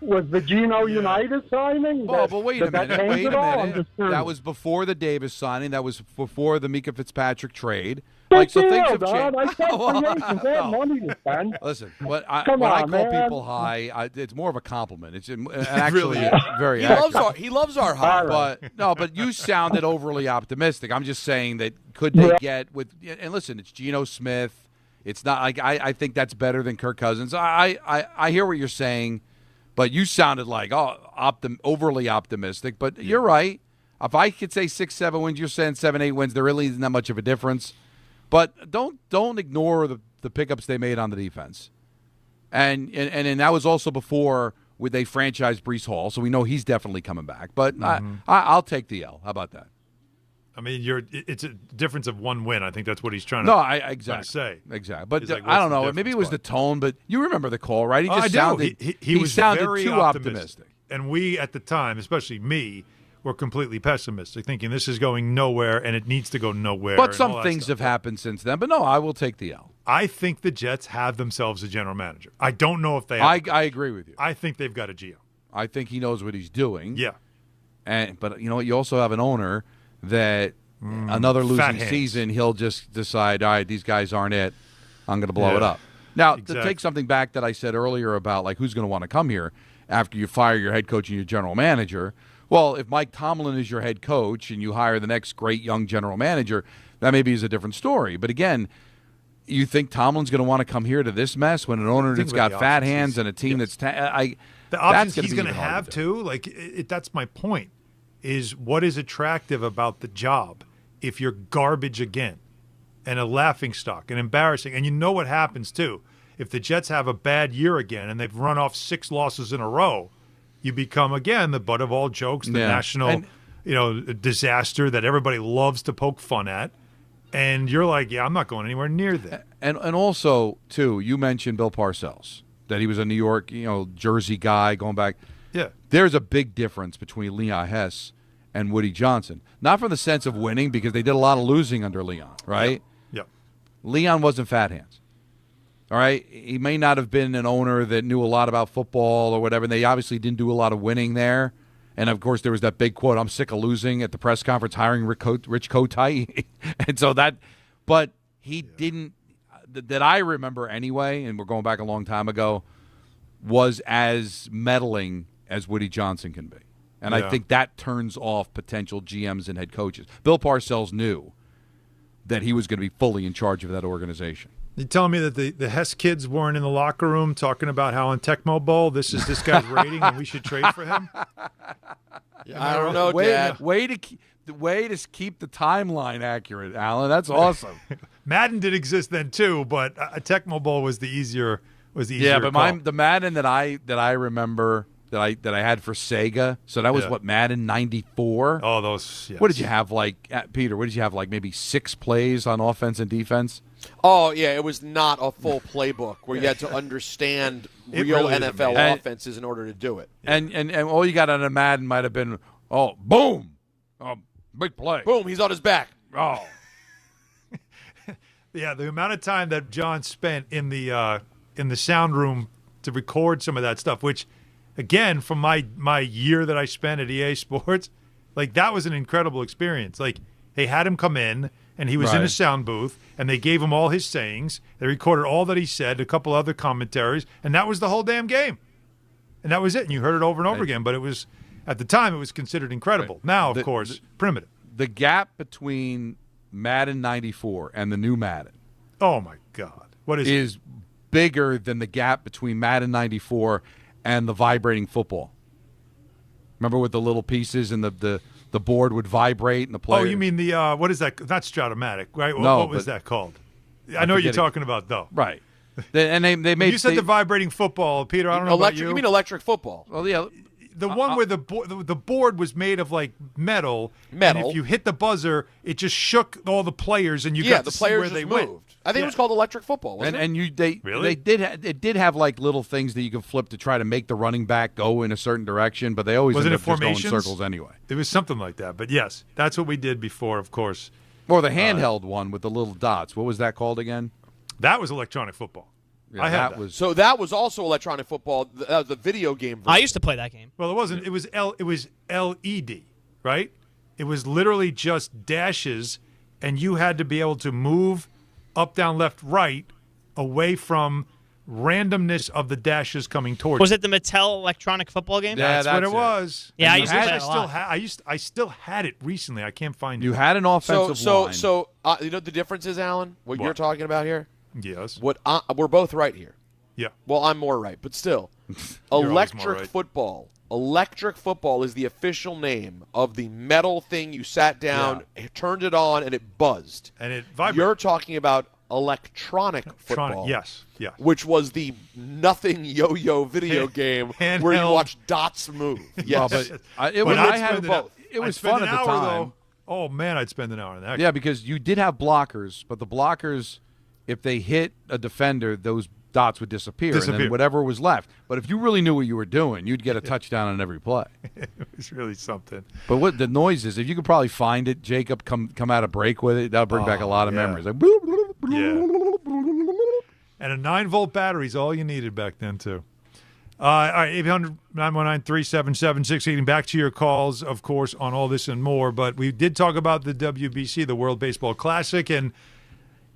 Was the Geno United signing? Well, but wait a minute. That was before the Davis signing. That was before the Mika Fitzpatrick trade. Things have changed. I said free agents. They have money to spend. Listen, when I call people high, it's more of a compliment. It's actually very accurate. He loves our high. But you sounded overly optimistic. I'm just saying that could they get with – and listen, it's Geno Smith. It's not like I think that's better than Kirk Cousins. I hear what you're saying, but you sounded like overly optimistic. But you're right. If I could say 6, 7 wins, you're saying 7, 8 wins. There really isn't that much of a difference. But don't ignore the pickups they made on the defense, and that was also before they franchised Brees Hall, so we know he's definitely coming back. But I'll take the L. How about that? I mean, it's a difference of 1 win. I think that's what he's trying to say. Exactly. But I don't know. Maybe it was the tone. But you remember the call, right? He just sounded he sounded very too optimistic. And we at the time, especially me, were completely pessimistic, thinking this is going nowhere and it needs to go nowhere. But some things have happened since then. But no, I will take the L. I think the Jets have themselves a general manager. I don't know if they have. I agree with you. I think they've got a GM. I think he knows what he's doing. Yeah. But you know what? You also have an owner that another losing season, he'll just decide, all right, these guys aren't it. I'm going to blow it up. Now, to take something back that I said earlier about like who's going to want to come here after you fire your head coach and your general manager, well, if Mike Tomlin is your head coach and you hire the next great young general manager, that maybe is a different story. But again, you think Tomlin's going to want to come here to this mess when an owner that's got fat hands and a team that's the options he's going to have too? Like that's my point. Is what is attractive about the job if you're garbage again and a laughingstock and embarrassing? And you know what happens too. If the Jets have a bad year again and they've run off 6 losses in a row, you become, again, the butt of all jokes, the national disaster that everybody loves to poke fun at. And you're like, I'm not going anywhere near that. And also, too, you mentioned Bill Parcells, that he was a New York, Jersey guy going back. Yeah. There's a big difference between Leon Hess and Woody Johnson. Not from the sense of winning, because they did a lot of losing under Leon, right? Yep. Leon wasn't fat hands. All right, he may not have been an owner that knew a lot about football or whatever. They obviously didn't do a lot of winning there. And, of course, there was that big quote, I'm sick of losing at the press conference, hiring Rich Kotite. And so but he didn't, that I remember anyway, and we're going back a long time ago, was as meddling as Woody Johnson can be. And I think that turns off potential GMs and head coaches. Bill Parcells knew that he was going to be fully in charge of that organization. You telling me that the Hess kids weren't in the locker room talking about how in Tecmo Bowl this is this guy's rating and we should trade for him? I don't know, Dad. Way to keep the timeline accurate, Alan. That's awesome. Madden did exist then too, but Tecmo Bowl was the easier. Yeah, but the Madden that I remember that I had for Sega. So that was what, Madden 94. Oh, those. Yes. What did you have Peter? What did you have maybe 6 plays on offense and defense? Oh, yeah, it was not a full playbook where you had to understand real really NFL offenses in order to do it. And all you got on a Madden might have been, boom, big play. Boom, he's on his back. Oh. Yeah, the amount of time that John spent in the sound room to record some of that stuff, which, again, from my year that I spent at EA Sports, that was an incredible experience. They had him come in, and he was in a Right. sound booth, and they gave him all his sayings. They recorded all that he said, a couple other commentaries, and that was the whole damn game. And that was it. And you heard it over and over again. But it was, at the time, it was considered incredible. Now, of course, primitive. The gap between Madden 94 and the new Madden. Oh my God! What is bigger than the gap between Madden 94 and the vibrating football? Remember with the little pieces and the board would vibrate and the player. Oh, you mean the what is that? Not Stratomatic, right? No, what was but- that called? I know what you're talking about, though. Right. And they made. You said the vibrating football, Peter. I don't know about you. You mean electric football? Well, yeah. The one where the board was made of like metal. And if you hit the buzzer, it just shook all the players, and you got the to see players where just they moved. went. I think it was called electric football, wasn't it? And they Really? it did have like little things that you could flip to try to make the running back go in a certain direction, but they always Wasn't ended it up just going in formations? circles anyway. It was something like that. But yes, that's what we did before, of course. Or the handheld one with the little dots. What was that called again? That was electronic football. Yeah, I had that was So that was also electronic football. That was the video game version. I used to play that game. Well, it wasn't. It was LED, right? It was literally just dashes, and you had to be able to move up, down, left, right, away from randomness of the dashes coming towards. Was you. it the Mattel electronic football game? That's what it was. Yeah, I And used to play that a lot. I still had it recently. I can't find it. You had an offensive line. So you know what the difference is, Alan? What you're talking about here? Yes. We're both right here. Yeah. Well, I'm more right, but still, always more electric right. football. Electric football is the official name of the metal thing you sat down, turned it on, and it buzzed. And it vibrated. You're talking about electronic football. Yes. Which was the nothing yo-yo video game where you Handheld. watch dots move. Yes. It was, But I had both. It was I'd spend fun an at the hour, time. though. Oh man, I'd spend an hour on that. Yeah, because you did have blockers, but the blockers, if they hit a defender, those dots would disappear, and then whatever was left. But if you really knew what you were doing, you'd get a touchdown on every play. It was really something. But what the noises, if you could probably find it, Jacob, come out of break with it, that'll bring back a lot of memories. Like, bloop, bloop, bloop. And a 9-volt battery is all you needed back then, too. All right, 800-919-377-680. Back to your calls, of course, on all this and more. But we did talk about the WBC, the World Baseball Classic. And,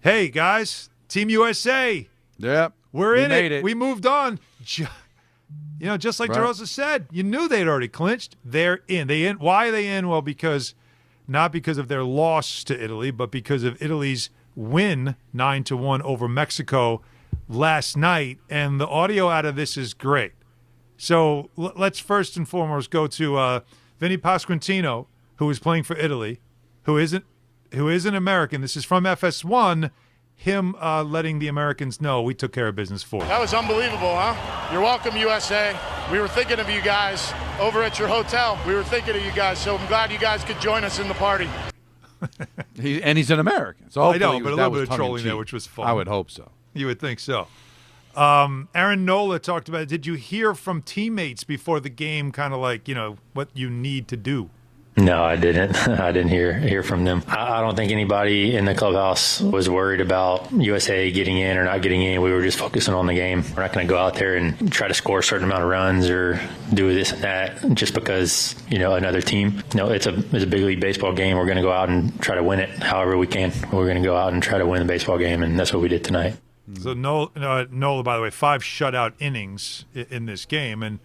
hey, guys, Team USA. Yeah. We're in made it. We moved on. You know, just like Right. DeRosa said, you knew they'd already clinched. They're in. Why are they in? Well, not because of their loss to Italy, but because of Italy's win 9-1 over Mexico last night. And the audio out of this is great. So let's first and foremost go to Vinny Pasquantino, who is playing for Italy, who is an American. This is from FS1. Him letting the Americans know we took care of business for you. That was unbelievable, huh? You're welcome, USA. We were thinking of you guys over at your hotel. We were thinking of you guys, so I'm glad you guys could join us in the party. He's an American. So I know, hopefully but a that little was bit of trolling there, tongue-in-cheek. which was fun. I would hope so. You would think so. Aaron Nola talked about it. Did you hear from teammates before the game, kind of like, what you need to do? No, I didn't. I didn't hear from them. I don't think anybody in the clubhouse was worried about USA getting in or not getting in. We were just focusing on the game. We're not going to go out there and try to score a certain amount of runs or do this and that just because, another team. It's a big league baseball game. We're going to go out and try to win it however we can. We're going to go out and try to win the baseball game, and that's what we did tonight. So Nola, by the way, 5 shutout innings in this game, and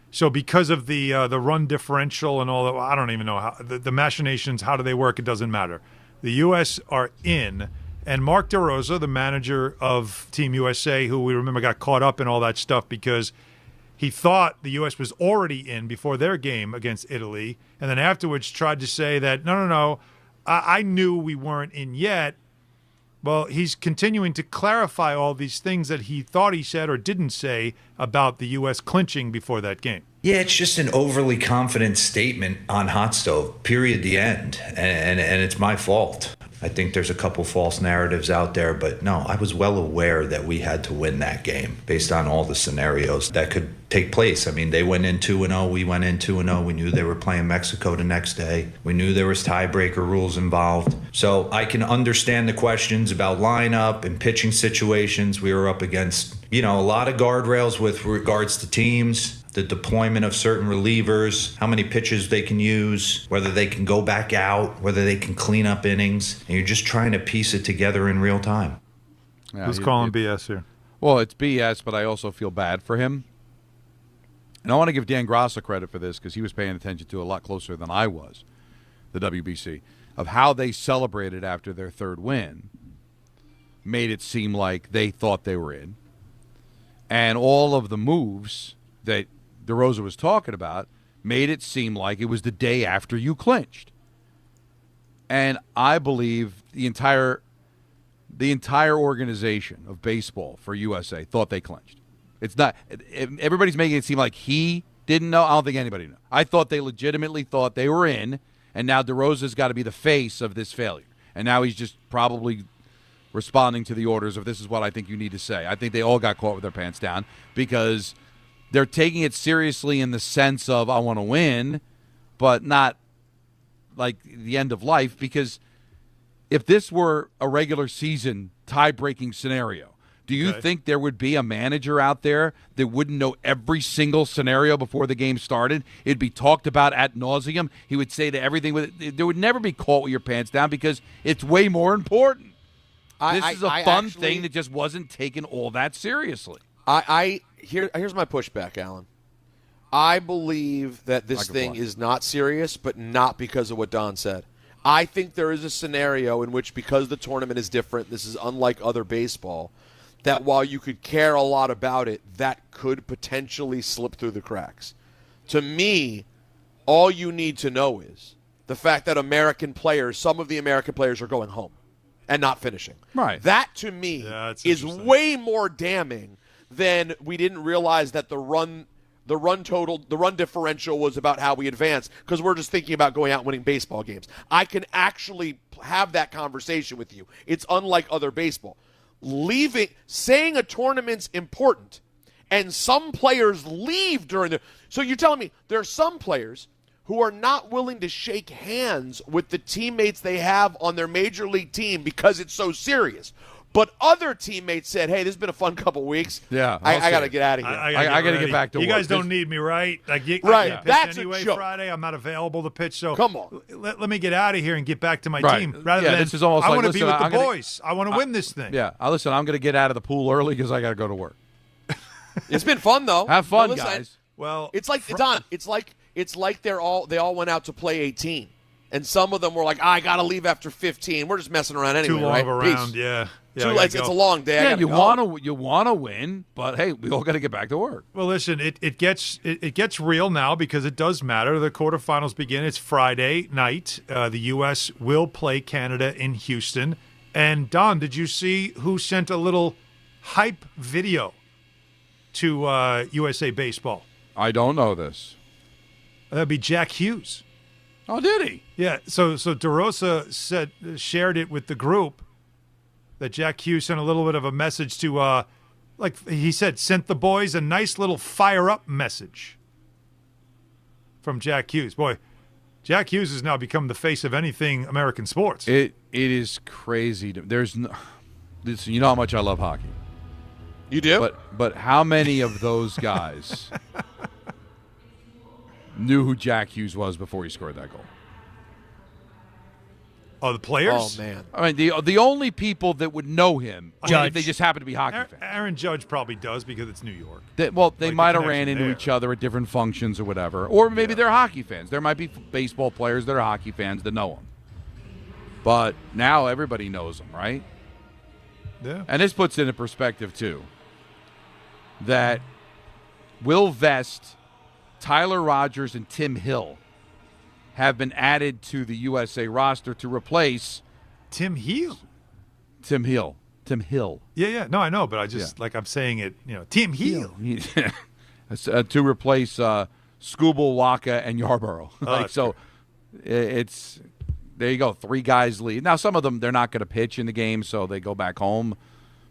so because of the run differential and all that, I don't even know how the machinations. How do they work? It doesn't matter. The U.S. are in, and Mark DeRosa, the manager of Team USA, who we remember got caught up in all that stuff because he thought the U.S. was already in before their game against Italy, and then afterwards tried to say that no, I knew we weren't in yet. Well, he's continuing to clarify all these things that he thought he said or didn't say about the U.S. clinching before that game. Yeah, it's just an overly confident statement on hot stove, period, the end. And it's my fault. I think there's a couple false narratives out there, but no, I was well aware that we had to win that game based on all the scenarios that could take place. I mean, they went in 2-0, we went in 2-0. We knew they were playing Mexico the next day. We knew there was tiebreaker rules involved. So I can understand the questions about lineup and pitching situations. We were up against, a lot of guardrails with regards to teams. the deployment of certain relievers, how many pitches they can use, whether they can go back out, whether they can clean up innings. And you're just trying to piece it together in real time. Yeah, Who's calling BS here? Well, it's BS, but I also feel bad for him. And I want to give Dan Grossa credit for this because he was paying attention to it a lot closer than I was, the WBC, of how they celebrated after their third win. Made it seem like they thought they were in. And all of the moves that DeRosa was talking about made it seem like it was the day after you clinched. And I believe the entire organization of baseball for USA thought they clinched. It's not – everybody's making it seem like he didn't know. I don't think anybody knew. I thought they legitimately thought they were in, and now DeRosa's got to be the face of this failure. And now he's just probably – responding to the orders of this is what I think you need to say. I think they all got caught with their pants down because they're taking it seriously in the sense of I want to win, but not like the end of life, because if this were a regular season tie-breaking scenario, do you think there would be a manager out there that wouldn't know every single scenario before the game started? It'd be talked about ad nauseum. He would say to everything with it. There would never be caught with your pants down because it's way more important. This is a fun thing that just wasn't taken all that seriously. Here's my pushback, Alan. I believe that this thing is not serious, but not because of what Don said. I think there is a scenario in which, because the tournament is different, this is unlike other baseball, that while you could care a lot about it, that could potentially slip through the cracks. To me, all you need to know is the fact that some of the American players are going home and not finishing. Right. That, to me, is way more damning than we didn't realize that the run differential was about how we advanced, because we're just thinking about going out and winning baseball games. I can actually have that conversation with you. It's unlike other baseball. Saying a tournament's important, and some players leave during the... So you're telling me there are some players who are not willing to shake hands with the teammates they have on their major league team because it's so serious. But other teammates said, hey, this has been a fun couple weeks. Yeah, I got to get out of here. I got to get back to work. You guys don't need me, right? I can't pitch That's anyway a joke. Friday. I'm not available to pitch. So come on. Let me get out of here and get back to my Right. team. Rather than this is almost I like, want to be listen, with the boys. I want to win this thing. Yeah, listen, I'm going to get out of the pool early because I got to go to work. It's been fun, though. Have fun, listen, guys. Well, it's like Don. It's like they all went out to play 18, and some of them were like, I got to leave after 15. We're just messing around anyway. Too long right? of a round, yeah. It's a long day. Yeah, you want to win, but hey, we all got to get back to work. Well, listen, it gets real now because it does matter. The quarterfinals begin. It's Friday night. The U.S. will play Canada in Houston. And Don, did you see who sent a little hype video to USA Baseball? I don't know this. That'd be Jack Hughes. Oh, did he? Yeah. So DeRosa shared it with the group that Jack Hughes sent a little bit of a message to, like he said, sent the boys a nice little fire-up message from Jack Hughes. Boy, Jack Hughes has now become the face of anything American sports. It is crazy. You know how much I love hockey. You do? But how many of those guys knew who Jack Hughes was before he scored that goal? Oh, the players? Oh, man. I mean, the only people that would know him, if they just happen to be hockey fans. Aaron Judge probably does because it's New York. They might have ran into each other at different functions or whatever. Or maybe they're hockey fans. There might be baseball players that are hockey fans that know him. But now everybody knows him, right? Yeah. And this puts into perspective, too, that Will Vest, Tyler Rogers, and Tim Hill have been added to the USA roster to replace Tim Hill. Tim Hill. Yeah. No, I know, but I just I'm saying it. Tim Hill to replace Skubal, Waka, and Yarborough. It's there. You go. 3 guys leave. Now some of them they're not going to pitch in the game, so they go back home.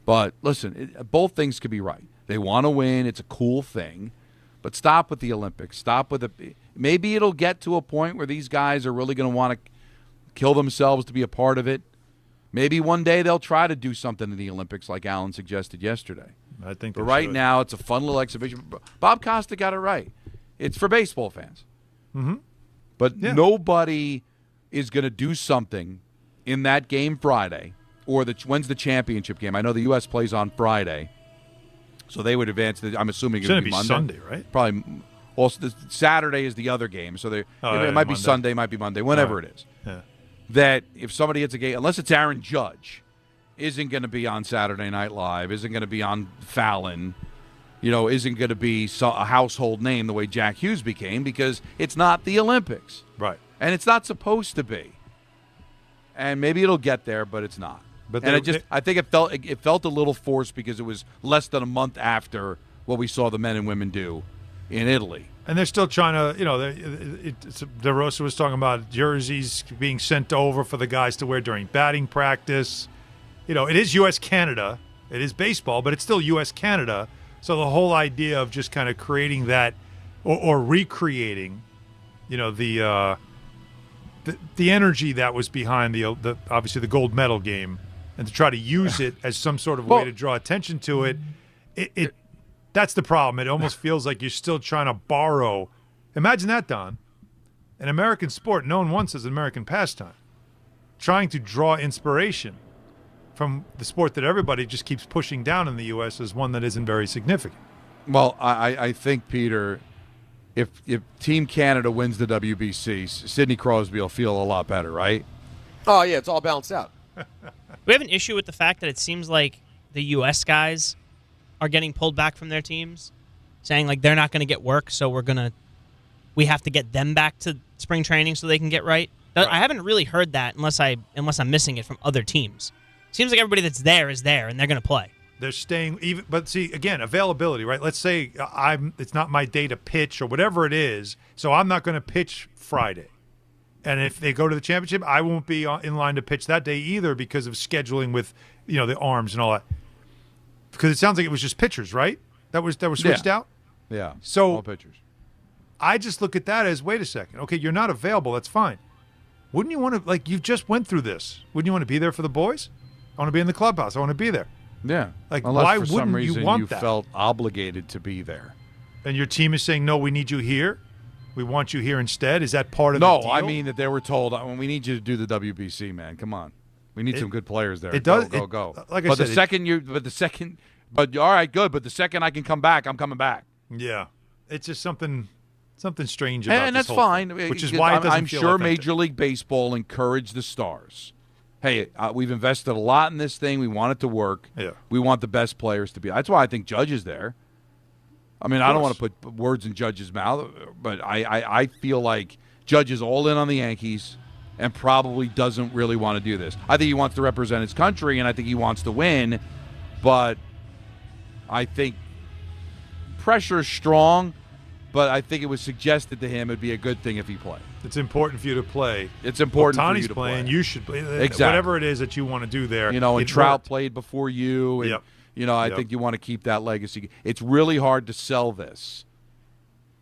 But listen, both things could be right. They want to win. It's a cool thing. But stop with the Olympics. Stop with maybe it'll get to a point where these guys are really going to want to kill themselves to be a part of it. Maybe one day they'll try to do something in the Olympics like Alan suggested yesterday. I think But right now it's a fun little exhibition. Bob Costa got it right. It's for baseball fans. Mm-hmm. But nobody is going to do something in that game Friday, or when's the championship game? I know the U.S. plays on Friday, so they would advance. I'm assuming it would be Monday. Sunday, right? Probably. Also, Saturday is the other game, so it might Monday. be Sunday, might be Monday, whenever it is. Yeah. That if somebody hits a game, unless it's Aaron Judge, isn't going to be on Saturday Night Live, isn't going to be on Fallon, isn't going to be a household name the way Jack Hughes became, because it's not the Olympics. Right. And it's not supposed to be. And maybe it'll get there, but it's not. But I think it felt a little forced because it was less than a month after what we saw the men and women do in Italy. And they're still trying to, De Rosa was talking about jerseys being sent over for the guys to wear during batting practice. It is U.S.-Canada. It is baseball, but it's still U.S.-Canada. So the whole idea of just kind of creating that or recreating, the energy that was behind the obviously the gold medal game, and to try to use it as some sort of way to draw attention to it, that's the problem. It almost feels like you're still trying to borrow. Imagine that, Don. An American sport known once as an American pastime, trying to draw inspiration from the sport that everybody just keeps pushing down in the U.S. as one that isn't very significant. Well, I think, Peter, if Team Canada wins the WBC, Sidney Crosby will feel a lot better, right? Oh, yeah, it's all balanced out. We have an issue with the fact that it seems like the U.S. guys are getting pulled back from their teams, saying like they're not going to get work, so we have to get them back to spring training so they can get right. I haven't really heard that unless I'm missing it from other teams. Seems like everybody that's there is there, and they're going to play. They're staying but see, again, availability, right? Let's say it's not my day to pitch or whatever it is, so I'm not going to pitch Friday. And if they go to the championship, I won't be in line to pitch that day either because of scheduling with, the arms and all that. Because it sounds like it was just pitchers, right? That was switched out? Yeah. So all pitchers. I just look at that as, wait a second. Okay, you're not available. That's fine. Wouldn't you want to, you just went through this. Wouldn't you want to be there for the boys? I want to be in the clubhouse. I want to be there. Yeah. Like, unless why for some wouldn't reason you want you that? felt obligated to be there. And your team is saying, no, we need you here? We want you here instead? Is that part of the deal? No, I mean that they were told, we need you to do the WBC, man. Come on. We need some good players there. It does. Go. Like I said, but all right, good. But the second I can come back, I'm coming back. Yeah. It's just something strange about and this that's whole fine. thing, which is why it doesn't I'm feel sure authentic. Major League Baseball encouraged the stars. Hey, we've invested a lot in this thing. We want it to work. Yeah. We want the best players to be. That's why I think Judge is there. I mean, I don't want to put words in Judge's mouth, but I feel like Judge is all in on the Yankees and probably doesn't really want to do this. I think he wants to represent his country, and I think he wants to win, but I think pressure is strong, but I think it was suggested to him it'd be a good thing if he played. It's important for you to play. It's important Tony's for you to playing. play. You should play. Exactly. Whatever it is that you want to do there. And Trout played before you. And, Yep. I think you want to keep that legacy. It's really hard to sell this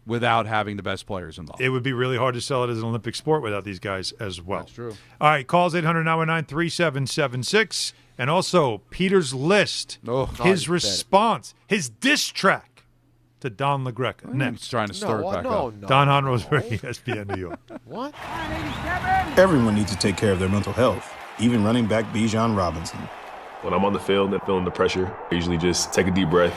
without having the best players involved. It would be really hard to sell it as an Olympic sport without these guys as well. That's true. All right, calls 800-919-3776. And also, Peter's list, his response, his diss track to Don LaGreca. Next. Trying to stir it back up. Don Hahn Rosenberg, ESPN New York. What? Everyone needs to take care of their mental health, even running back Bijan Robinson. When I'm on the field and feeling the pressure, I usually just take a deep breath.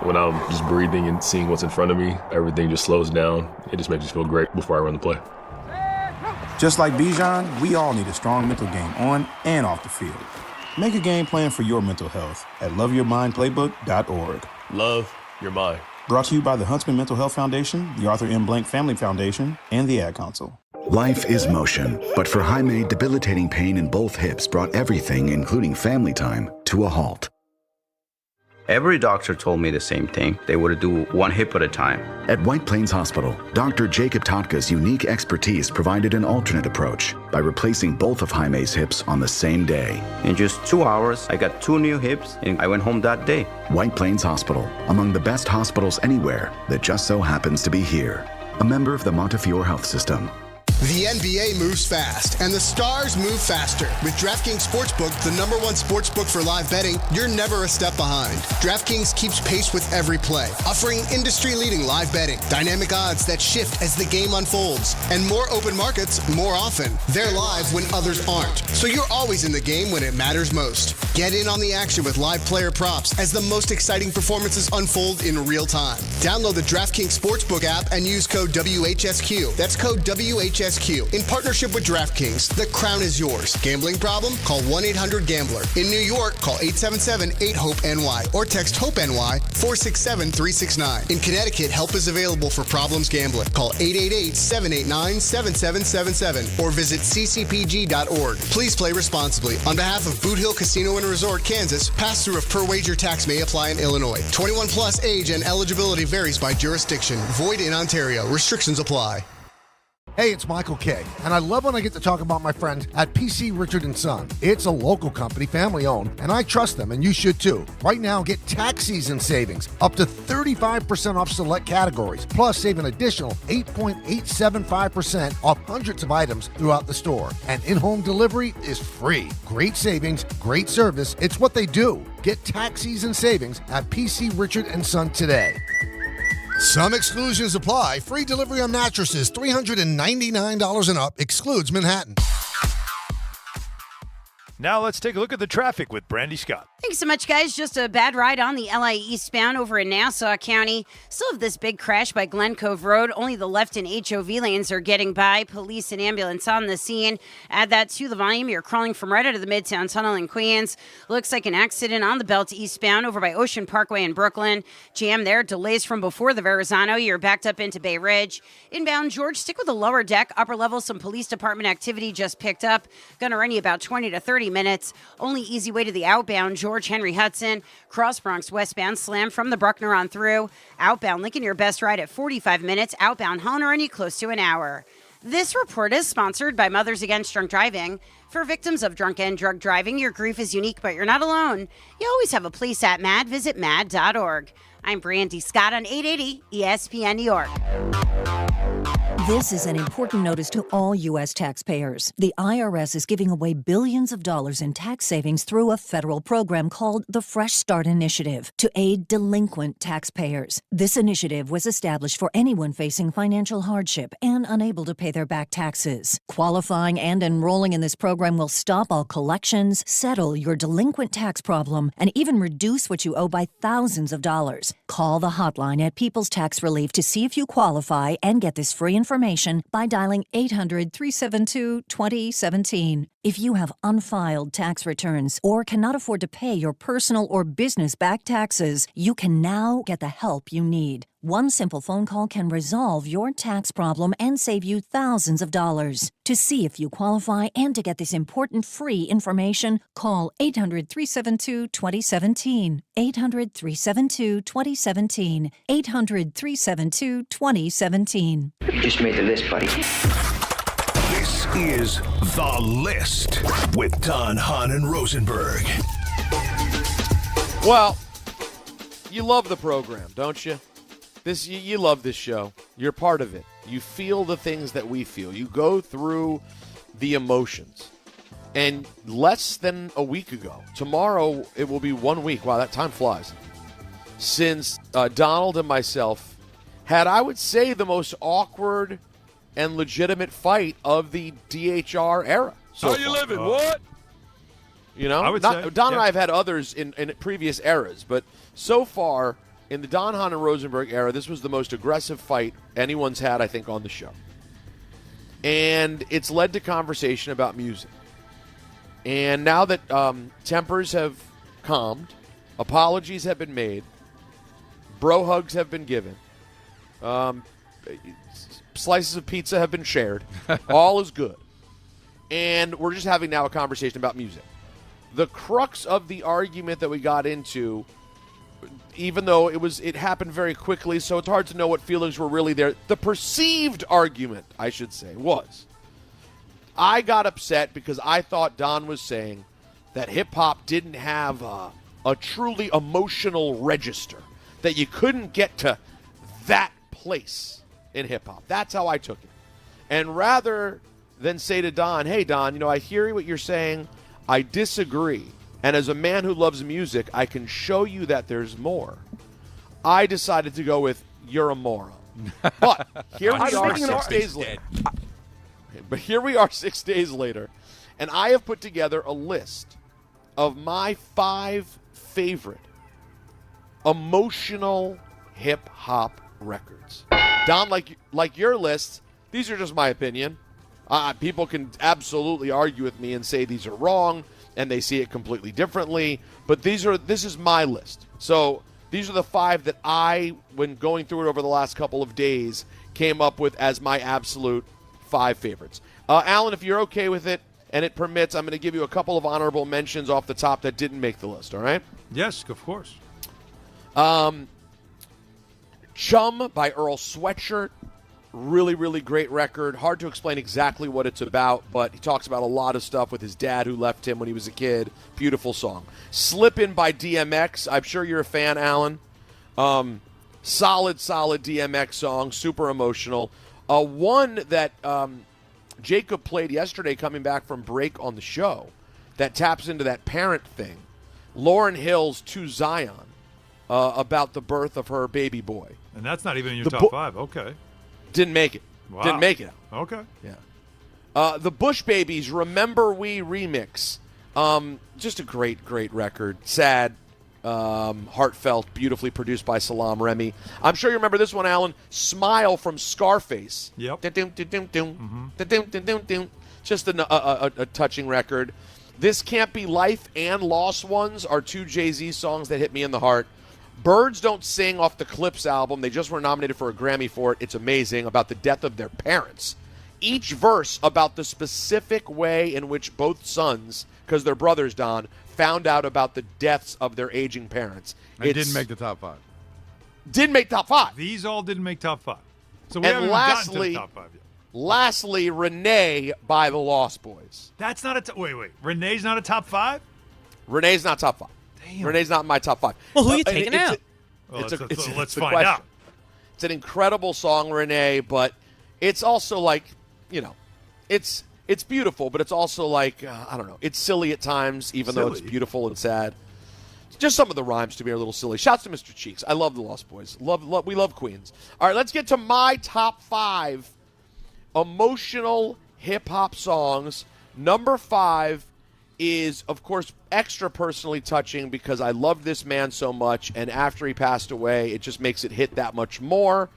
When I'm just breathing and seeing what's in front of me, everything just slows down. It just makes me feel great before I run the play. Just like Bijan, we all need a strong mental game on and off the field. Make a game plan for your mental health at loveyourmindplaybook.org. Love your mind. Brought to you by the Huntsman Mental Health Foundation, the Arthur M. Blank Family Foundation, and the Ad Council. Life is motion, but for Jaime, debilitating pain in both hips brought everything, including family time, to a halt. Every doctor told me the same thing. They would do one hip at a time. At White Plains Hospital, Dr. Jacob Totka's unique expertise provided an alternate approach by replacing both of Jaime's hips on the same day. In just 2 hours, I got 2 new hips, and I went home that day. White Plains Hospital, among the best hospitals anywhere that just so happens to be here. A member of the Montefiore Health System. The NBA moves fast, and the stars move faster. With DraftKings Sportsbook, the #1 sportsbook for live betting, you're never a step behind. DraftKings keeps pace with every play, offering industry-leading live betting, dynamic odds that shift as the game unfolds, and more open markets more often. They're live when others aren't, so you're always in the game when it matters most. Get in on the action with live player props as the most exciting performances unfold in real time. Download the DraftKings Sportsbook app and use code WHSQ. That's code WHSQ. In partnership with DraftKings, the crown is yours. Gambling problem? Call 1-800-GAMBLER. In New York, call 877-8-HOPE-NY or text HOPE-NY 467-369. In Connecticut, help is available for problems gambling. Call 888-789-7777 or visit ccpg.org. Please play responsibly. On behalf of Boot Hill Casino and Resort, Kansas, pass-through of per-wager tax may apply in Illinois. 21 plus age and eligibility varies by jurisdiction. Void in Ontario. Restrictions apply. Hey, it's Michael K., and I love when I get to talk about my friends at PC Richard & Son. It's a local company, family-owned, and I trust them, and you should too. Right now, get tax season savings, up to 35% off select categories, plus save an additional 8.875% off hundreds of items throughout the store. And in-home delivery is free. Great savings, great service. It's what they do. Get tax season savings at PC Richard & Son today. Some exclusions apply. Free delivery on mattresses, $399 and up. Excludes Manhattan. Now let's take a look at the traffic with Brandy Scott. Thanks so much, guys. Just a bad ride on the LA eastbound over in Nassau County. Still have this big crash by Glen Cove Road. Only the left and HOV lanes are getting by. Police and ambulance on the scene. Add that to the volume. You're crawling from right out of the Midtown Tunnel in Queens. Looks like an accident on the belt eastbound over by Ocean Parkway in Brooklyn. Jam there. Delays from before the Verrazano. You're backed up into Bay Ridge. Inbound George, stick with the lower deck. Upper level, some police department activity just picked up. Gonna run you about 20 to 30 minutes. Only easy way to the outbound, George Henry Hudson. Cross Bronx westbound, slam from the Bruckner on through. Outbound Lincoln, your best ride at 45 minutes. Outbound Hunter, and you close to an hour. This report is sponsored by Mothers Against Drunk Driving. For victims of drunk and drug driving, your grief is unique, but you're not alone. You always have a place at MAD. Visit MAD.org. I'm Brandy Scott on 880 ESPN New York. This is an important notice to all U.S. taxpayers. The IRS is giving away billions of dollars in tax savings through a federal program called the Fresh Start Initiative to aid delinquent taxpayers. This initiative was established for anyone facing financial hardship and unable to pay their back taxes. Qualifying and enrolling in this program will stop all collections, settle your delinquent tax problem, and even reduce what you owe by thousands of dollars. Call the hotline at People's Tax Relief to see if you qualify and get this free information by dialing 800-372-2017. If you have unfiled tax returns or cannot afford to pay your personal or business back taxes, you can now get the help you need. One simple phone call can resolve your tax problem and save you thousands of dollars. To see if you qualify and to get this important free information, call 800-372-2017. 800-372-2017. 800-372-2017. You just made the list, buddy. This is The List with Don, Hahn, and Rosenberg. Well, you love the program, don't you? You love this show. You're part of it. You feel the things that we feel. You go through the emotions. And less than a week ago, tomorrow it will be 1 week. Wow, that time flies. Since Donald and myself had, I would say, the most awkward and legitimate fight of the DHR era. So How you living? What? You know, I would say, Don and I have had others in previous eras, but so far in the Don, Hahn, and Rosenberg era, this was the most aggressive fight anyone's had, I think, on the show. And it's led to conversation about music. And now that tempers have calmed, apologies have been made, bro hugs have been given, slices of pizza have been shared, all is good. And we're just having now a conversation about music. The crux of the argument that we got into, even though it happened very quickly, so it's hard to know what feelings were really there. The perceived argument, I should say, was I got upset because I thought Don was saying that hip-hop didn't have a truly emotional register, that you couldn't get to that place in hip-hop. That's how I took it. And rather than say to Don, hey, Don, I hear what you're saying. I disagree. And as a man who loves music, I can show you that there's more. I decided to go with you're a moron. But here we are 6 days later. But here we are 6 days later, and I have put together a list of my 5 favorite emotional hip-hop records. Don, like your list, these are just my opinion. People can absolutely argue with me and say these are wrong, and they see it completely differently. But this is my list. So these are the 5 that I, when going through it over the last couple of days, came up with as my absolute 5 favorites. Alan, if you're okay with it and it permits, I'm going to give you a couple of honorable mentions off the top that didn't make the list, all right? Yes, of course. Chum by Earl Sweatshirt. Really, really great record. Hard to explain exactly what it's about, but he talks about a lot of stuff with his dad who left him when he was a kid. Beautiful song. Slippin' by DMX. I'm sure you're a fan, Alan. Solid DMX song. Super emotional. One that Jacob played yesterday coming back from break on the show that taps into that parent thing. Lauryn Hill's To Zion about the birth of her baby boy. And that's not even in your top 5. Okay. Didn't make it. Wow. Didn't make it. Okay. Yeah. The Bush Babies Remember We remix. Just a great record. Sad, heartfelt, beautifully produced by Salam Remy. I'm sure you remember this one, Alan. Smile from Scarface. Yep. Just a touching record. This Can't Be Life and Lost Ones are 2 Jay-Z songs that hit me in the heart. Birds Don't Sing off the Clips album. They just were nominated for a Grammy for it. It's amazing, about the death of their parents. Each verse about the specific way in which both sons, because they're brothers, Don, found out about the deaths of their aging parents. It didn't make the top 5. Didn't make top 5. These all didn't make top 5. So we haven't gotten to the top 5 yet. Lastly, Renee by the Lost Boys. That's not a wait. Renee's not a top 5? Renee's not top 5. Damn. Renee's not in my top 5. Well, who are you taking out? Let's find out. It's an incredible song, Renee, but it's also like, it's beautiful, but it's also like, I don't know, it's silly at times, even though it's beautiful and sad. Just some of the rhymes to me are a little silly. Shouts to Mr. Cheeks. I love the Lost Boys. We love Queens. All right, let's get to my top 5 emotional hip-hop songs. Number 5 is, of course, extra personally touching because I loved this man so much, and after he passed away, it just makes it hit that much more.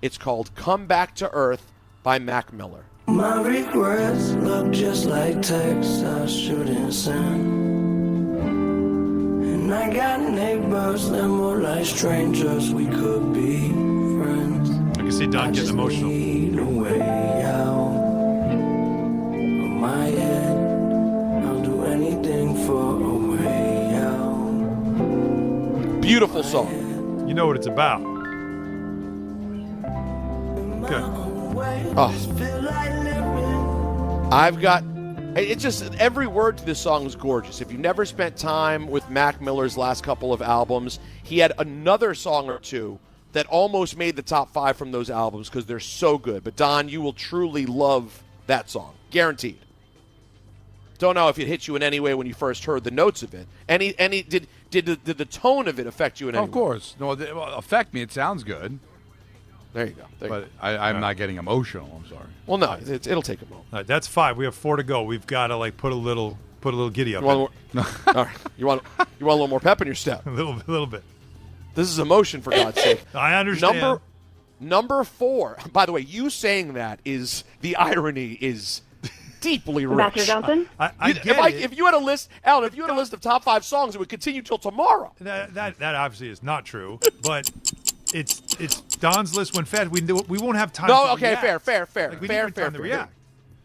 It's called Come Back to Earth by Mac Miller. My regrets look just like texts I shouldn't send. And I got neighbors that more like strangers, we could be friends. I can see Don getting emotional. Need a way out of my head. I'll do anything for a way out. Beautiful song. You know what it's about. Okay. Oh. I've got, it's just, every word to this song is gorgeous. If you've never spent time with Mac Miller's last couple of albums, he had another song or two that almost made the top 5 from those albums because they're so good. But Don, you will truly love that song. Guaranteed. Don't know if it hit you in any way when you first heard the notes of it. Did the tone of it affect you in any way? Of course. No, it will affect me. It sounds good. There you go. I'm not getting emotional. I'm sorry. Well, no, it'll take a moment. All right, that's 5. We have 4 to go. We've got to put a little giddy up. All right. You want a little more pep in your step? A little bit. This is emotion, for God's sake. I understand. Number 4. By the way, you saying that is the irony is deeply rich. Matthew Johnson. If you had a list, Alan, if you had a list of top 5 songs, it would continue till tomorrow. That obviously is not true, but it's Don's list when fed. We won't have time. No, to okay, react. fair. Time to react.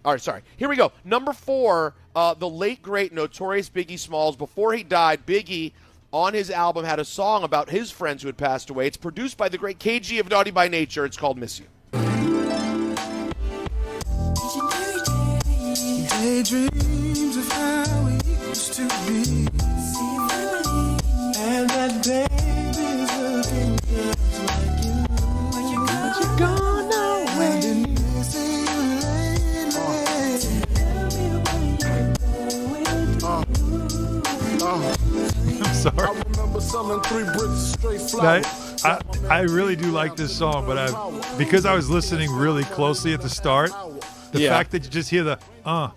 All right, sorry. Here we go. Number 4, the late great Notorious Biggie Smalls. Before he died, Biggie on his album had a song about his friends who had passed away. It's produced by the great KG of Naughty by Nature. It's called Miss You. Daydreams of how we used to be, and that baby's looking just like you. But you're gone away. I've been missing you lately. I really do like this song, but because I was listening really closely at the start, the fact that you just hear the I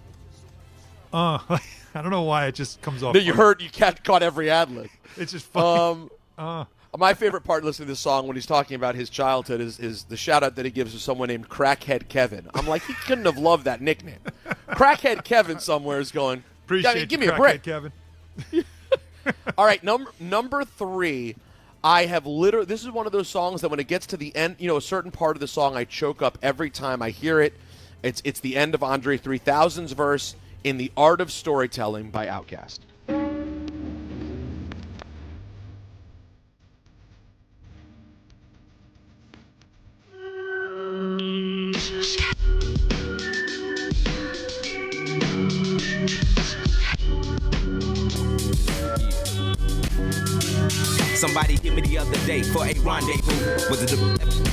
don't know why it just comes off. No, you caught every ad-lib. It's just funny. My favorite part listening to this song when he's talking about his childhood is the shout-out that he gives to someone named Crackhead Kevin. I'm like, he couldn't have loved that nickname. Crackhead Kevin somewhere is going, give me a break. Kevin. All right, number 3, I have literally, this is one of those songs that when it gets to the end, a certain part of the song, I choke up every time I hear it. It's the end of Andre 3000's verse in The Art of Storytelling by Outkast. Somebody hit me the other day for a rendezvous. Was it the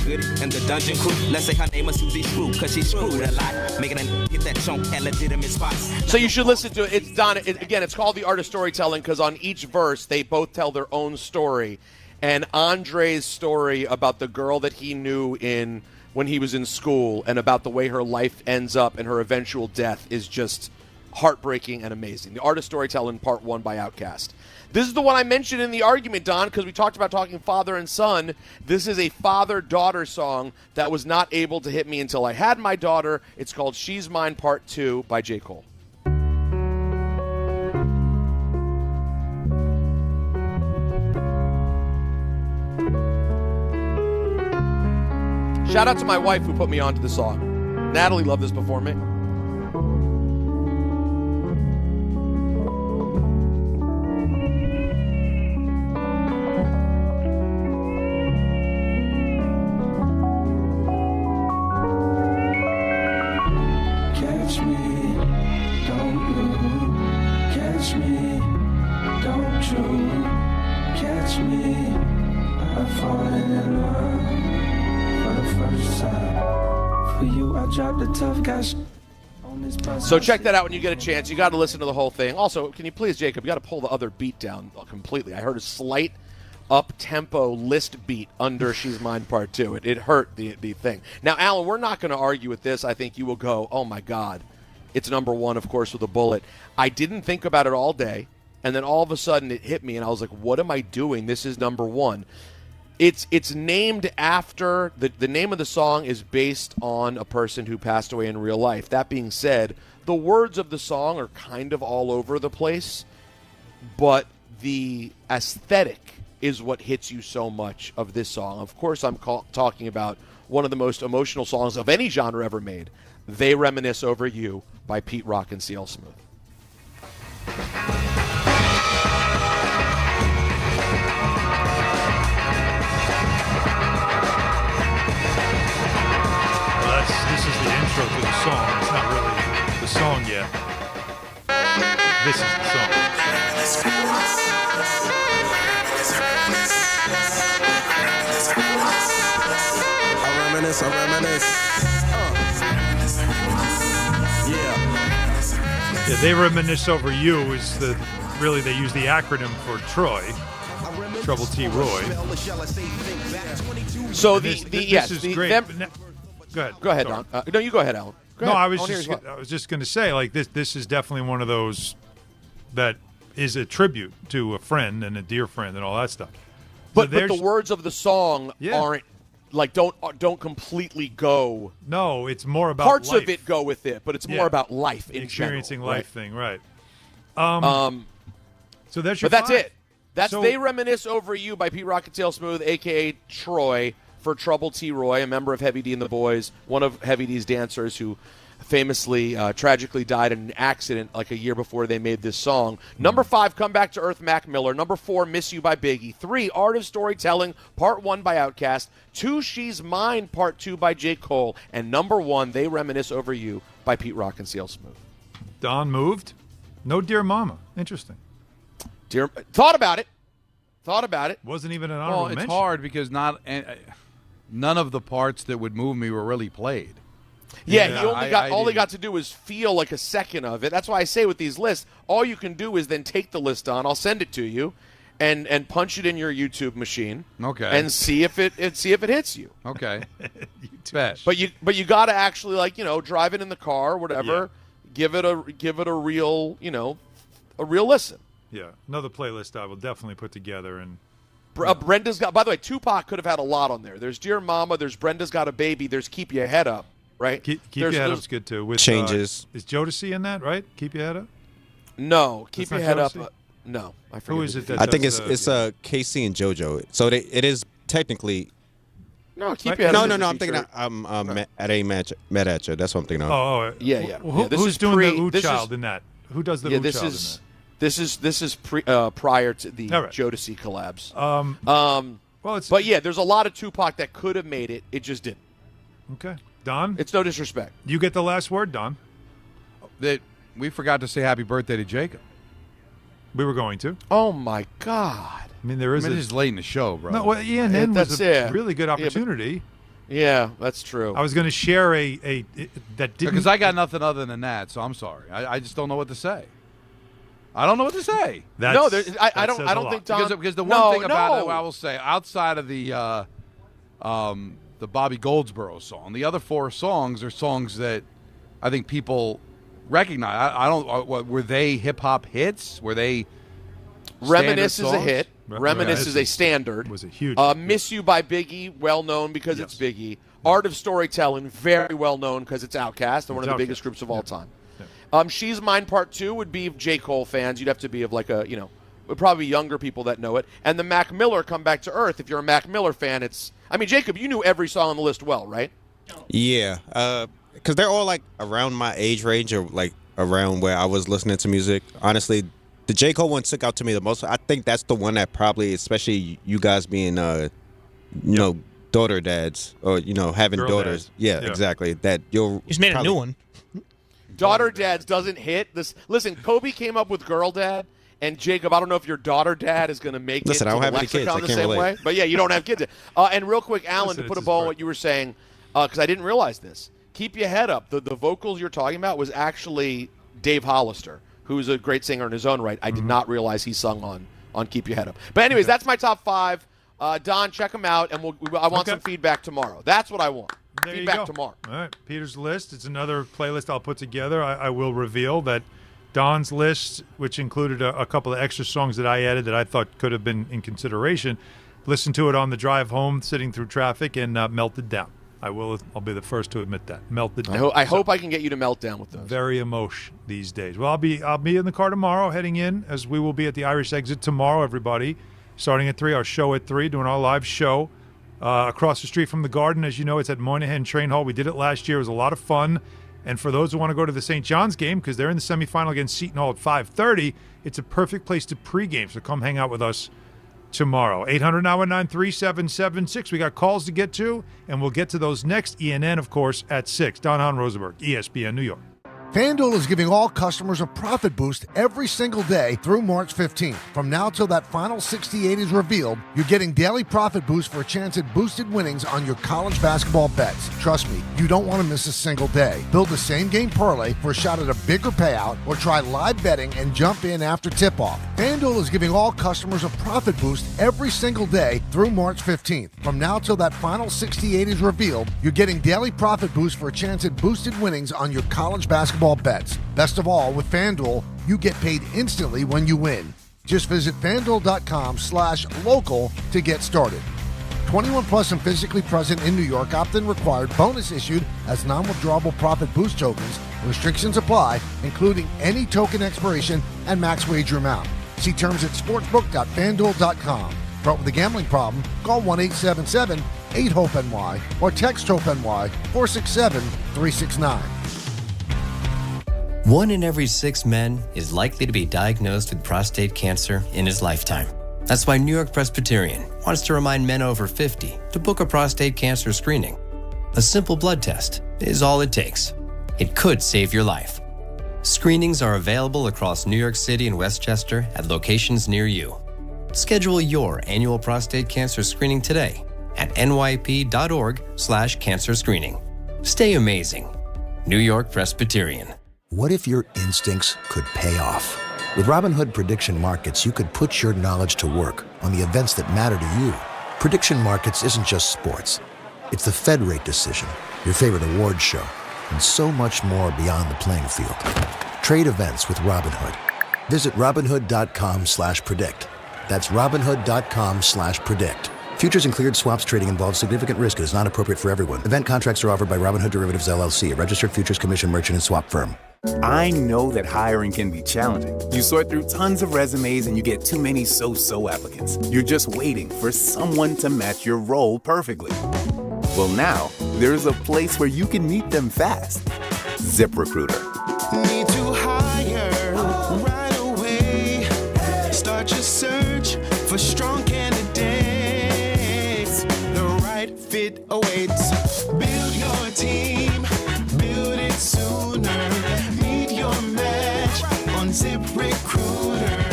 good and the dungeon crew? Let's say her name was Susie Screw, cause she screwed a lot, making a hit that chunk at legitimate spots. So you should listen to it. It's done. Again, it's called The Art of Storytelling because on each verse, they both tell their own story. And Andre's story about the girl that he knew when he was in school and about the way her life ends up and her eventual death is just heartbreaking and amazing. The Art of Storytelling, Part 1 by Outkast. This is the one I mentioned in the argument, Don, because we talked about talking father and son. This is a father-daughter song that was not able to hit me until I had my daughter. It's called She's Mine Part 2 by J. Cole. Shout out to my wife who put me onto the song. Natalie loved this before me. So check that out when you get a chance. You got to listen to the whole thing. Also, can you please, Jacob, you got to pull the other beat down completely. I heard a slight up-tempo list beat under She's Mine Part 2. It hurt the thing. Now, Alan, we're not going to argue with this. I think you will go, oh, my God. It's number 1, of course, with a bullet. I didn't think about it all day, and then all of a sudden it hit me, and I was like, what am I doing? This is number 1. It's named after, the name of the song is based on a person who passed away in real life. That being said, the words of the song are kind of all over the place, but the aesthetic is what hits you so much of this song. Of course, I'm talking about one of the most emotional songs of any genre ever made, They Reminisce Over You by Pete Rock and CL Smooth. This is the intro to the song. It's not really the song yet. This is the song. I reminisce. Yeah, They Reminisce Over You is really they use the acronym for Troy. Trouble T. Roy. So this is great. Go ahead. Go ahead, Don. No, you go ahead, Alan. Go ahead. I was just going to say, like, this is definitely one of those that is a tribute to a friend and a dear friend and all that stuff. But the words of the song aren't like don't completely go. No, it's more about parts life. of it go with it, but it's more about life in experiencing general, life thing, right? So that's your. But that's 5. it. That's They Reminisce Over You by Pete Rock and CL Smooth, a.k.a. Troy, for Trouble T. Roy, a member of Heavy D and the Boys, one of Heavy D's dancers who famously, tragically died in an accident like a year before they made this song. Number 5, Come Back to Earth, Mac Miller. Number 4, Miss You by Biggie. 3, Art of Storytelling, Part 1 by Outkast. 2, She's Mine, Part 2 by J. Cole. And number 1, They Reminisce Over You by Pete Rock and CL Smooth. Don moved. No Dear Mama. Interesting. Thought about it. Wasn't even an honorable mention. It's hard because none of the parts that would move me were really played. Yeah, he got to do was feel like a second of it. That's why I say with these lists, all you can do is then take the list on. I'll send it to you, and punch it in your YouTube machine. Okay. And see if it hits you. Okay. Bet. But you got to actually drive it in the car or whatever. Yeah. Give it a real a real listen. Yeah, another playlist I will definitely put together. And Brenda's got. By the way, Tupac could have had a lot on there. There's Dear Mama. There's Brenda's Got a Baby. There's Keep Your Head Up. Right. Keep Your Head Up's good too. With Changes. Is Jodeci in that? Right. Keep Your Head Up. No, Keep Your Head Jodeci? Up. No, I forget. Who is it? I think it's Casey and JoJo. So it is technically. No, Keep Your Head Up. No. I'm thinking at a match met at you. That's what I'm thinking of. Oh, yeah. Who's doing the Ooh Child in that? Who does the Ooh Child in that? This is prior to the Jodeci collabs. But yeah, there's a lot of Tupac that could have made it. It just didn't. Okay, Don. It's no disrespect. You get the last word, Don. That we forgot to say happy birthday to Jacob. We were going to. Oh my God! I mean, there is. It is late in the show, bro. No, well, ENN was a really good opportunity. Yeah, that's true. I was going to share that didn't because I got nothing other than that, so I'm sorry. I just don't know what to say. I don't know what to say. I don't think Don. Because the one thing about it, I will say, outside of the Bobby Goldsboro song, the other 4 songs are songs that I think people recognize. I don't. Were they hip hop hits? Were they? Reminisce is songs? a hit. Reminisce is a standard. Was a huge. Miss You by Biggie, well known because it's Biggie. Art of Storytelling, very well known because it's Outkast, and one of the biggest groups of all time. She's Mine Part 2 would be J. Cole fans. You'd have to be of like a, probably younger people that know it. And the Mac Miller Come Back to Earth. If you're a Mac Miller fan, Jacob, you knew every song on the list well, right? Yeah, because they're all like around my age range or like around where I was listening to music. Honestly, the J. Cole one stuck out to me the most. I think that's the one that probably, especially you guys being, daughter dads or, having Girl daughters. dads. Yeah, exactly. That you'll just made a new one. Daughter dads doesn't hit this. Listen, Kobe came up with girl dad, and Jacob, I don't know if your daughter dad is going to make Listen, it I to don't the have any kids. lexicon I the can't same relate. way. But yeah, you don't have kids. And real quick, Alan, to put a bow on what you were saying, because I didn't realize this. Keep Your Head Up. The vocals you're talking about was actually Dave Hollister, who's a great singer in his own right. I did not realize he sung on Keep Your Head Up. But anyways, that's my top 5. Don, check them out, and I want some feedback tomorrow. That's what I want. There Feedback you go. tomorrow. All right, Peter's list. It's another playlist I'll put together. I will reveal that Don's list, which included a couple of extra songs that I added that I thought could have been in consideration, listened to it on the drive home, sitting through traffic, and melted down. I'll be the first to admit that. Melted down. I hope I can get you to melt down with those. Very emotion these days. Well, I'll be in the car tomorrow, heading in, as we will be at the Irish Exit tomorrow, everybody. Starting at 3, our show at 3, doing our live show. Across the street from the Garden, as you know, it's at Moynihan Train Hall. We did it last year. It was a lot of fun. And for those who want to go to the St. John's game, because they're in the semifinal against Seton Hall at 5:30, it's a perfect place to pregame. So come hang out with us tomorrow. 800-919-3776. We got calls to get to, and we'll get to those next. ENN, of course, at 6. Hahn Rosenberg, ESPN New York. FanDuel is giving all customers a profit boost every single day through March 15th. From now till that final 68 is revealed, you're getting daily profit boosts for a chance at boosted winnings on your college basketball bets. Trust me, you don't want to miss a single day. Build the same game parlay for a shot at a bigger payout, or try live betting and jump in after tip-off. FanDuel is giving all customers a profit boost every single day through March 15th. From now till that final 68 is revealed, you're getting daily profit boosts for a chance at boosted winnings on your college basketball bets. Best of all, with FanDuel, you get paid instantly when you win. Just visit FanDuel.com/local to get started. 21 plus and physically present in New York. Opt-in required. Bonus issued as non-withdrawable profit boost tokens. Restrictions apply, including any token expiration and max wager amount. See terms at sportsbook.fanduel.com. Front with a gambling problem? Call 1-877-8-HOPE-NY or text HOPE-NY 467-369. 1 in every 6 men is likely to be diagnosed with prostate cancer in his lifetime. That's why New York Presbyterian wants to remind men over 50 to book a prostate cancer screening. A simple blood test is all it takes. It could save your life. Screenings are available across New York City and Westchester at locations near you. Schedule your annual prostate cancer screening today at nyp.org/cancer screening. Stay amazing. New York Presbyterian. What if your instincts could pay off? With Robinhood Prediction Markets, you could put your knowledge to work on the events that matter to you. Prediction Markets isn't just sports. It's the Fed rate decision, your favorite award show, and so much more beyond the playing field. Trade events with Robinhood. Visit Robinhood.com/predict. That's Robinhood.com/predict. Futures and cleared swaps trading involves significant risk and is not appropriate for everyone. Event contracts are offered by Robinhood Derivatives LLC, a registered futures commission merchant and swap firm. I know that hiring can be challenging. You sort through tons of resumes and you get too many so-so applicants. You're just waiting for someone to match your role perfectly. Well, now, there's a place where you can meet them fast. ZipRecruiter. Need to hire right away. Start your search for strong candidates. The right fit awaits. Build your team. Build it sooner. Meet your match on ZipRecruiter.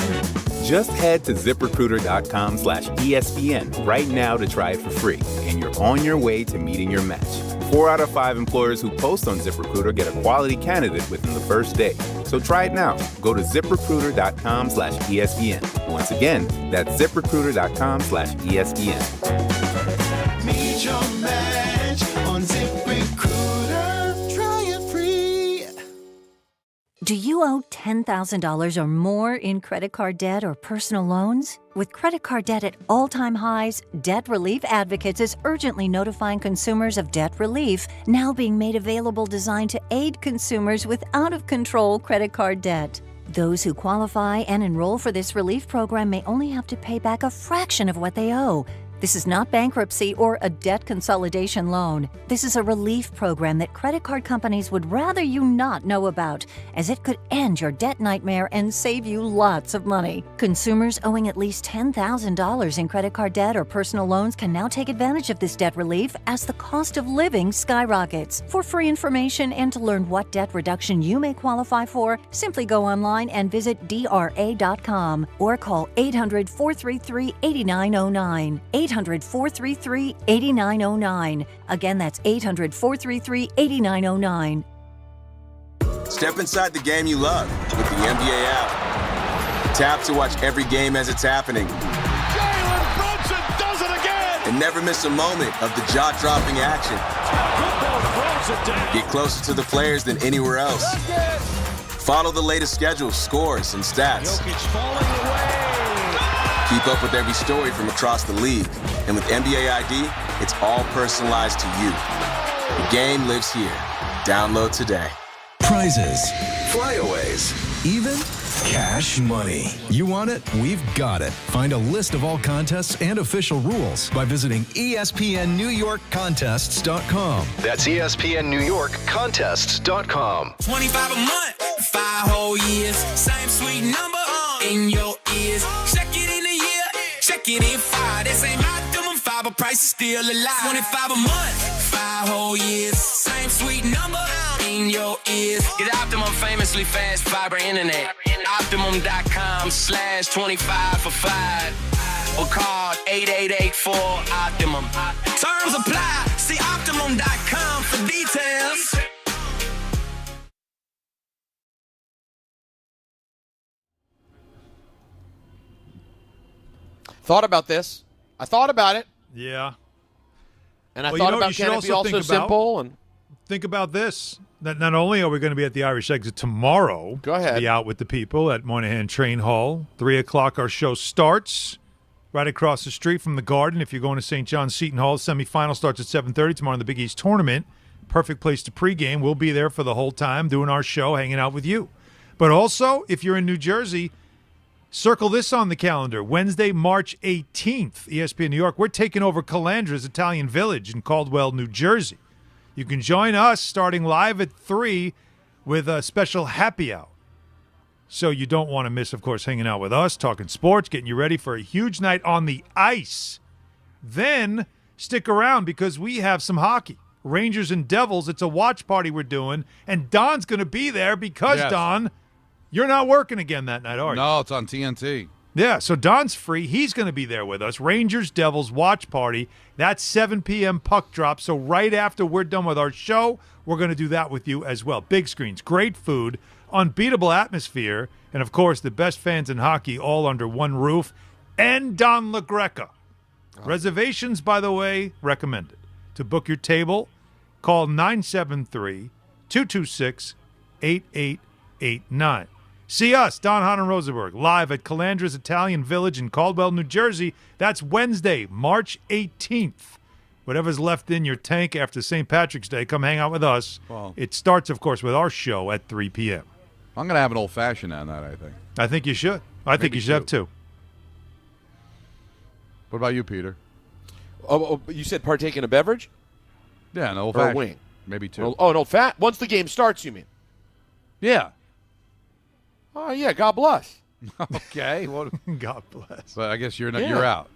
Just head to ZipRecruiter.com/ESPN right now to try it for free, and you're on your way to meeting your match. 4 out of 5 employers who post on ZipRecruiter get a quality candidate within the first day. So try it now. Go to ZipRecruiter.com/ESPN. Once again, that's ZipRecruiter.com/ESPN. Meet your match on ZipRecruiter. Try it free. Do you owe $10,000 or more in credit card debt or personal loans? With credit card debt at all-time highs, Debt Relief Advocates is urgently notifying consumers of debt relief now being made available designed to aid consumers with out-of-control credit card debt. Those who qualify and enroll for this relief program may only have to pay back a fraction of what they owe. This is not bankruptcy or a debt consolidation loan. This is a relief program that credit card companies would rather you not know about, as it could end your debt nightmare and save you lots of money. Consumers owing at least $10,000 in credit card debt or personal loans can now take advantage of this debt relief as the cost of living skyrockets. For free information and to learn what debt reduction you may qualify for, simply go online and visit DRA.com or call 800-433-8909. 800-433-8909. Again, that's 800-433-8909. Step inside the game you love with the NBA app. Tap to watch every game as it's happening. Jalen Brunson does it again! And never miss a moment of the jaw-dropping action. Get closer to the players than anywhere else. Follow the latest schedules, scores, and stats. Keep up with every story from across the league. And with NBA ID, it's all personalized to you. The game lives here. Download today. Prizes, flyaways, even cash money. You want it? We've got it. Find a list of all contests and official rules by visiting ESPNNewYorkContests.com. That's ESPNNewYorkContests.com. 25 a month, 5 whole years. Same sweet number in your ears. Check it in a year, check it in 5. This ain't my optimum 5, but price is still alive. 25 a month, 5 whole years. Same sweet number in your ears. Get Optimum famously fast fiber internet. Optimum.com/25 for 5. Or call 8884-OPTIMUM. Terms apply. See Optimum.com for details. Thought about this. I thought about it. Yeah. And I thought about, can it be also simple? And think about this. That not only are we going to be at the Irish Exit tomorrow. Go ahead. Be out with the people at Moynihan Train Hall. 3 o'clock our show starts. Right across the street from the Garden. If you're going to St. John's Seton Hall, semifinal starts at 7:30 tomorrow in the Big East Tournament. Perfect place to pregame. We'll be there for the whole time doing our show, hanging out with you. But also, if you're in New Jersey, circle this on the calendar. Wednesday, March 18th, ESPN New York. We're taking over Calandra's Italian Village in Caldwell, New Jersey. You can join us starting live at 3 with a special happy hour. So you don't want to miss, of course, hanging out with us, talking sports, getting you ready for a huge night on the ice. Then stick around because we have some hockey. Rangers and Devils, it's a watch party we're doing, and Don's going to be there because, Yes. Don, you're not working again that night, are you? No, it's on TNT. Yeah, so Don's free. He's going to be there with us. Rangers Devils watch party. That's 7 p.m. puck drop. So right after we're done with our show, we're going to do that with you as well. Big screens, great food, unbeatable atmosphere, and, of course, the best fans in hockey all under one roof, and Don LaGreca. Reservations, by the way, recommended. To book your table, call 973-226-8889. See us, Don, Hahn, and Rosenberg, live at Calandra's Italian Village in Caldwell, New Jersey. That's Wednesday, March 18th. Whatever's left in your tank after St. Patrick's Day, come hang out with us. Well, it starts, of course, with our show at 3 p.m. I'm going to have an old-fashioned on that, I think. I think you should. I think you should have two. What about you, Peter? Oh, you said partake in a beverage? Yeah, an Or old-fashioned. a wing? Maybe two. Oh, an old-fat? Once the game starts, you mean? Yeah. Oh, yeah, God bless. Okay. Well, God bless. But I guess you're not. Yeah. You're out.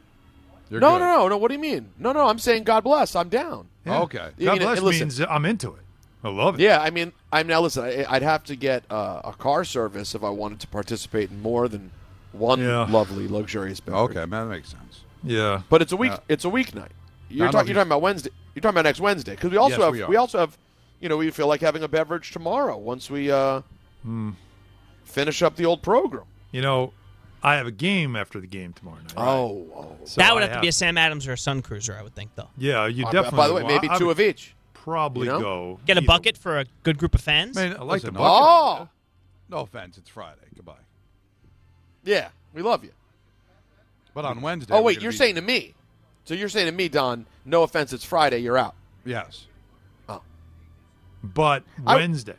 You're No, good. no. What do you mean? No, I'm saying God bless. I'm down. Yeah. Okay. God bless means I'm into it. I love it. Yeah, I mean, now listen, I'd have to get a car service if I wanted to participate in more than one lovely, luxurious beverage. Okay, man, that makes sense. Yeah. But it's a week. It's a weeknight. You're talking about Wednesday. You're talking about next Wednesday because we also Yes, have we are. we feel like having a beverage tomorrow once we finish up the old program. You know, I have a game after the game tomorrow night. Oh. So that would I have to be a Sam Adams or a Sun Cruiser, I would think, though. Yeah, you definitely. By the way, well, maybe I two would of each. Probably go. Get a either. bucket for a good group of fans. I mean, I like the Listen, bucket. Oh. No offense, it's Friday. Goodbye. Yeah, we love you. But on Wednesday. Oh, we're wait, gonna you're be- saying to me. So you're saying to me, Don, no offense, it's Friday, you're out. Yes. Oh. But Wednesday.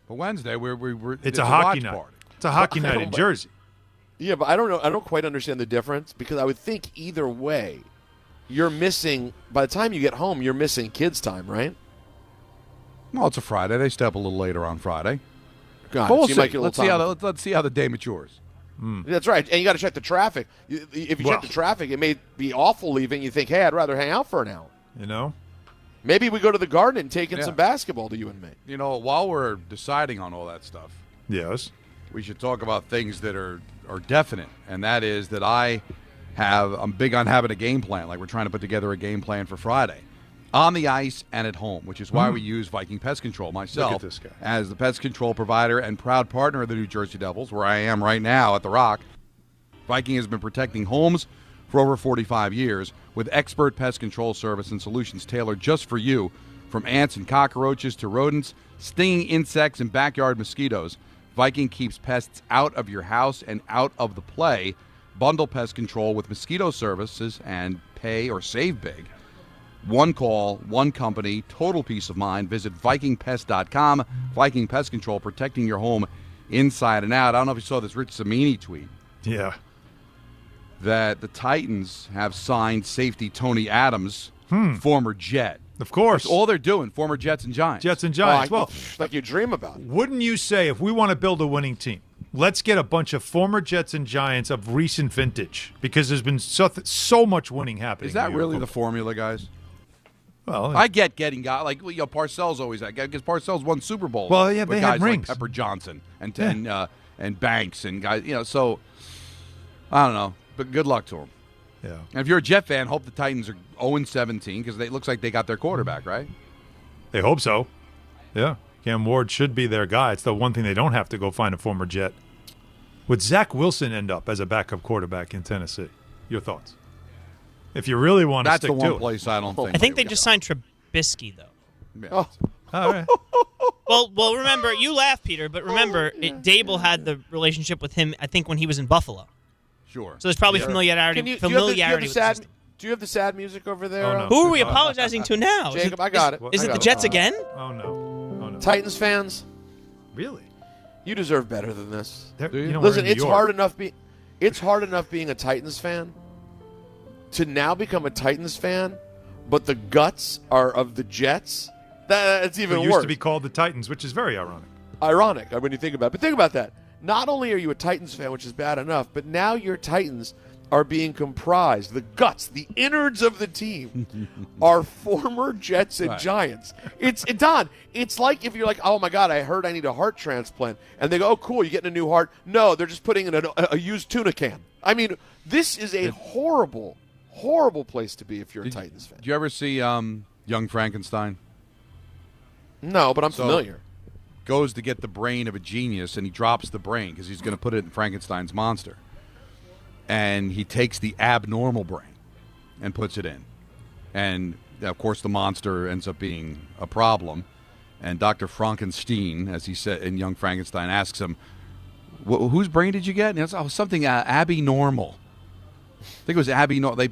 But Wednesday, we're It's a hockey watch night. party. It's a hockey night in Jersey. Yeah, but I don't know. I don't quite understand the difference because I would think either way, you're missing. By the time you get home, you're missing kids' time, right? Well, it's a Friday. They step a little later on Friday. God, But we'll so you see. might get a little Let's see how the day matures. That's right, and you got to check the traffic. If you check the traffic, it may be awful leaving. You think, hey, I'd rather hang out for an hour. You know, maybe we go to the Garden and take in Yeah. some basketball to you and me. You know, while we're deciding on all that stuff, yes, we should talk about things that are definite, and that is that I'm big on having a game plan. Like we're trying to put together a game plan for Friday. On the ice and at home, which is why we use Viking Pest Control. Myself, Look at this guy. as the pest control provider and proud partner of the New Jersey Devils, where I am right now at the Rock, Viking has been protecting homes for over 45 years with expert pest control service and solutions tailored just for you. From ants and cockroaches to rodents, stinging insects, and backyard mosquitoes, Viking keeps pests out of your house and out of the play. Bundle pest control with mosquito services and pay or save big. One call, one company, total peace of mind. Visit VikingPest.com. Viking Pest Control, protecting your home inside and out. I don't know if you saw this Rich Cimini tweet. Yeah. That the Titans have signed safety Tony Adams, former Jet. Of course. That's all they're doing, former Jets and Giants. Jets and Giants. Well, like you dream about. Wouldn't you say if we want to build a winning team, let's get a bunch of former Jets and Giants of recent vintage because there's been so much winning happening. Is that in New York really the football. formula, guys? Well, I get getting guys like Parcells always had because Parcells won Super Bowls. Well, yeah, with they guys had rings. like Pepper Johnson and Banks and guys. So I don't know, but good luck to them. Yeah. And if you're a Jet fan, hope the Titans are 0-17 because it looks like they got their quarterback right. They hope so. Yeah. Cam Ward should be their guy. It's the one thing they don't have to go find a former Jet. Would Zach Wilson end up as a backup quarterback in Tennessee? Your thoughts? If you really want to That's stick the to one it. place I don't think. I think they just signed Trubisky, though. Yeah. Oh. All right. Well, remember, you laugh, Peter, but remember, Dable had the relationship with him, I think, when he was in Buffalo. Sure. So there's probably familiarity Do you with have the the sad, system. do you have the sad music over there? Oh, no. Who are we apologizing to now? Jacob, I got it. Is I it got the Jets again? Oh, no. Oh, no. Titans fans, Really? you deserve better than this. They're- Do you? you know, we're Listen, in New it's York. hard enough being a Titans fan to now become a Titans fan, but the guts are of the Jets. That's even Who worse. used to be called the Titans, which is very ironic. Ironic when you think about it. But think about that. Not only are you a Titans fan, which is bad enough, but now your Titans are being comprised, the guts, the innards of the team are former Jets and Giants. Don, it's like if you're like, oh my God, I heard I need a heart transplant. And they go, oh cool, you're getting a new heart. No, they're just putting in a used tuna can. I mean, this is a horrible, horrible place to be if you're a Titans fan. Did you ever see Young Frankenstein? No, but I'm familiar. Goes to get the brain of a genius, and he drops the brain because he's going to put it in Frankenstein's monster. And he takes the abnormal brain and puts it in. And, of course, the monster ends up being a problem. And Dr. Frankenstein, as he said in Young Frankenstein, asks him, whose brain did you get? And it's something Abby Normal. I think it was Abby Normal.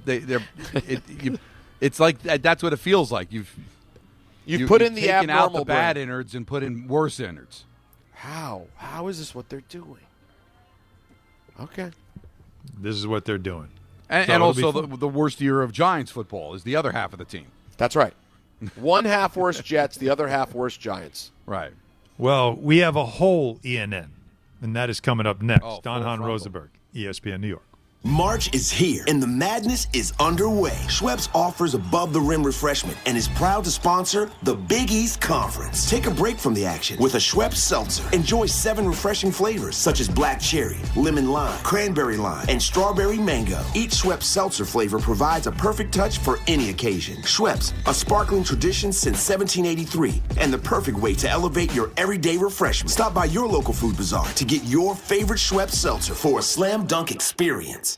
It's like that's what it feels like. You've put in the taken abnormal out the bad brain. innards and put in worse innards. How? How is this what they're doing? Okay. This is what they're doing. And also the worst year of Giants football is the other half of the team. That's right. One half worse Jets, the other half worse Giants. Right. Well, we have a whole ENN, and that is coming up next. Don Hahn frontal. Rosenberg, ESPN New York. March is here, and the madness is underway. Schweppes offers above-the-rim refreshment and is proud to sponsor the Big East Conference. Take a break from the action with a Schweppes Seltzer. Enjoy 7 refreshing flavors, such as black cherry, lemon lime, cranberry lime, and strawberry mango. Each Schweppes Seltzer flavor provides a perfect touch for any occasion. Schweppes, a sparkling tradition since 1783, and the perfect way to elevate your everyday refreshment. Stop by your local food bazaar to get your favorite Schweppes Seltzer for a slam dunk experience.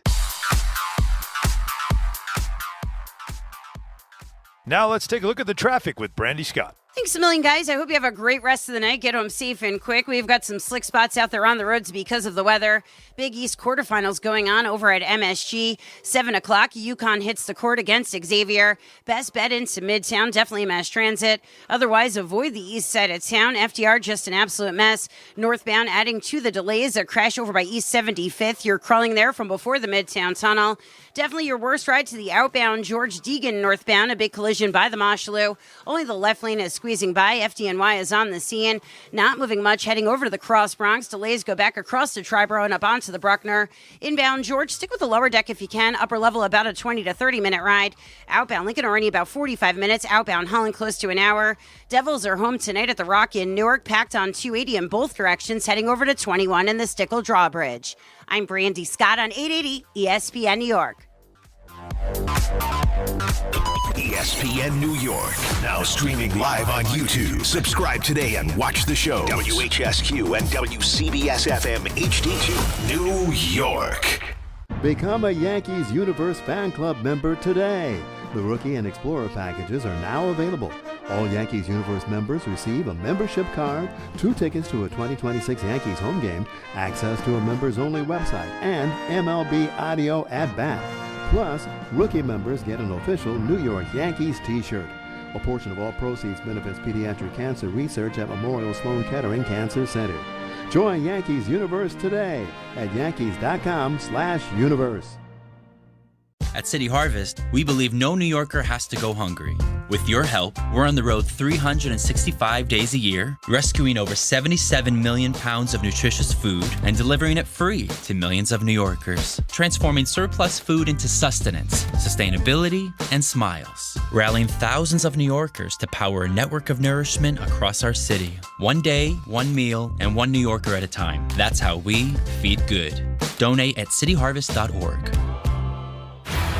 Now let's take a look at the traffic with Brandy Scott. Thanks a million, guys. I hope you have a great rest of the night. Get home safe and quick. We've got some slick spots out there on the roads because of the weather. Big East quarterfinals going on over at MSG. 7 o'clock, UConn hits the court against Xavier. Best bet into Midtown, definitely mass transit. Otherwise, avoid the east side of town. FDR, just an absolute mess. Northbound, adding to the delays, a crash over by East 75th. You're crawling there from before the Midtown Tunnel. Definitely your worst ride to the outbound George Deegan northbound. A big collision by the Mosholu. Only the left lane is squeezing by. FDNY is on the scene. Not moving much. Heading over to the Cross Bronx. Delays go back across to Triborough and up onto the Bruckner. Inbound George, stick with the lower deck if you can. Upper level about a 20 to 30 minute ride. Outbound Lincoln Orany about 45 minutes. Outbound Holland close to an hour. Devils are home tonight at the Rock in Newark. Packed on 280 in both directions. Heading over to 21 in the Stickle Drawbridge. I'm Brandy Scott on 880 ESPN New York. ESPN New York, now streaming live on YouTube. Subscribe today and watch the show. WHSQ and WCBS-FM HD2, New York. Become a Yankees Universe Fan Club member today. The Rookie and Explorer packages are now available. All Yankees Universe members receive a membership card, 2 tickets to a 2026 Yankees home game, access to a members-only website, and MLB audio at bat. Plus, Rookie members get an official New York Yankees t-shirt. A portion of all proceeds benefits pediatric cancer research at Memorial Sloan Kettering Cancer Center. Join Yankees Universe today at yankees.com/universe. At City Harvest, we believe no New Yorker has to go hungry. With your help, we're on the road 365 days a year, rescuing over 77 million pounds of nutritious food and delivering it free to millions of New Yorkers, transforming surplus food into sustenance, sustainability, and smiles, rallying thousands of New Yorkers to power a network of nourishment across our city. One day, one meal, and one New Yorker at a time. That's how we feed good. Donate at cityharvest.org.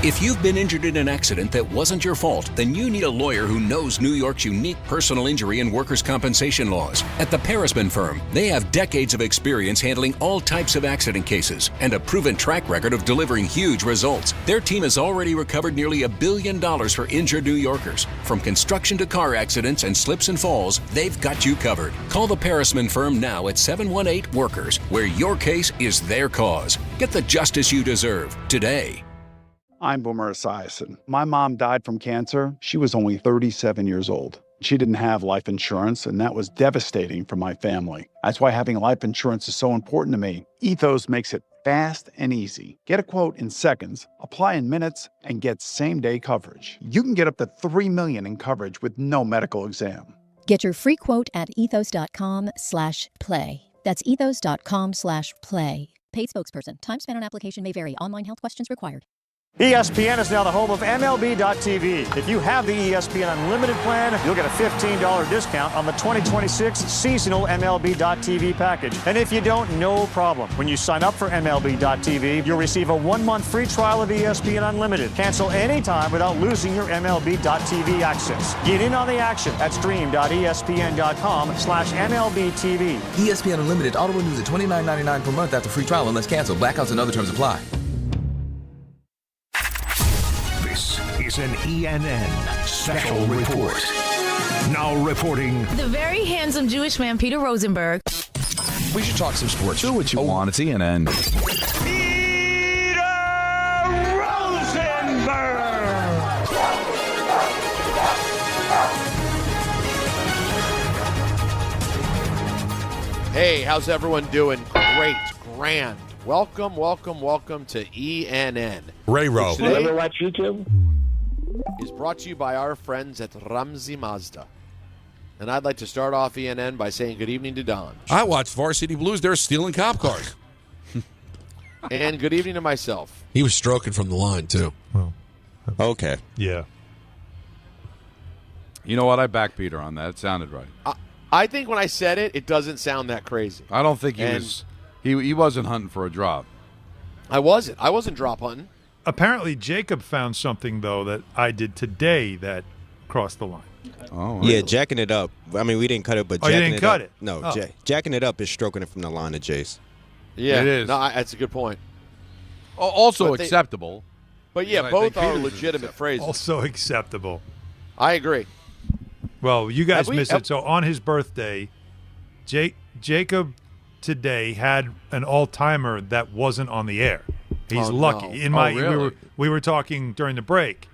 If you've been injured in an accident that wasn't your fault, then you need a lawyer who knows New York's unique personal injury and workers' compensation laws. At the Parisman Firm, they have decades of experience handling all types of accident cases and a proven track record of delivering huge results. Their team has already recovered nearly $1 billion for injured New Yorkers. From construction to car accidents and slips and falls, they've got you covered. Call the Parisman Firm now at 718-WORKERS, where your case is their cause. Get the justice you deserve today. I'm Boomer Esiason. My mom died from cancer. She was only 37 years old. She didn't have life insurance, and that was devastating for my family. That's why having life insurance is so important to me. Ethos makes it fast and easy. Get a quote in seconds, apply in minutes, and get same-day coverage. You can get up to $3 million in coverage with no medical exam. Get your free quote at ethos.com/play. That's ethos.com/play. Paid spokesperson. Time spent on application may vary. Online health questions required. ESPN is now the home of MLB.tv. If you have the ESPN Unlimited plan, you'll get a $15 discount on the 2026 seasonal MLB.tv package. And if you don't, no problem. When you sign up for MLB.tv, you'll receive a 1-month free trial of ESPN Unlimited. Cancel anytime without losing your MLB.tv access. Get in on the action at stream.espn.com/MLBTV. ESPN Unlimited auto renews at $29.99 per month after free trial unless canceled. Blackouts and other terms apply. This is an ENN Special Report. Now reporting. The very handsome Jewish man, Peter Rosenberg. We should talk some sports. Do what you want. It's ENN. Peter Rosenberg! Hey, how's everyone doing? Great, grand. Welcome to ENN. Ray-Ro. Today You ever watch YouTube? Is brought to you by our friends at Ramsey Mazda. And I'd like to start off ENN by saying good evening to Don. I watched Varsity Blues. They're stealing cop cars. And good evening to myself. He was stroking from the line, too. Okay. Yeah. You know what? I back Peter on that. It sounded right. I think when I said it, it doesn't sound that crazy. I don't think he wasn't hunting for a drop. I wasn't drop hunting. Apparently, Jacob found something, though, that I did today that crossed the line. Oh, yeah, jacking it up. I mean, we didn't cut it, but you jacking didn't cut up. it? No, Oh. jacking it up is stroking it from the line of Jace. Yeah, It is. No, that's a good point. Also But they- acceptable. But yeah, I both think are Peter's is legitimate phrases. Also acceptable. I agree. Well, you guys Have we- missed it. So on his birthday, Jacob today had an all-timer that wasn't on the air. He's Oh, lucky. no. Really? we were talking during the break,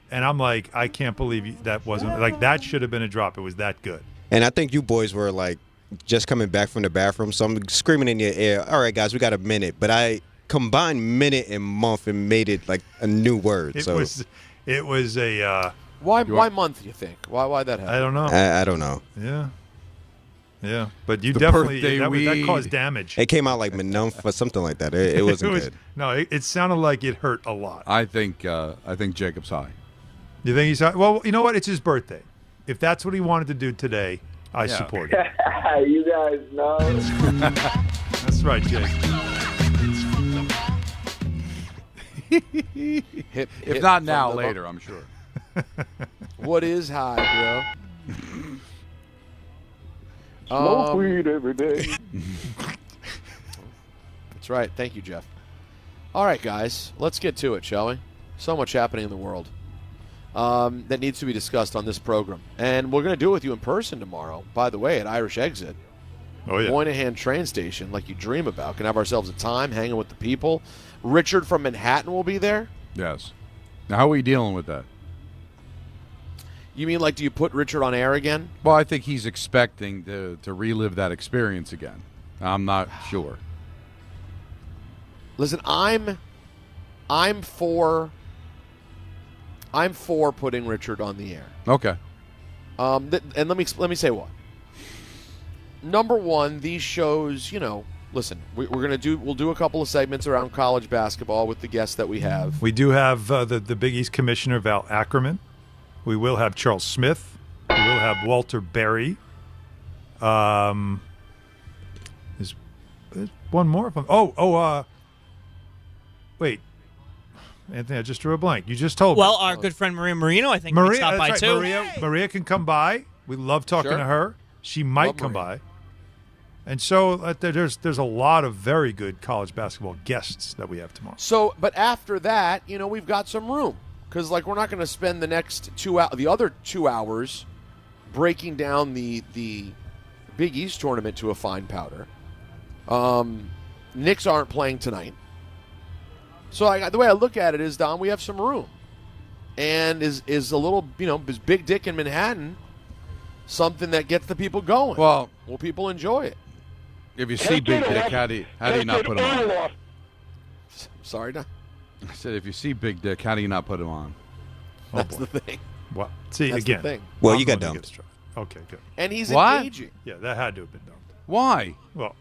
and I'm like, I can't believe that wasn't like that. Should have been a drop. It was that good. And I think you boys were like just coming back from the bathroom, so I'm screaming in your ear, all right, guys, we got a minute. But I combined minute and month and made it like a new word. It so was a. Why month, you think? Why that happened? I don't know. I don't know. Yeah, but you The definitely birthday that caused damage. It came out like Manumf or something like that. It wasn't good. No, it sounded like it hurt a lot. I think Jacob's high. You think he's high? Well, you know what? It's his birthday. If that's what he wanted to do today, I support it. You guys know. That's right, Jake. If not now, later, I'm sure. What is high, bro? Smoke weed every day. That's right. Thank you, Jeff. All right, guys. Let's get to it, shall we? So much happening in the world that needs to be discussed on this program. And we're going to do it with you in person tomorrow, by the way, at Irish Exit. Oh, yeah. Moynihan train station, like you dream about. Can have ourselves a time hanging with the people. Richard from Manhattan will be there. Yes. Now, how are we dealing with that? You mean like do you put Richard on air again? Well, I think he's expecting to relive that experience again. I'm not sure. Listen, I'm for putting Richard on the air. Okay. And let me say what. Number one, these shows, listen, we'll do a couple of segments around college basketball with the guests that we have. We do have the Big East Commissioner, Val Ackerman. We will have Charles Smith. We will have Walter Berry. There's one more of them. Wait. Anthony, I just drew a blank. You just told me. Well, our good friend Maria Marino, I think, might stop by that's too. right. Maria can come by. We love talking Sure. to her. She might Love come Maria. by. And so there's a lot of very good college basketball guests that we have tomorrow. So, but after that, we've got some room. Because, we're not going to spend the next the other 2 hours breaking down the Big East tournament to a fine powder. Knicks aren't playing tonight. So the way I look at it is, Don, we have some room. And is a little, is Big Dick in Manhattan something that gets the people going? Well, will people enjoy it? If you see Big Dick, how do you not put him on? Sorry, Don? I said, if you see Big Dick, how do you not put him on? That's the thing. What? See, That's again. the thing. Well, I'm you got going to dumped. get Okay, good. And he's What? engaging. Yeah, that had to have been dumped. Why? Well,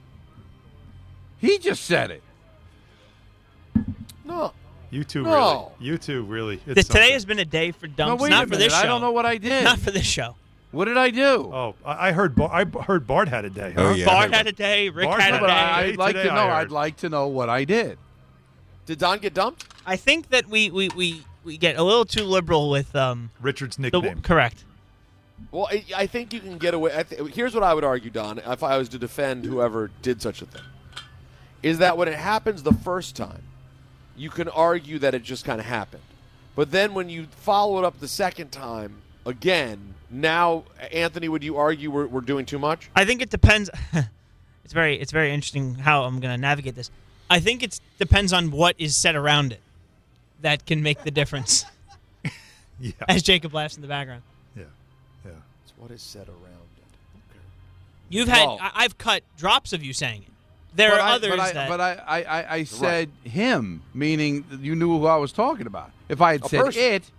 He just said it. No. You two No. really. You two really. It's Today something. has been a day for No, dumps, wait not a for minute. this show. I don't know what I did. Not for this show. What did I do? Oh, I heard. I heard Bart had a day. Huh? Oh, yeah. Bart had a day. Rick Bart had a had a day. day. I'd like Today to know. I heard. I'd like to know what I did. Did Don get dumped? I think that we get a little too liberal with Richard's the, nickname. correct. Well, I think you can get away. Here's what I would argue, Don, if I was to defend whoever did such a thing, is that when it happens the first time, you can argue that it just kind of happened. But then when you follow it up the second time, again, now, Anthony, would you argue we're doing too much? I think it depends. It's very interesting how I'm going to navigate this. I think it depends on what is said around it that can make the difference. Yeah. As Jacob laughs in the background. Yeah. Yeah. It's what is said around it. Okay. You've had Well- I've cut drops of you saying it. There are others that. But I said him, meaning you knew who I was talking about. If I had A said person. it,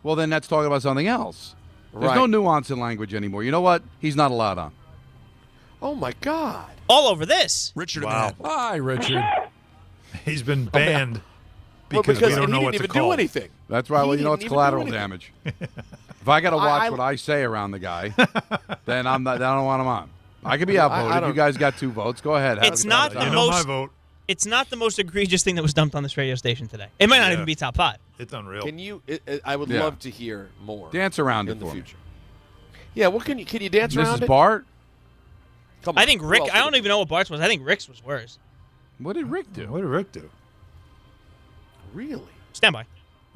well, then that's talking about something else. There's Right. no nuance in language anymore. You know what? He's not allowed on. Oh, my God. all over this. Richard Wow. and Hi, Richard. He's been banned Well, because we don't and know he what didn't to even call. do anything. That's right. He Well, you know didn't it's even do collateral anything. damage. If I got to watch I- what I say around the guy, then I don't want him on. I could be outvoted. I don't- You guys got 2 votes. Go ahead. Have It's a not good the time. You know my most- vote. It's not the most egregious thing that was dumped on this radio station today. It might not Yeah. even be top 5. It's unreal. Can you? I would Yeah. love to hear more. Dance around in it the for me. future. Yeah, what can you dance around Mrs. it? Bart, Come on. I think who Rick. else I don't would it even know what Bart's was. I think Rick's was worse. what did Rick do? What did Rick do? be? Really? Stand by.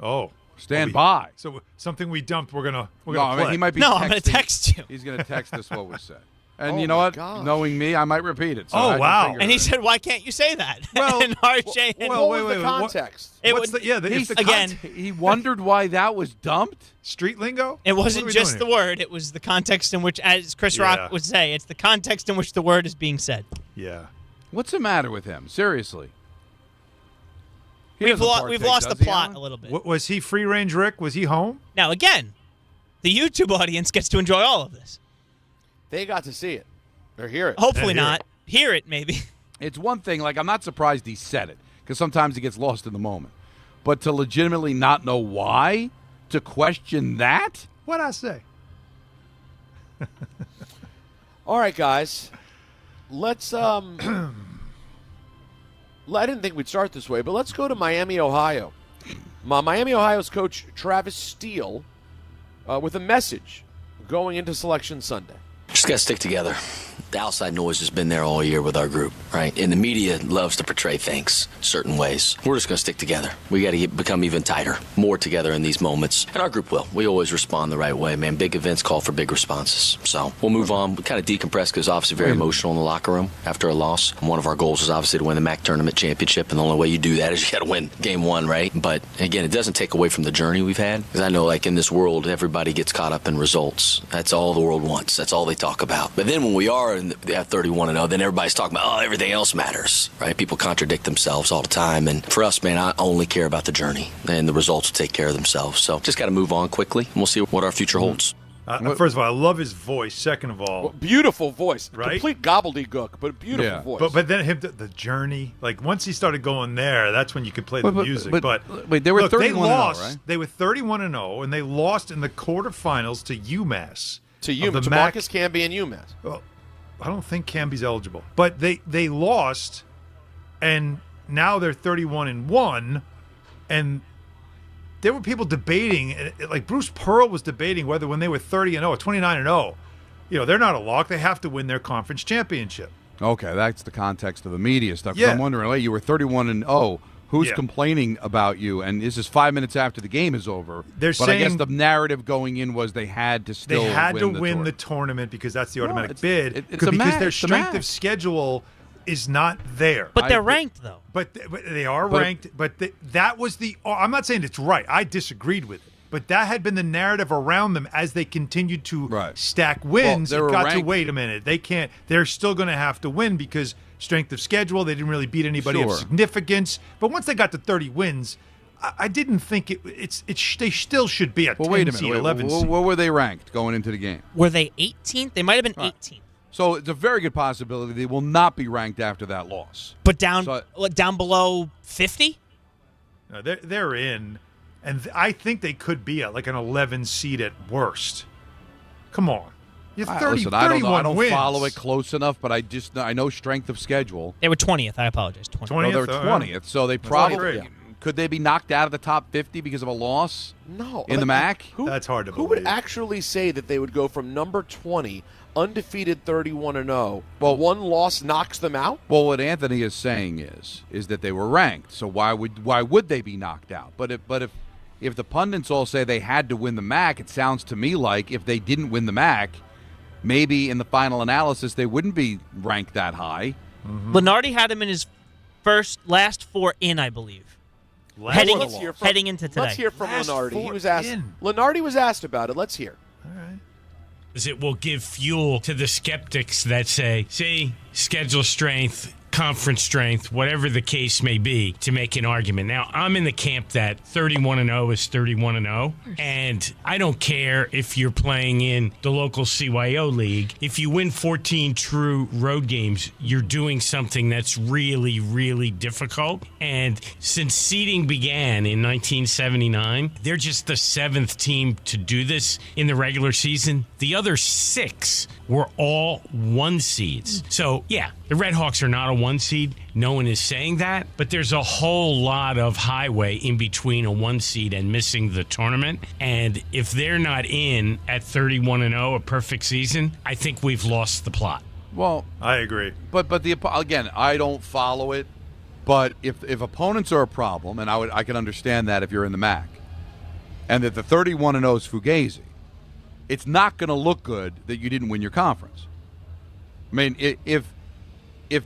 Oh, Stand by. So something we dumped. We're gonna No, play. he might be. No, I'm going to texting- text you. He's going to text us what was said. And Oh you know my what? gosh. Knowing me, I might repeat it. So Oh, I can wow. figure And it he out. said, "Why can't you say that?" Well, and RJ. and well, What was the what- context? it What's would- the if He's- the again, he wondered why that was dumped. street lingo? It What wasn't are we just the doing word; it was the context in which, as Chris Yeah. Rock would say, it's the context in which the word is being said. here? Yeah. What's the matter with him? Seriously. He We've, doesn't we've partake, lost the does he, plot Alan? a little bit. What, was he free range Rick? Was he home? Now, again, the YouTube audience gets to enjoy all of this. They got to see it or hear it. Hopefully And hear not. Hear it, maybe. It's one thing, like, I'm not surprised he said it, because sometimes he gets lost in the moment. But to legitimately not know why, to question that? What'd I say? All right, guys. Let's I didn't think we'd start this way, but let's go to Miami, Ohio. Miami, Ohio's coach Travis Steele with a message going into Selection Sunday. Just got to stick together. The outside noise has been there all year with our group, right? And the media loves to portray things certain ways. We're just going to stick together. We got to become even tighter, more together in these moments. And our group will. We always respond the right way, man. Big events call for big responses. So we'll move on. We kind of decompress because obviously very emotional in the locker room after a loss. And one of our goals is obviously to win the MAC tournament championship. And the only way you do that is you got to win game 1, right? But again, it doesn't take away from the journey we've had. Because I know, like, in this world, everybody gets caught up in results. That's all the world wants. That's all they talk about. But then when we are at 31-0, then everybody's talking about, oh, everything else matters, right? People contradict themselves all the time. And for us, man, I only care about the journey, and the results will take care of themselves. So just got to move on quickly, and we'll see what our future holds. First of all, I love his voice. Second of all, beautiful voice, right? Complete gobbledygook, but beautiful voice. But then the journey, like once he started going there, that's when you could play the music. But wait, they were look, 31-0, they lost. right? They were 31-0, and they lost in the quarterfinals to UMass. To Marcus Camby and UMass. Well, I don't think Camby's eligible, but they lost, and now they're 31-1, and there were people debating, like Bruce Pearl was debating whether when they were 30-0 or 29-0, they're not a lock. They have to win their conference championship. Okay, that's the context of the media stuff. 'Cause Yeah. I'm wondering, you were 31-0. Who's Yeah. complaining about you? And this is 5 minutes after the game is over. They're but I guess saying- the narrative going in was they had to still They had to win win the the tournament because that's the automatic it's- bid. it's because a match, their it's a strength match. of schedule is not there. But they're ranked, though. But they are But- ranked. But that was I'm not saying it's right. I disagreed with it. But that had been the narrative around them as they continued to stack wins. they It were got to ranked- wait a minute. They can't. They're still going to have to win because strength of schedule. They didn't really beat anybody of Sure. significance. But once they got to 30 wins, I didn't think they still should be a 10 Well, wait a seed, minute. 11 Where seed. were they ranked going into the game? Were they 18th? They might have been 18th. So it's a very good possibility they will not be ranked after that loss. But down below 50? No, they're in, and I think they could be at like an 11 seed at worst. Come on. You're 30, Listen, I don't know. I don't wins. follow it close enough, but I know strength of schedule. They were 20th. I apologize. 20th. Well, they were 20th, so they probably could they be knocked out of the top 50 because of a loss? No, in the MAC. That's hard to believe. Who would actually say that they would go from number 20, undefeated 31-0? Well, one loss knocks them out. Well, what Anthony is saying is that they were ranked. So why would they be knocked out? But if the pundits all say they had to win the MAC, it sounds to me like if they didn't win the MAC, maybe in the final analysis they wouldn't be ranked that high. Mm-hmm. Lenardi had him in his last 4 in, I believe. Heading into today. Let's hear from Lenardi. He was asked. Lenardi was asked about it. Let's hear. All right. It will give fuel to the skeptics that say, see, schedule strength, conference strength, whatever the case may be, to make an argument. Now, I'm in the camp that 31-0 is 31-0, and I don't care if you're playing in the local CYO league. If you win 14 true road games, you're doing something that's really, really difficult. And since seeding began in 1979, they're just the 7th team to do this in the regular season. The other 6 were all 1 seeds. So, yeah, the Red Hawks are not a 1 seed. No one is saying that. But there's a whole lot of highway in between a 1 seed and missing the tournament. And if they're not in at 31-0, a perfect season, I think we've lost the plot. Well, I agree. But again, I don't follow it. But if opponents are a problem, and I can understand that if you're in the MAC, and that the 31-0 is Fugazi, it's not going to look good that you didn't win your conference. I mean, if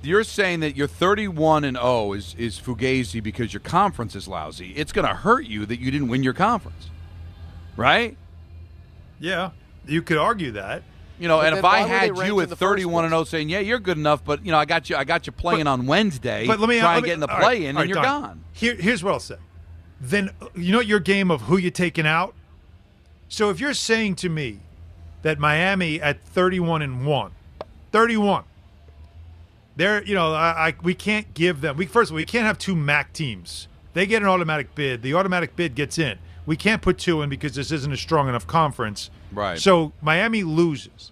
you're saying that your 31-0 is Fugazi because your conference is lousy, it's going to hurt you that you didn't win your conference, right? Yeah, you could argue that. You know, and if I had you at 31-0 saying, "Yeah, you're good enough," but I got you playing on Wednesday, but let me get in the play-in, and you're gone. Here's what I'll say. Then your game of who you're taking out. So if you're saying to me that Miami at 31-1, 31, we can't give them. First of all, we can't have 2 MAC teams. They get an automatic bid. The automatic bid gets in. We can't put 2 in because this isn't a strong enough conference. Right. So Miami loses.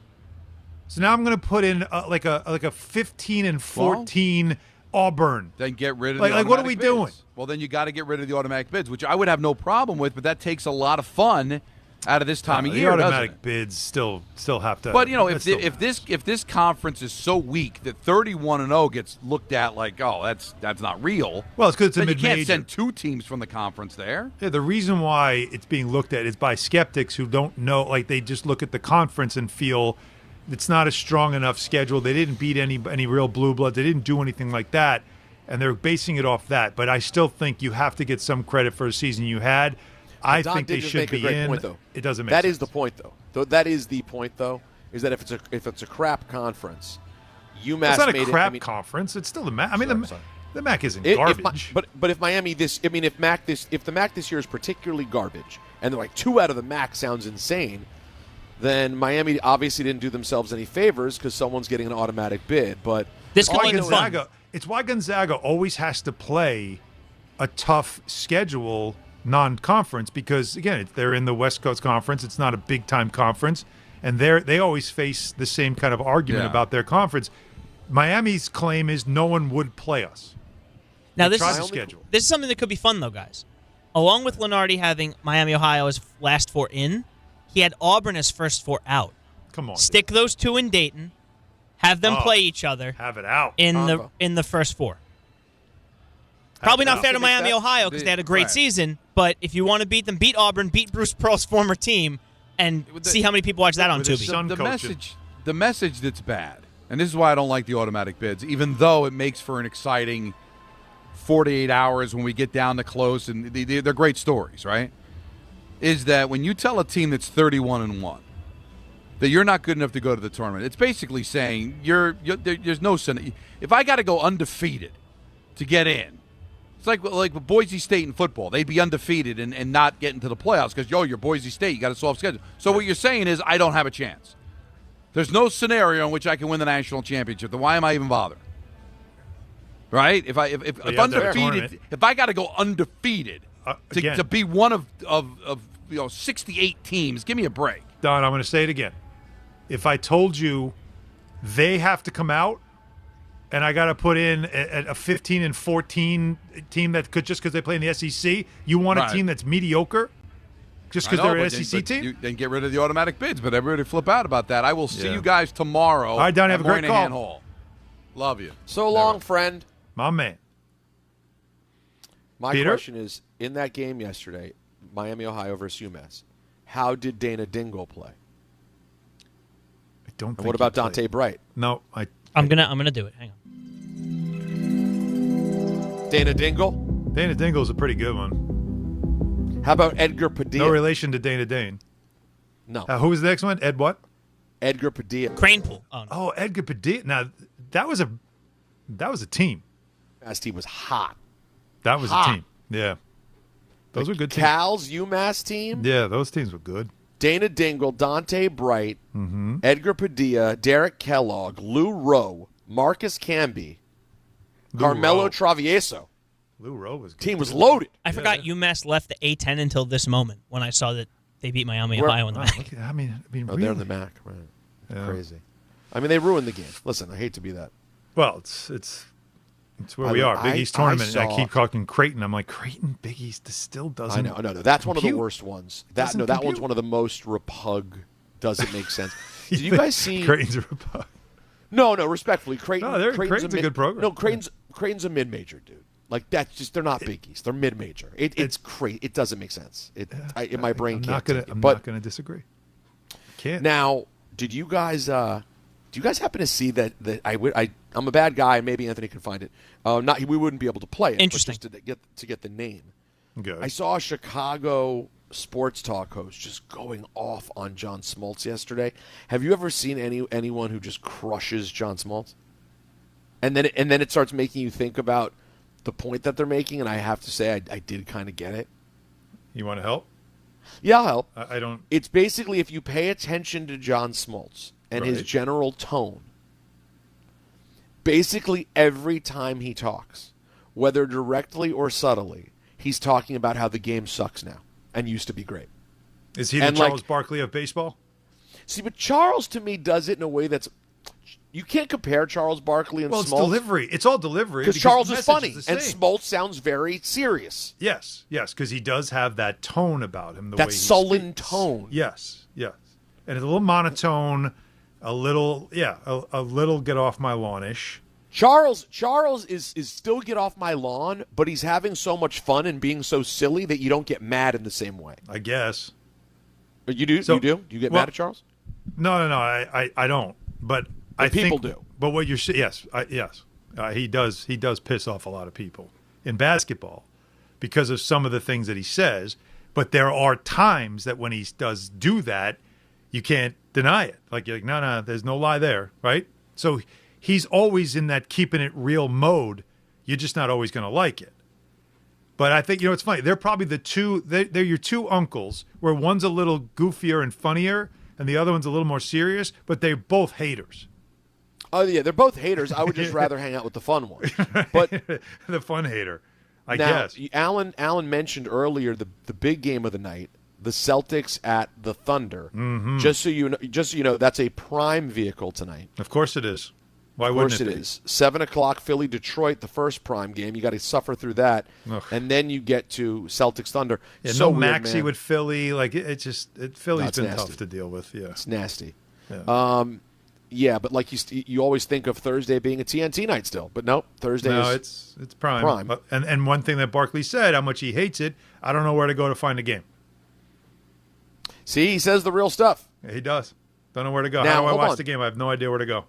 So now I'm going to put in like a 15-14 Auburn. Then get rid of the automatic what are we bids. doing? Well, then you got to get rid of the automatic bids, which I would have no problem with, but that takes a lot of fun out of this time of year. The automatic bids still have to. But if this conference is so weak that 31-0 gets looked at like, oh, that's not real. Well, it's because it's a mid-major. You can't send 2 teams from the conference there. Yeah, the reason why it's being looked at is by skeptics who don't know. Like they just look at the conference and feel it's not a strong enough schedule. They didn't beat any real blue bloods. They didn't do anything like that, and they're basing it off that. But I still think you have to get some credit for a season you had. I think they should be in. Point, though. It doesn't make that sense. Is the point, though. That is the point, though, is that if it's a crap conference, UMass it's not made a crap conference. It's still the MAC. I mean, the MAC isn't garbage. But if Miami if the MAC this year is particularly garbage, and they're like 2 out of the MAC sounds insane, then Miami obviously didn't do themselves any favors because someone's getting an automatic bid. But it's why Gonzaga always has to play a tough schedule. Non-conference because again they're in the West Coast Conference. It's not a big-time conference, and they always face the same kind of argument about their conference. Miami's claim is no one would play us. Now this is something that could be fun though, guys. Along with Lenardi having Miami, Ohio as last 4 in, he had Auburn as first 4 out. Come on, stick those 2 in Dayton, have them play each other. Have it out in the first 4. Probably not fair to Miami, Ohio, because they had a great season. But if you want to beat them, beat Auburn, beat Bruce Pearl's former team, and see how many people watch that on Tubi. The message that's bad, and this is why I don't like the automatic bids, even though it makes for an exciting 48 hours when we get down to close, and they're great stories, right? Is that when you tell a team that's 31-1 that you're not good enough to go to the tournament, it's basically saying there's no sin. If I got to go undefeated to get in, it's like Boise State in football. They'd be undefeated and not get into the playoffs because, you're Boise State. You got a soft schedule. So what you're saying is I don't have a chance. There's no scenario in which I can win the national championship. Then why am I even bothering? Right? If undefeated, if I got to go undefeated to be one of 68 teams, give me a break. Don, I'm going to say it again. If I told you they have to come out and I got to put in a 15 and 14 team that could just because they play in the SEC, you want a team that's mediocre? Just because they're an SEC team? Then get rid of the automatic bids, but everybody flip out about that. I will see you guys tomorrow. All right, Don, have a great call. Hall. Love you. So long, friend. My man. My Peter? question is, in that game yesterday, Miami, Ohio versus UMass, how did Dana Dingle play? I don't think what about Dante Bright? No, I'm gonna do it. Hang on. Dana Dingle? Dana Dingle's a pretty good one. How about Edgar Padilla? No relation to Dana Dane. No. Who was the next one? Ed what? Edgar Padilla. Cranepool. Oh, Edgar Padilla. Now, that was a team. UMass team was hot. That was a team. Yeah. Those were good teams. Cal's UMass team? Yeah, those teams were good. Dana Dingle, Dante Bright, Edgar Padilla, Derek Kellogg, Lou Rowe, Marcus Camby, Carmelo Travieso. Lou Rowe was good. Team was loaded. I forgot UMass left the A10 until this moment when I saw that they beat Miami, Ohio in the MAC. I mean, they're really? in the MAC, right? Yeah. Crazy. I mean, they ruined the game. Listen, I hate to be that. Well, it's where we are. Big East tournament. And I keep talking Creighton. I'm like, Creighton, Big East still doesn't. I know. That's one of the compute. worst ones. That Doesn't one's compute. one of the most repug. Doesn't make sense. Did you guys see Creighton's a repug? No, respectfully, Creighton. No, Creighton's a good program. No, Creighton's a mid-major dude. Like that's just they're not Big East. They're mid-major. It's crazy. It doesn't make sense. In my brain I'm can't. not gonna disagree. Can't. Now, did you guys? Do you guys happen to see that I'm a bad guy, and maybe Anthony can find it. We wouldn't be able to play it. Interesting. But just to get the name. Good. I saw a Chicago sports talk host just going off on John Smoltz yesterday. Have you ever seen anyone who just crushes John Smoltz? And then it starts making you think about the point that they're making, and I have to say I did kind of get it. You want to help? Yeah, I'll help. I don't. It's basically if you pay attention to John Smoltz and his general tone, basically every time he talks, whether directly or subtly, he's talking about how the game sucks now and used to be great. Is he the Charles Barkley of baseball? See, but Charles to me does it in a way that's you can't compare Charles Barkley and Smoltz. It's delivery. It's all delivery. Because Charles is funny, and Smoltz sounds very serious. Yes, because he does have that tone about him. That sullen tone. Yes. And it's a little monotone, a little get off my lawn-ish. Charles is still get off my lawn, but he's having so much fun and being so silly that you don't get mad in the same way. I guess. But you do? You do? Do you get mad at Charles? No, I don't. But I think people do. But what you're yes, he does piss off a lot of people in basketball because of some of the things that he says. But there are times that when he does do that, you can't deny it. Like you're like, no, there's no lie there, right? So he's always in that keeping it real mode. You're just not always going to like it. But I think, it's funny. They're probably they're your two uncles, where one's a little goofier and funnier, and the other one's a little more serious, but they're both haters. Oh, yeah, they're both haters. I would just rather hang out with the fun one. But the fun hater, I now, guess. Alan mentioned earlier the big game of the night, the Celtics at the Thunder. Mm-hmm. Just so you know, that's a prime vehicle tonight. Of course it is. Why of wouldn't course it be? is. 7 o'clock, Philly, Detroit, the first prime game. You got to suffer through that. Ugh. And then you get to Celtics Thunder. Yeah, so no weird, Maxey man. with Philly. Like Philly's been nasty. tough to deal with. Yeah, it's nasty. Yeah. Yeah, but like you always think of Thursday being a TNT night still, but nope, Thursday is it's prime. And one thing that Barkley said, how much he hates it, I don't know where to go to find a game. See, he says the real stuff. Yeah, he does. Don't know where to go. Now, How do I hold watch on. the game? I have no idea where to go.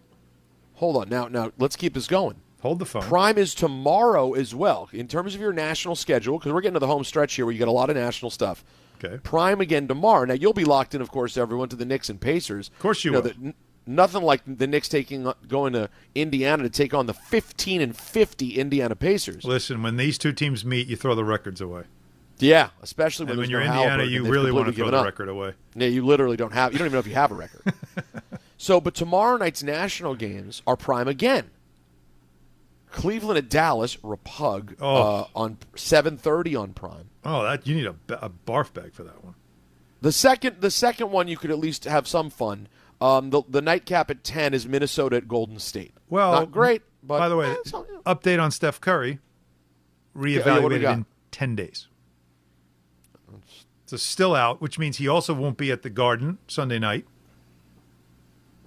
Hold on. Now let's keep this going. Hold the phone. Prime is tomorrow as well. In terms of your national schedule, because we're getting to the home stretch here where you got a lot of national stuff. Okay. Prime again tomorrow. Now, you'll be locked in, of course, everyone, to the Knicks and Pacers. Of course you will. Nothing like the Knicks going to Indiana to take on the 15-50 Indiana Pacers. Listen, when these two teams meet, you throw the records away. Yeah, especially when And when there's you're no Indiana, Halliburton, you they've really want to completely throw given the up. record away. Yeah, you literally don't even know if you have a record. So, but tomorrow night's national games are prime again. Cleveland at Dallas, Repug, on 7:30 on Prime. Oh, that you need a barf bag for that one. The second one you could at least have some fun. The nightcap at 10 is Minnesota at Golden State. Well, not great, but by the way, update on Steph Curry, reevaluated in 10 days. So still out, which means he also won't be at the Garden Sunday night.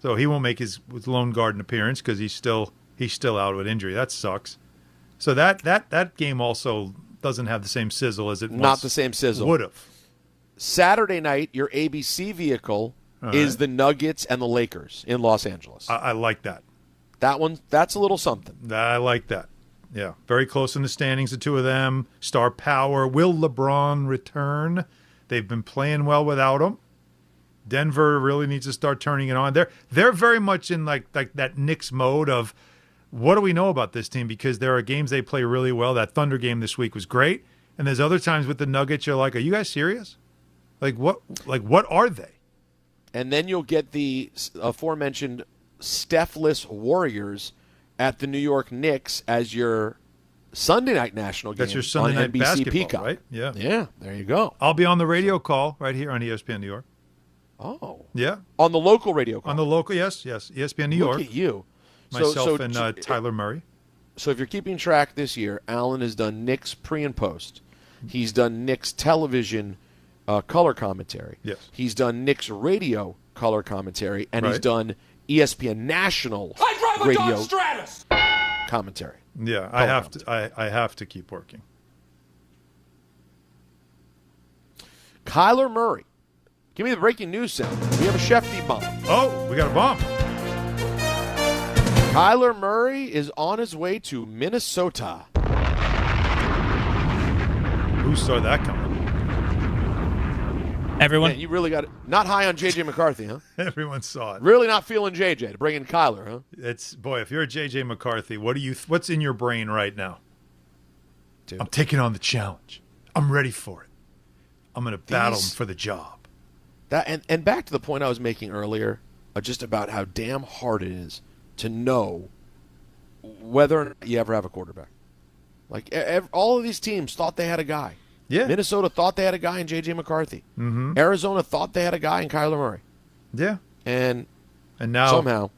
So he won't make his lone Garden appearance because he's still out with injury. That sucks. So that game also doesn't have the same sizzle as it not the same sizzle would have. Saturday night, your ABC vehicle is the Nuggets and the Lakers in Los Angeles. I like that. That's a little something. I like that. Yeah, very close in the standings, the two of them. Star power. Will LeBron return? They've been playing well without him. Denver really needs to start turning it on. They're very much in like that Knicks mode of what do we know about this team? Because there are games they play really well. That Thunder game this week was great. And there's other times with the Nuggets you're like, are you guys serious? What are they? And then you'll get the aforementioned Steph-less Warriors at the New York Knicks as your Sunday night national game. That's your Sunday night NBC basketball, Peacock. right? Yeah. Yeah, there you go. I'll be on the radio call right here on ESPN New York. Oh. Yeah. On the local radio call. On the local, yes. ESPN New York. Look at you. Myself and Tyler Murray. So if you're keeping track this year, Alan has done Knicks pre and post. He's done Knicks television color commentary. Yes. He's done Knicks radio color commentary, and he's done ESPN national radio commentary. Yeah, I have to keep working. Kyler Murray. Give me the breaking news sound. We have a Shefty bomb. Oh, we got a bomb. Kyler Murray is on his way to Minnesota. Who saw that coming? Everyone. Man, you really got it. Not high on J.J. McCarthy, huh? Everyone saw it. Really not feeling J.J. to bring in Kyler, huh? If you're a J.J. McCarthy, what's in your brain right now? Dude. I'm taking on the challenge. I'm ready for it. I'm going to battle him for the job. And back to the point I was making earlier, just about how damn hard it is to know whether or not you ever have a quarterback. Like all of these teams thought they had a guy. Yeah. Minnesota thought they had a guy in J.J. McCarthy. Mm-hmm. Arizona thought they had a guy in Kyler Murray. Yeah. And now somehow.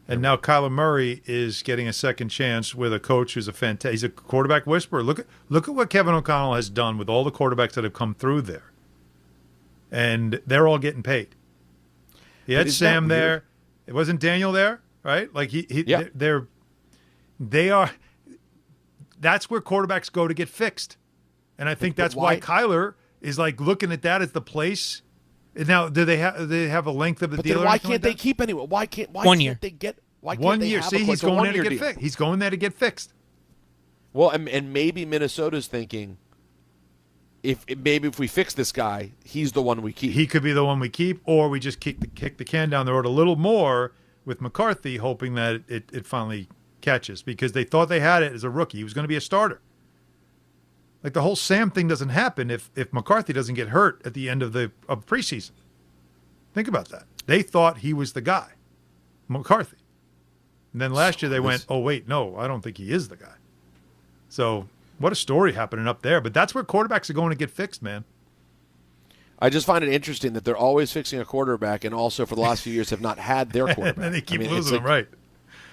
And now Kyler Murray is getting a second chance with a coach who's he's a quarterback whisperer. Look at what Kevin O'Connell has done with all the quarterbacks that have come through there. And they're all getting paid. He had Sam there. It wasn't Daniel there, right? Like they are. That's where quarterbacks go to get fixed, and I think that's why Kyler is like looking at that as the place. Now, do they have a length of the deal? Then why can't they keep anyone? Why can't 1 year. they get? Why can't 1 they year? have See, he's going there to get deal? fixed. He's going there to get fixed. Well, and maybe Minnesota's thinking, if we fix this guy, he's the one we keep. He could be the one we keep, or we just kick the can down the road a little more with McCarthy, hoping that it finally catches, because they thought they had it as a rookie. He was going to be a starter. Like the whole Sam thing doesn't happen if McCarthy doesn't get hurt at the end of preseason. Think about that. They thought he was the guy, McCarthy. And then last year they went, oh, wait, no, I don't think he is the guy. So what a story happening up there. But that's where quarterbacks are going to get fixed, man. I just find it interesting that they're always fixing a quarterback, and also for the last few years have not had their quarterback. And then they keep losing them, right.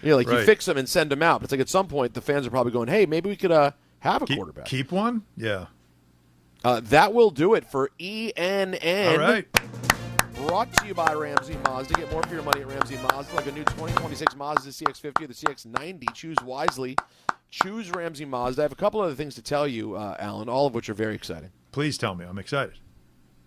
You fix them and send them out. But it's like at some point the fans are probably going, hey, maybe we could have a quarterback. Keep one? Yeah. That will do it for ENN. All right. Brought to you by Ramsey Mazda. Get more for your money at Ramsey Mazda. Like a new 2026 Mazda CX-50 or the CX-90. Choose wisely. Choose Ramsey Mazda. I have a couple other things to tell you, Alan, all of which are very exciting. Please tell me. I'm excited.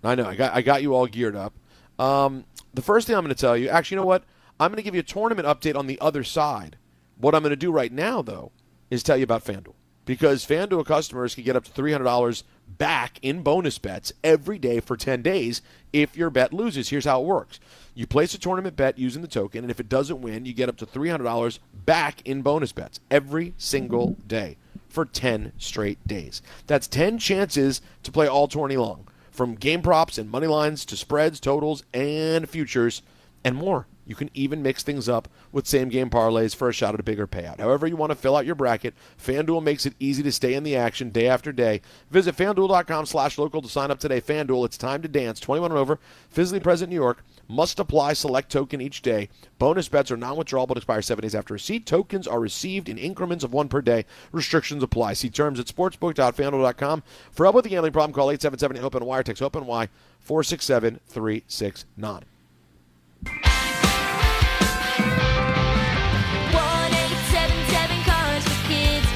I know. I got you all geared up. The first thing I'm going to tell you, actually, you know what? I'm going to give you a tournament update on the other side. What I'm going to do right now, though, is tell you about FanDuel. Because FanDuel customers can get up to $300 back in bonus bets every day for 10 days if your bet loses. Here's how it works. You place a tournament bet using the token, and if it doesn't win, you get up to $300 back in bonus bets every single day for 10 straight days. That's 10 chances to play all tourney long, from game props and money lines to spreads, totals, and futures, and more. You can even mix things up with same-game parlays for a shot at a bigger payout. However you want to fill out your bracket, FanDuel makes it easy to stay in the action day after day. Visit FanDuel.com/local to sign up today. FanDuel, it's time to dance. 21 and over, physically present in New York. Must apply select token each day. Bonus bets are non-withdrawable but expire 7 days after receipt. Tokens are received in increments of 1 per day. Restrictions apply. See terms at sportsbook.fanduel.com. For help with the gambling problem, call 877-HOPE-NY or text HOPE-NY 467-369. 1-877 Cars for Kids.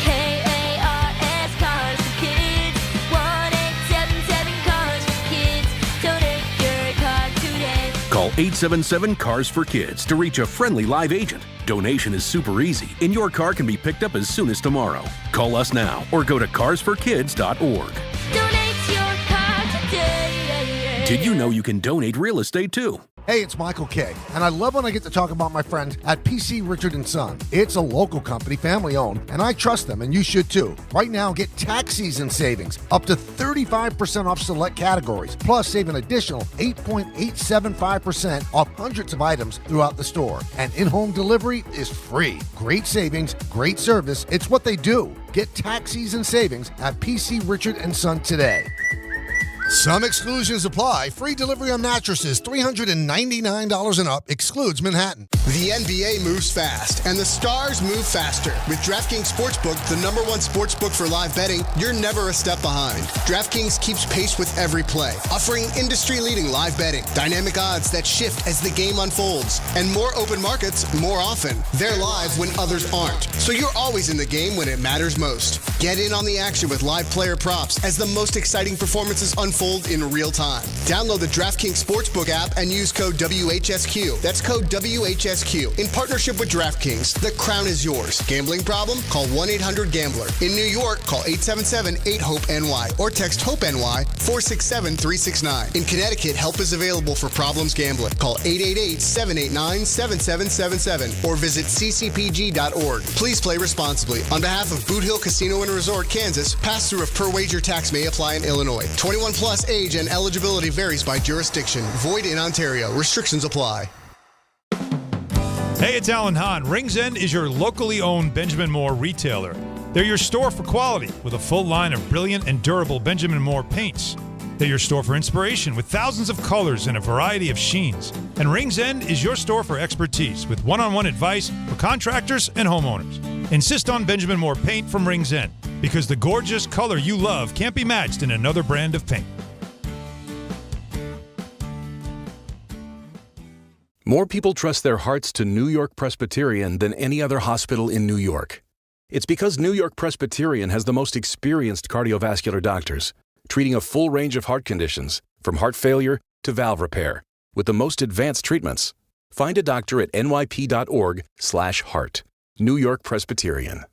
K-A-R-S Cars for Kids. 1-877 Cars for Kids. Donate your car today. Call 877-CARS for Kids to reach a friendly live agent. Donation is super easy, and your car can be picked up as soon as tomorrow. Call us now or go to carsforkids.org. Donate your car today. Did you know you can donate real estate too? Hey, it's Michael K, and I love when I get to talk about my friends at PC Richard & Son. It's a local company, family-owned, and I trust them, and you should too. Right now, get tax season savings, up to 35% off select categories, plus save an additional 8.875% off hundreds of items throughout the store. And in-home delivery is free. Great savings, great service. It's what they do. Get tax season savings at PC Richard & Son today. Some exclusions apply. Free delivery on mattresses, $399 and up, excludes Manhattan. The NBA moves fast, and the stars move faster. With DraftKings Sportsbook, the #1 sportsbook for live betting, you're never a step behind. DraftKings keeps pace with every play, offering industry-leading live betting, dynamic odds that shift as the game unfolds, and more open markets more often. They're live when others aren't, so you're always in the game when it matters most. Get in on the action with live player props as the most exciting performances unfold in real time. Download the DraftKings Sportsbook app and use code WHSQ. That's code WHSQ. In partnership with DraftKings, the crown is yours. Gambling problem? Call 1-800-GAMBLER. In New York, call 877-8-HOPE-NY or text HOPE-NY 467-369. In Connecticut, help is available for problems gambling. Call 888-789-7777 or visit ccpg.org. Please play responsibly. On behalf of Boot Hill Casino and Resort, Kansas, pass-through of per-wager tax may apply in Illinois. 21 plus age and eligibility varies by jurisdiction. Void in Ontario. Restrictions apply. Hey, it's Alan Hahn. Rings End is your locally owned Benjamin Moore retailer. They're your store for quality with a full line of brilliant and durable Benjamin Moore paints. They're your store for inspiration with thousands of colors and a variety of sheens. And Rings End is your store for expertise with one-on-one advice for contractors and homeowners. Insist on Benjamin Moore paint from Rings End because the gorgeous color you love can't be matched in another brand of paint. More people trust their hearts to New York Presbyterian than any other hospital in New York. It's because New York Presbyterian has the most experienced cardiovascular doctors, treating a full range of heart conditions, from heart failure to valve repair, with the most advanced treatments. Find a doctor at nyp.org/heart. New York Presbyterian.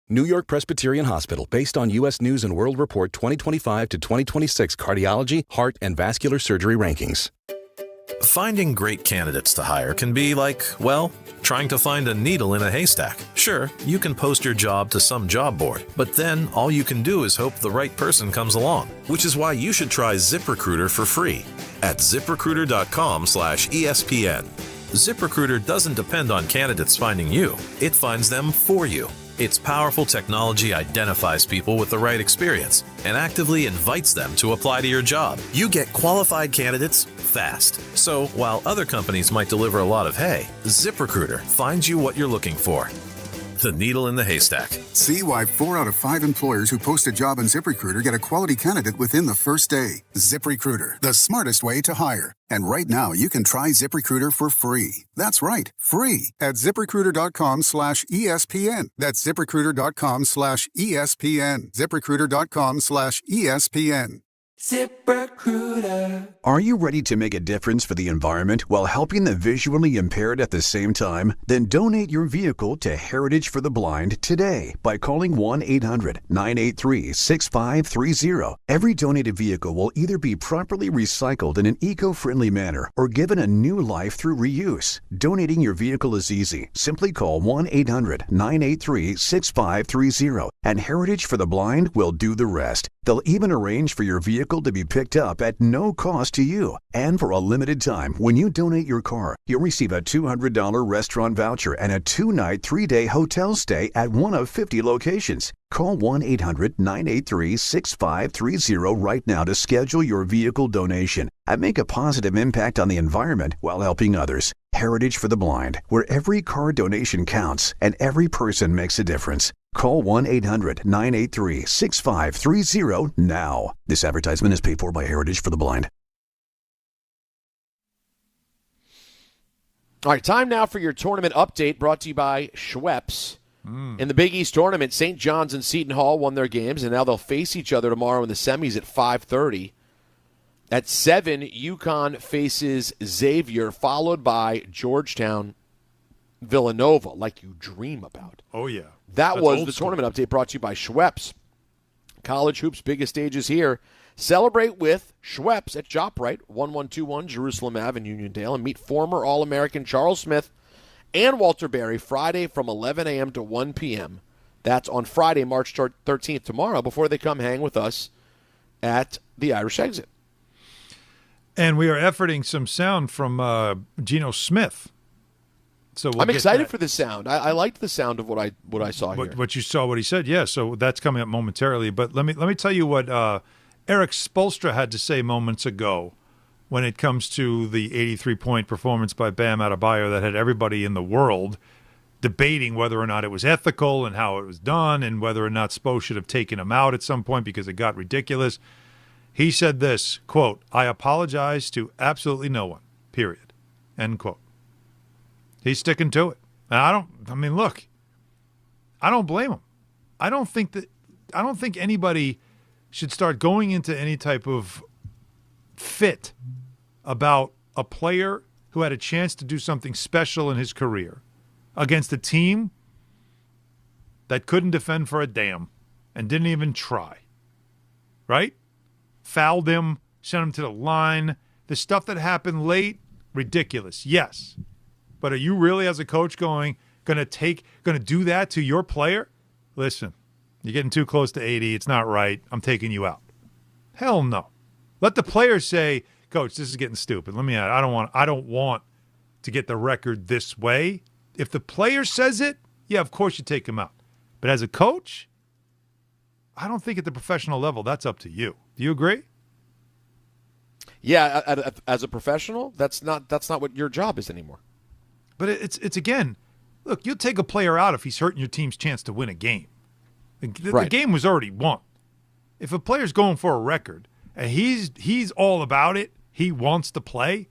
New York Presbyterian Hospital, based on U.S. News & World Report 2025 to 2026 cardiology, heart, and vascular surgery rankings. Finding great candidates to hire can be like, well, trying to find a needle in a haystack. Sure, you can post your job to some job board, but then all you can do is hope the right person comes along, which is why you should try ZipRecruiter for free at ZipRecruiter.com/ESPN. ZipRecruiter doesn't depend on candidates finding you. It finds them for you. Its powerful technology identifies people with the right experience and actively invites them to apply to your job. You get qualified candidates fast. So while other companies might deliver a lot of hay, ZipRecruiter finds you what you're looking for. The needle in the haystack. See why 4 out of 5 employers who post a job on ZipRecruiter get a quality candidate within the first day. ZipRecruiter, the smartest way to hire. And right now, you can try ZipRecruiter for free. That's right, free at ZipRecruiter.com/ESPN. That's ZipRecruiter.com/ESPN. ZipRecruiter.com/ESPN. ZipRecruiter. Are you ready to make a difference for the environment while helping the visually impaired at the same time? Then donate your vehicle to Heritage for the Blind today by calling 1-800-983-6530. Every donated vehicle will either be properly recycled in an eco-friendly manner or given a new life through reuse. Donating your vehicle is easy. Simply call 1-800-983-6530. And Heritage for the Blind will do the rest. They'll even arrange for your vehicle to be picked up at no cost to you. And for a limited time, when you donate your car, you'll receive a $200 restaurant voucher and a 2-night, 3-day hotel stay at one of 50 locations. Call 1-800-983-6530 right now to schedule your vehicle donation and make a positive impact on the environment while helping others. Heritage for the Blind, where every car donation counts and every person makes a difference. Call 1-800-983-6530 now. This advertisement is paid for by Heritage for the Blind. All right, time now for your tournament update brought to you by Schweppes. In the Big East tournament, St. John's and Seton Hall won their games, and now they'll face each other tomorrow in the semis at 5:30. At 7, UConn faces Xavier, followed by Georgetown, Villanova, like you dream about. Oh, yeah. That That's was old the school. tournament update brought to you by Schweppes. College hoops, biggest stages here. Celebrate with Schweppes at ShopRite, 1121 Jerusalem Ave in Uniondale, and meet former All-American Charles Smith and Walter Berry Friday from 11 a.m. to 1 p.m. That's on Friday, March 13th, tomorrow, before they come hang with us at the Irish Exit. And we are efforting some sound from Geno Smith. So I'm excited for the sound. I liked the sound of what I saw here. What you saw, what he said, yeah. So that's coming up momentarily. But let me tell you what Erik Spoelstra had to say moments ago when it comes to the 83-point performance by Bam Adebayo that had everybody in the world debating whether or not it was ethical and how it was done and whether or not Spo should have taken him out at some point because it got ridiculous. He said this, quote, "I apologize to absolutely no one, period," end quote. He's sticking to it. And look, I don't blame him. I don't think anybody should start going into any type of fit about a player who had a chance to do something special in his career against a team that couldn't defend for a damn and didn't even try. Right? Fouled him, sent him to the line. The stuff that happened late, ridiculous. Yes. But are you really, as a coach, going to do that to your player? Listen, you're getting too close to 80. It's not right. I'm taking you out. Hell no. Let the player say, "Coach, this is getting stupid. Let me out. I don't want to get the record this way." If the player says it, yeah, of course you take him out. But as a coach, I don't think at the professional level that's up to you. Do you agree? Yeah, as a professional, that's not what your job is anymore. But it's again, look, you'll take a player out if he's hurting your team's chance to win a game. The game was already won. If a player's going for a record and he's all about it, he wants to play,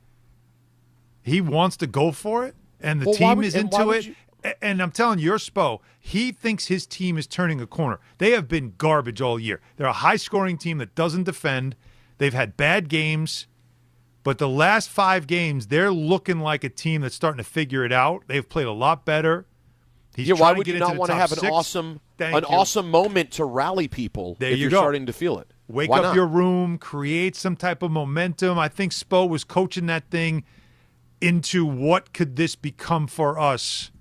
he wants to go for it, and the team is into it. And I'm telling you, your Spo, he thinks his team is turning a corner. They have been garbage all year. They're a high-scoring team that doesn't defend. They've had bad games. But the last 5 games, they're looking like a team that's starting to figure it out. They've played a lot better. Why would you not want to have an awesome moment to rally people if you're starting to feel it? Wake up your room, create some type of momentum. I think Spo was coaching that thing into what could this become for us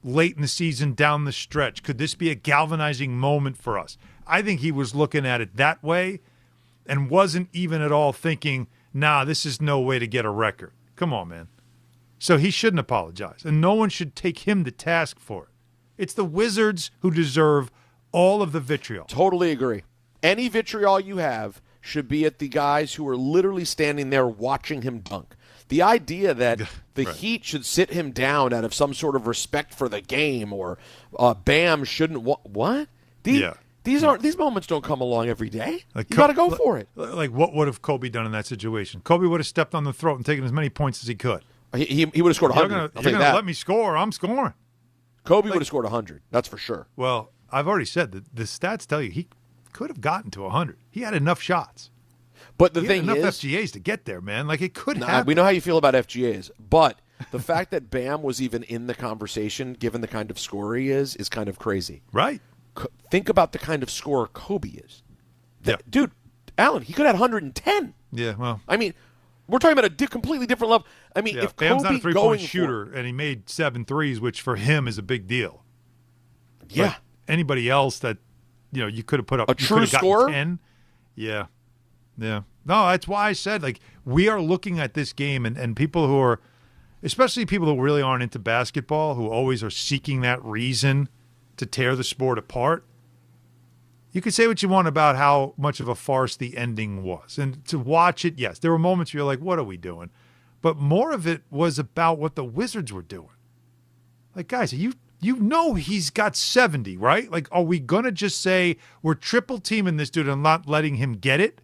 late in the season, down the stretch. Could this be a galvanizing moment for us? I think he was looking at it that way and wasn't even at all thinking, nah, this is no way to get a record. Come on, man. So he shouldn't apologize, and no one should take him to task for it. It's the Wizards who deserve all of the vitriol. Totally agree. Any vitriol you have should be at the guys who are literally standing there watching him dunk. The idea that the Heat should sit him down out of some sort of respect for the game or Bam shouldn't what? These moments don't come along every day. You got to go for it. Like, what would have Kobe done in that situation? Kobe would have stepped on the throat and taken as many points as he could. He would have scored 100. You're going to let me score. I'm scoring. Kobe would have scored 100. That's for sure. Well, I've already said that the stats tell you he could have gotten to 100. He had enough shots. But the he thing had enough is, FGAs to get there, man. Like, it could happen. We know how you feel about FGAs, but the fact that Bam was even in the conversation, given the kind of scorer he is kind of crazy. Right. Think about the kind of scorer Kobe is. Dude, Allen, he could have had 110. Yeah, well. I mean, we're talking about a completely different level. I mean, if Bam's Kobe not a three-point shooter, and he made 7 threes, which for him is a big deal. Yeah. But anybody else that you could have put up a you true could have gotten scorer. 10. Yeah. No, that's why I said like we are looking at this game and people who are, especially people who really aren't into basketball, who always are seeking that reason to tear the sport apart. You could say what you want about how much of a farce the ending was. And to watch it, yes, there were moments where you're like, what are we doing? But more of it was about what the Wizards were doing. Like, guys, you know he's got 70, right? Like, are we going to just say we're triple teaming this dude and not letting him get it?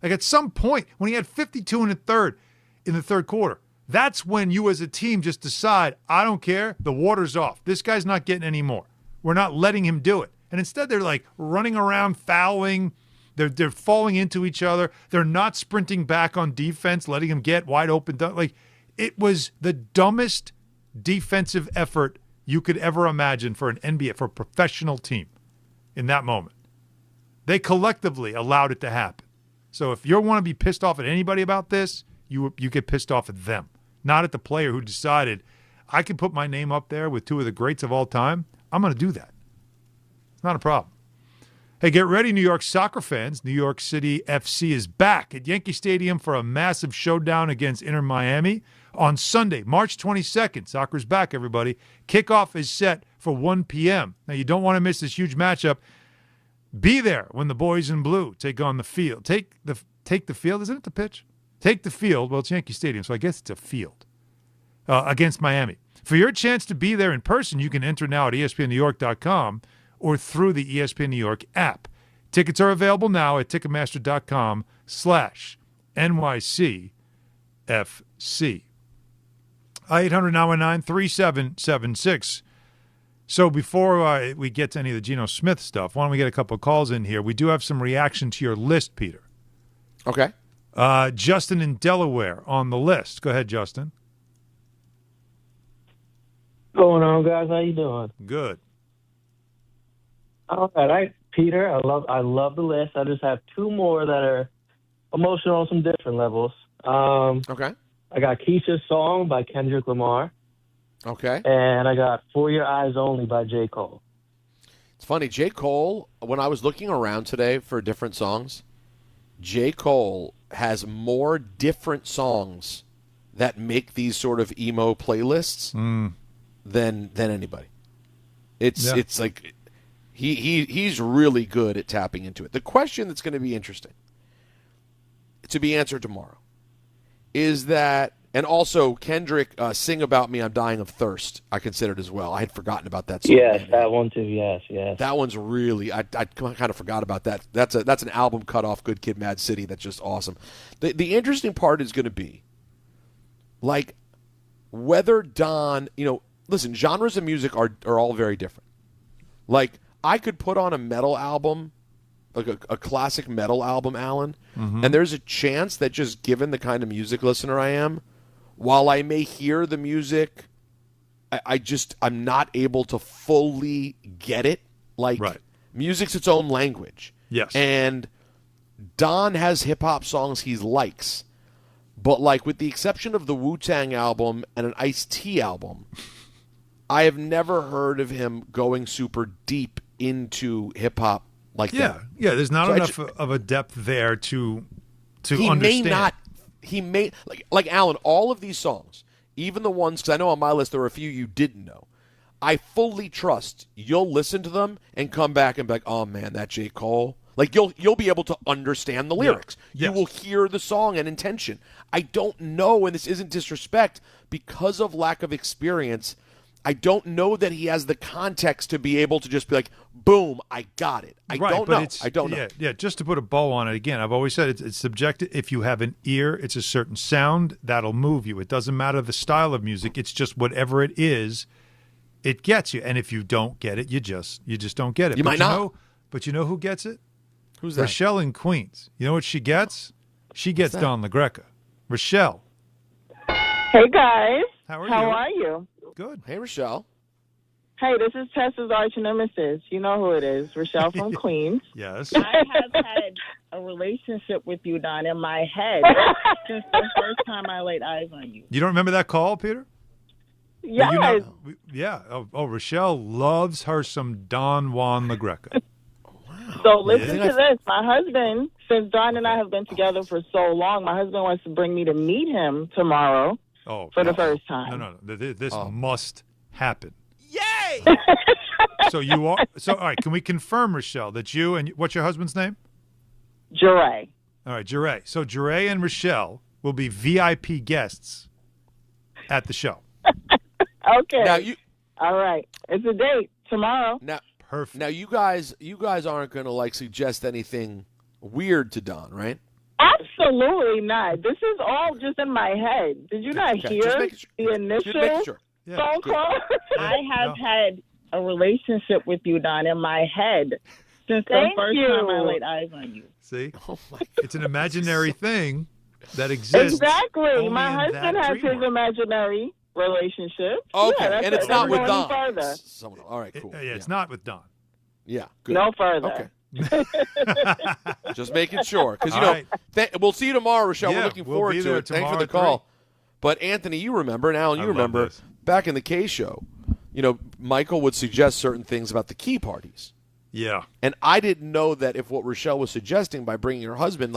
Like, at some point, when he had 52 in the third quarter, that's when you as a team just decide, I don't care, the water's off. This guy's not getting any more. We're not letting him do it. And instead they're like running around, fouling. They're falling into each other. They're not sprinting back on defense, letting him get wide open. Like, it was the dumbest defensive effort you could ever imagine for an NBA, for a professional team in that moment. They collectively allowed it to happen. So if you want to be pissed off at anybody about this, you get pissed off at them, not at the player who decided, I can put my name up there with two of the greats of all time. I'm going to do that. It's not a problem. Hey, get ready, New York soccer fans. New York City FC is back at Yankee Stadium for a massive showdown against Inter Miami on Sunday, March 22nd. Soccer's back, everybody. Kickoff is set for 1 p.m. Now, you don't want to miss this huge matchup. Be there when the boys in blue take on the field. Take the field. Isn't it the pitch? Take the field. Well, it's Yankee Stadium, so I guess it's a field against Miami. For your chance to be there in person, you can enter now at ESPNNewYork.com or through the ESPN New York app. Tickets are available now at Ticketmaster.com/NYCFC. 800-919-3776. So before we get to any of the Geno Smith stuff, why don't we get a couple of calls in here? We do have some reaction to your list, Peter. Okay. Justin in Delaware on the list. Go ahead, Justin. What's going on, guys? How you doing? Good. All right, Peter. I love the list. I just have two more that are emotional on some different levels. Okay. I got Keisha's Song by Kendrick Lamar. Okay. And I got For Your Eyes Only by J. Cole. It's funny, J. Cole, when I was looking around today for different songs, J. Cole has more different songs that make these sort of emo playlists than anybody. It's like he's really good at tapping into it. The question that's going to be interesting to be answered tomorrow is that, and also Kendrick, Sing About Me, I'm Dying of Thirst, I considered as well. I had forgotten about that song. Yes, that one too, yes. That one's really, I kind of forgot about that. That's an album cut off Good Kid, Mad City that's just awesome. The interesting part is going to be, like, whether Don, listen, genres of music are all very different. Like, I could put on a metal album, like a classic metal album, Alan, and there's a chance that just given the kind of music listener I am, while I may hear the music, I'm not able to fully get it. Like, music's its own language. Yes. And Don has hip-hop songs he likes, but, like, with the exception of the Wu-Tang album and an Ice-T album, I have never heard of him going super deep into hip-hop like that. Yeah, there's not enough of a depth there to understand. He may like Alan, all of these songs, even the ones, because I know on my list there were a few you didn't know, I fully trust you'll listen to them and come back and be like, oh man, that J. Cole. Like, you'll be able to understand the lyrics. Yeah. You will hear the song and intention. I don't know, and this isn't disrespect, because of lack of experience, I don't know that he has the context to be able to just be like, boom, I got it. I don't know. I don't know. Yeah, just to put a bow on it again, I've always said it's subjective. If you have an ear, it's a certain sound that'll move you. It doesn't matter the style of music. It's just whatever it is, it gets you. And if you don't get it, you just don't get it. You might not. But you know who gets it? Who's that? Rochelle in Queens. You know what she gets? She gets Don LaGreca. Rochelle. Hey, guys. How are you? Good. Hey, Rochelle. Hey, this is Tessa's arch nemesis. You know who it is. Rochelle from Queens. Yes. I have had a relationship with you, Don, in my head since the first time I laid eyes on you. You don't remember that call, Peter? Yes. Yeah. Oh, Rochelle loves her some Don Juan LaGreca. So listen to this. My husband, since Don and I have been together for so long, my husband wants to bring me to meet him tomorrow for the first time. No. This must happen. Yay! So all right, can we confirm, Rochelle, that you and what's your husband's name? Jure. All right, Jure. So Jure and Rochelle will be VIP guests at the show. Okay. Now all right. It's a date tomorrow. Now, perfect. Now you guys aren't going to suggest anything weird to Don, right? Absolutely not. This is all just in my head. Did you not Okay, hear just making sure. the initial phone Good. call? I have had a relationship with you, Don, in my head since the Thank first you. time I laid eyes on you. See? It's an imaginary thing that exists. Exactly. only My in husband that has dream his imationary relationship. Okay, Yeah, that's and it's it. not We're with going Don. Further. All right, cool. It's not with Don. Yeah, good. No further. Okay. Just making sure, because All right. we'll see you tomorrow, Rochelle. Yeah, We're looking we'll forward be to there it. Thanks for tomorrow the at call. 3. But Anthony, you remember, and Alan, I you love remember this. back in the K show, Michael would suggest certain things about the key parties. Yeah. And I didn't know that if what Rochelle was suggesting by bringing her husband,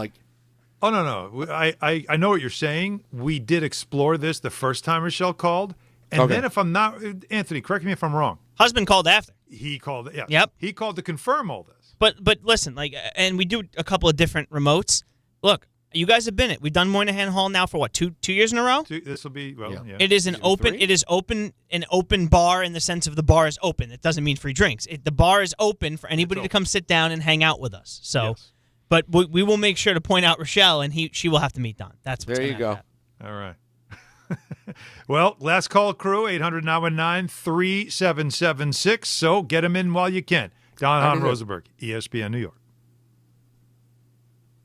Oh, no. I know what you're saying. We did explore this the first time Rochelle called. And Okay. then if I'm not, Anthony, correct me if I'm wrong. Husband called after. He called, yeah. Yep. He called to confirm all this. But listen, and we do a couple of different remotes. Look, you guys have been it. We've done Moynihan Hall now for what, two years in a row? This will be, yeah. It is an open bar in the sense of the bar is open. It doesn't mean free drinks. The bar is open for anybody to come sit down and hang out with us. So, but we will make sure to point out Rochelle, and she will have to meet Don. That's what's there you gonna go. happen. All right. Well, last call, crew, 800-919-3776. So get them in while you can. Don Hahn Rosenberg, ESPN New York.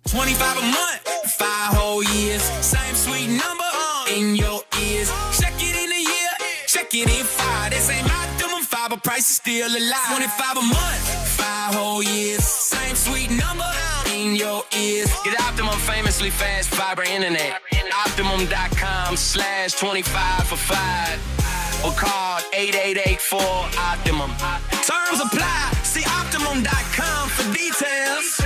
25 a month, 5 whole years. Same sweet number in your ears. Check it in a year, check it in 5. This ain't optimum, 5, but price is still alive. 25 a month, 5 whole years. Same sweet number in your ears. Get Optimum famously fast fiber internet. Optimum.com/25 for 5. Or call 8884-OPTIMUM. Terms apply. See Optimum.com for details.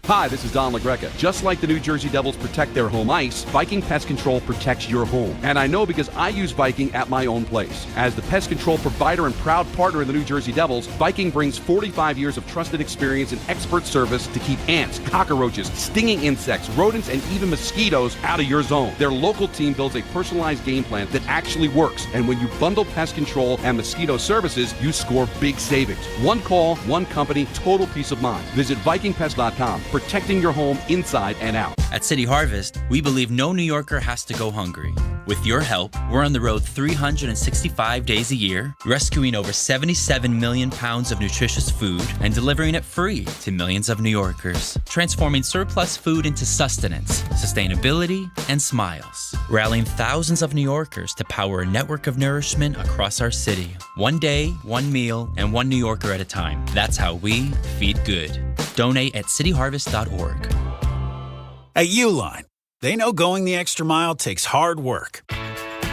Hi, this is Don LaGreca. Just like the New Jersey Devils protect their home ice, Viking Pest Control protects your home. And I know because I use Viking at my own place. As the pest control provider and proud partner in the New Jersey Devils, Viking brings 45 years of trusted experience and expert service to keep ants, cockroaches, stinging insects, rodents, and even mosquitoes out of your zone. Their local team builds a personalized game plan that actually works. And when you bundle pest control and mosquito services, you score big savings. One call, one company, total peace of mind. Visit VikingPest.com. Protecting your home inside and out. At City Harvest, we believe no New Yorker has to go hungry. With your help, we're on the road 365 days a year, rescuing over 77 million pounds of nutritious food and delivering it free to millions of New Yorkers, transforming surplus food into sustenance, sustainability, and smiles, rallying thousands of New Yorkers to power a network of nourishment across our city. One day, one meal, and one New Yorker at a time. That's how we feed good. Donate at cityharvest.org. At Uline, they know going the extra mile takes hard work.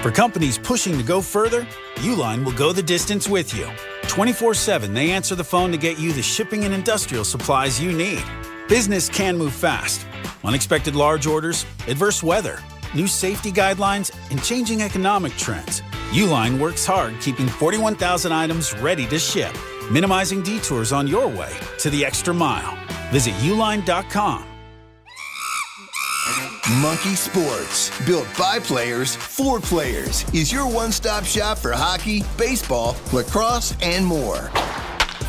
For companies pushing to go further, Uline will go the distance with you. 24/7, they answer the phone to get you the shipping and industrial supplies you need. Business can move fast. Unexpected large orders, adverse weather, new safety guidelines, and changing economic trends. Uline works hard keeping 41,000 items ready to ship, minimizing detours on your way to the extra mile. Visit uline.com. Monkey Sports, built by players for players, is your one-stop shop for hockey, baseball, lacrosse, and more.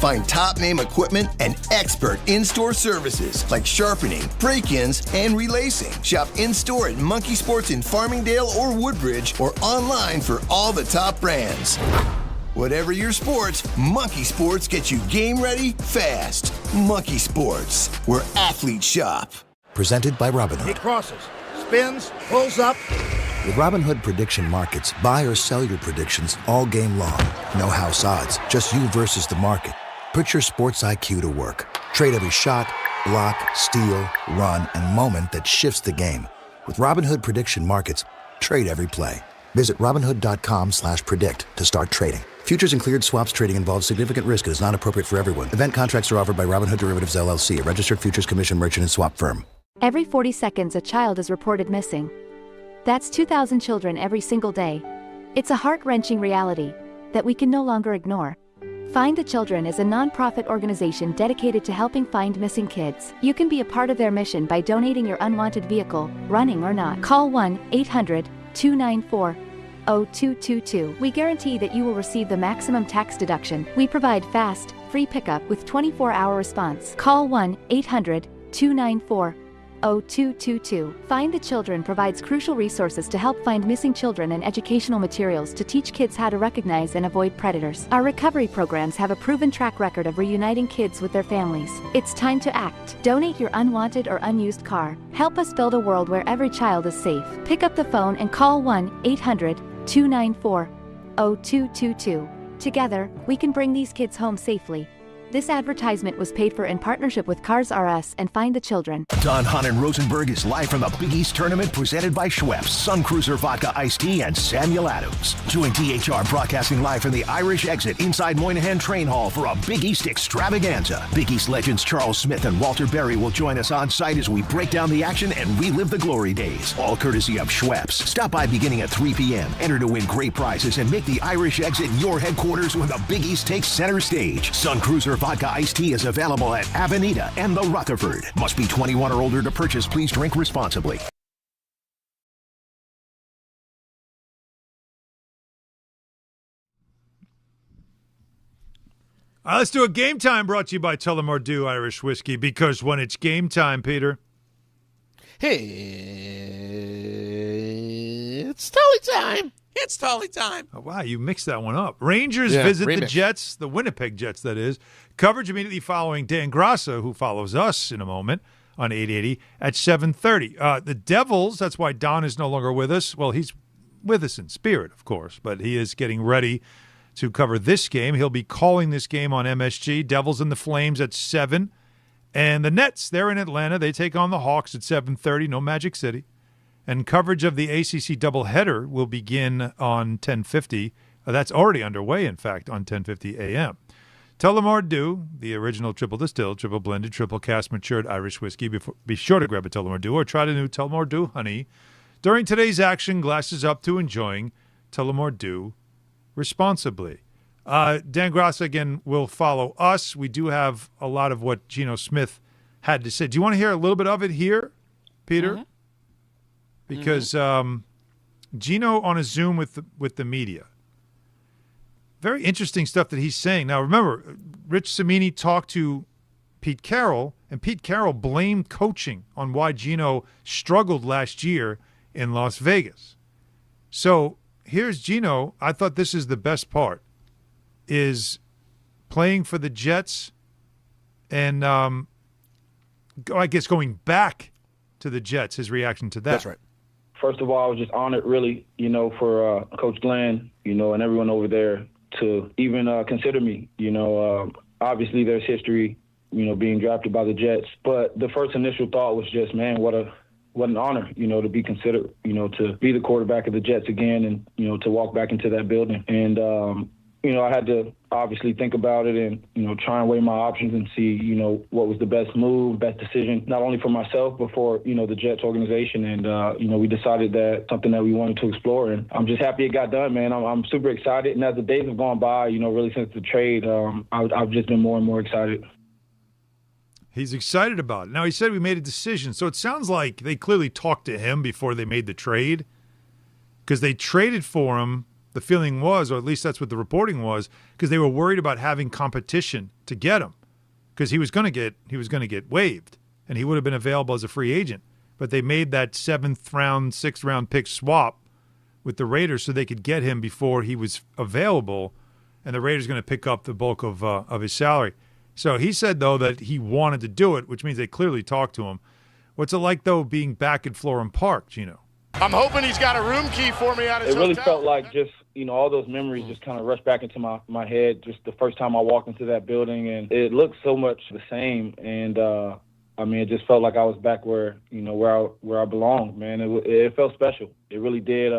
Find top-name equipment and expert in-store services like sharpening, break-ins, and relacing. Shop in-store at Monkey Sports in Farmingdale or Woodbridge, or online for all the top brands. Whatever your sports, Monkey Sports gets you game ready fast. Monkey Sports, where athletes shop. Presented by Robinhood. He crosses, spins, pulls up. With Robinhood Prediction Markets, buy or sell your predictions all game long. No house odds, just you versus the market. Put your sports IQ to work. Trade every shot, block, steal, run, and moment that shifts the game. With Robinhood Prediction Markets, trade every play. Visit Robinhood.com/predict to start trading. Futures and cleared swaps trading involves significant risk and is not appropriate for everyone. Event contracts are offered by Robinhood Derivatives LLC, a registered futures commission merchant and swap firm. Every 40 seconds, a child is reported missing. That's 2,000 children every single day. It's a heart-wrenching reality that we can no longer ignore. Find the Children is a non-profit organization dedicated to helping find missing kids. You can be a part of their mission by donating your unwanted vehicle, running or not. Call 1-800-294-0222. We guarantee that you will receive the maximum tax deduction. We provide fast, free pickup with 24-hour response. Call 1-800-294-0222. Find the Children provides crucial resources to help find missing children and educational materials to teach kids how to recognize and avoid predators. Our recovery programs have a proven track record of reuniting kids with their families. It's time to act. Donate your unwanted or unused car. Help us build a world where every child is safe. Pick up the phone and call 1-800-294-0222. Together, we can bring these kids home safely. This advertisement was paid for in partnership with Cars R Us and Find the Children. Hahn Rosenberg is live from the Big East Tournament presented by Schweppes, Sun Cruiser Vodka Iced Tea, and Samuel Adams. Join DHR broadcasting live from the Irish Exit inside Moynihan Train Hall for a Big East extravaganza. Big East legends Charles Smith and Walter Berry will join us on site as we break down the action and relive the glory days. All courtesy of Schweppes. Stop by beginning at 3 p.m. Enter to win great prizes and make the Irish Exit your headquarters when the Big East takes center stage. Sun Cruiser Vodka Iced Tea is available at Avenida and the Rutherford. Must be 21 or older to purchase. Please drink responsibly. All right, let's do a game time brought to you by Tullamore Dew Irish Whiskey, because when it's game time, Peter. Hey, it's Tully time. It's Tully time. Oh, wow, you mixed that one up. Rangers Yeah, visit remix. the Jets, the Winnipeg Jets, that is. Coverage immediately following Dan Grassa, who follows us in a moment on 880 at 7:30. The Devils, that's why Don is no longer with us. Well, he's with us in spirit, of course, but he is getting ready to cover this game. He'll be calling this game on MSG. Devils and the Flames at 7. And the Nets, they're in Atlanta. They take on the Hawks at 7:30, no Magic City. And coverage of the ACC doubleheader will begin on 10:50. That's already underway, in fact, on 10:50 a.m. Tullamore Dew, the original triple distilled, triple blended, triple cast matured Irish whiskey. Be sure to grab a Tullamore Dew or try the new Tullamore Dew Honey. During today's action, glasses up to enjoying Tullamore Dew responsibly. Dan Grassa, again, will follow us. We do have a lot of what Geno Smith had to say. Do you want to hear a little bit of it here, Peter? Mm-hmm. Because Geno on a Zoom with the media. Very interesting stuff that he's saying. Now, remember, Rich Cimini talked to Pete Carroll, and Pete Carroll blamed coaching on why Geno struggled last year in Las Vegas. So here's Geno. I thought this is the best part, is playing for the Jets and I guess going back to the Jets, his reaction to that. That's right. First of all, I was just honored, really, for Coach Glenn, and everyone over there to even consider me. Obviously there's history, being drafted by the Jets. But the first initial thought was just, man, what an honor, to be considered, to be the quarterback of the Jets again and, to walk back into that building. And, I had to obviously think about it and, try and weigh my options and see, what was the best move, best decision, not only for myself, but for, the Jets organization. And, we decided that something that we wanted to explore. And I'm just happy it got done, man. I'm super excited. And as the days have gone by, really since the trade, I've just been more and more excited. He's excited about it. Now, he said we made a decision. So it sounds like they clearly talked to him before they made the trade, because they traded for him. The feeling was, or at least that's what the reporting was, because they were worried about having competition to get him, because he was going to get waived, and he would have been available as a free agent. But they made that 7th round, 6th round pick swap with the Raiders so they could get him before he was available, and the Raiders going to pick up the bulk of his salary. So he said, though, that he wanted to do it, which means they clearly talked to him. What's it like, though, being back at Florham Park, Geno? I'm hoping he's got a room key for me at his It really hotel. felt like just, all those memories just kind of rushed back into my head just the first time I walked into that building, and it looked so much the same. And I mean, it just felt like I was back where I belonged, man. It felt special. It really did.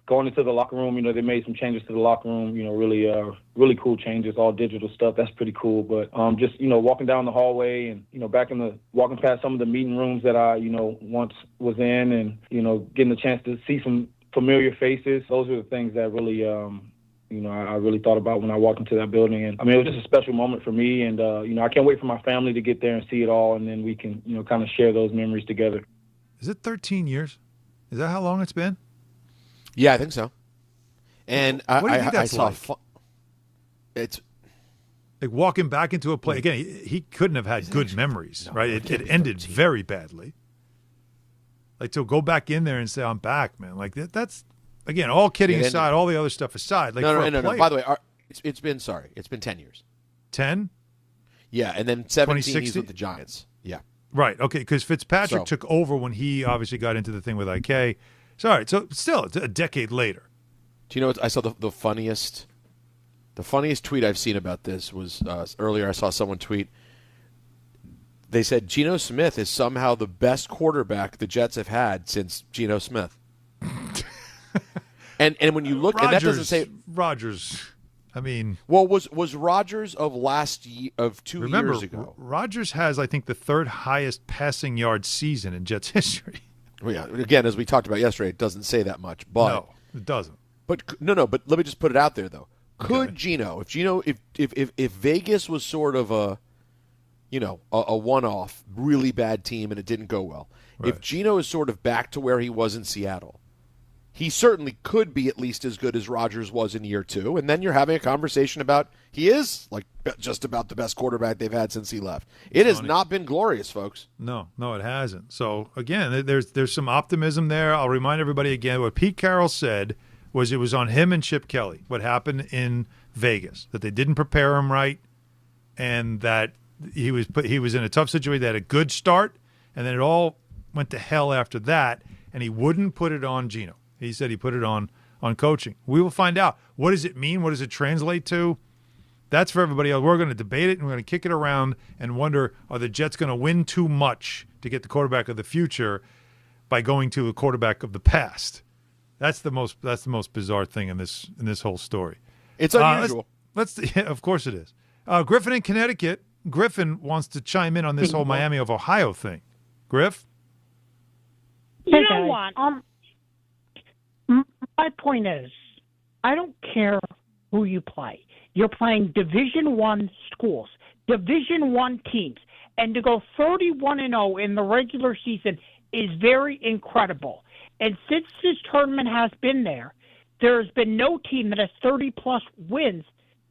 Going into the locker room, they made some changes to the locker room, really cool changes, all digital stuff. That's pretty cool. But just, walking down the hallway and, walking past some of the meeting rooms that I, once was in and, getting the chance to see some familiar faces. Those are the things that really, I really thought about when I walked into that building. And, I mean, it was just a special moment for me. And, I can't wait for my family to get there and see it all. And then we can, kind of share those memories together. Is it 13 years? Is that how long it's been? Yeah, I think so. And what do you think that's like? It's like walking back into a play. Again, he couldn't have had good memories, right? It ended very badly. Like, to go back in there and say, I'm back, man. Like, that's, again, all kidding aside, all the other stuff aside. Like, no. By the way, it's been 10 years. 10? Yeah, and then 17 he's with the Giants. Yeah. Right, okay, because Fitzpatrick took over when he obviously got into the thing with IK. So, all right, so still, it's a decade later. Do you know what I saw the funniest tweet I've seen about this was earlier I saw someone tweet. They said Geno Smith is somehow the best quarterback the Jets have had since Geno Smith. and when you look, and that doesn't say Rodgers. I mean, well, was Rodgers of two years ago? Rodgers has, I think, the third highest passing yard season in Jets history. Well, yeah, again, as we talked about yesterday, it doesn't say that much. But no, it doesn't. But no. But let me just put it out there, though. Could Geno, if Vegas was sort of a one-off, really bad team and it didn't go well, if Geno is sort of back to where he was in Seattle, he certainly could be at least as good as Rodgers was in year 2. And then you're having a conversation about he is like just about the best quarterback they've had since he left. It has not been glorious, folks. No, it hasn't. So, again, there's some optimism there. I'll remind everybody again what Pete Carroll said was it was on him and Chip Kelly, what happened in Vegas, that they didn't prepare him right and that he was in a tough situation. They had a good start, and then it all went to hell after that, and he wouldn't put it on Geno. He said he put it on coaching. We will find out. What does it mean? What does it translate to? That's for everybody else. We're going to debate it, and we're going to kick it around and wonder, are the Jets going to win too much to get the quarterback of the future by going to a quarterback of the past? That's the most bizarre thing in this whole story. It's unusual. Of course it is. Griffin in Connecticut. Griffin wants to chime in on this whole Miami of Ohio thing. Griff? You know what? My point is, I don't care who you play. You're playing Division I schools, Division I teams, and to go 31-0 in the regular season is very incredible. And since this tournament has been there has been no team that has 30-plus wins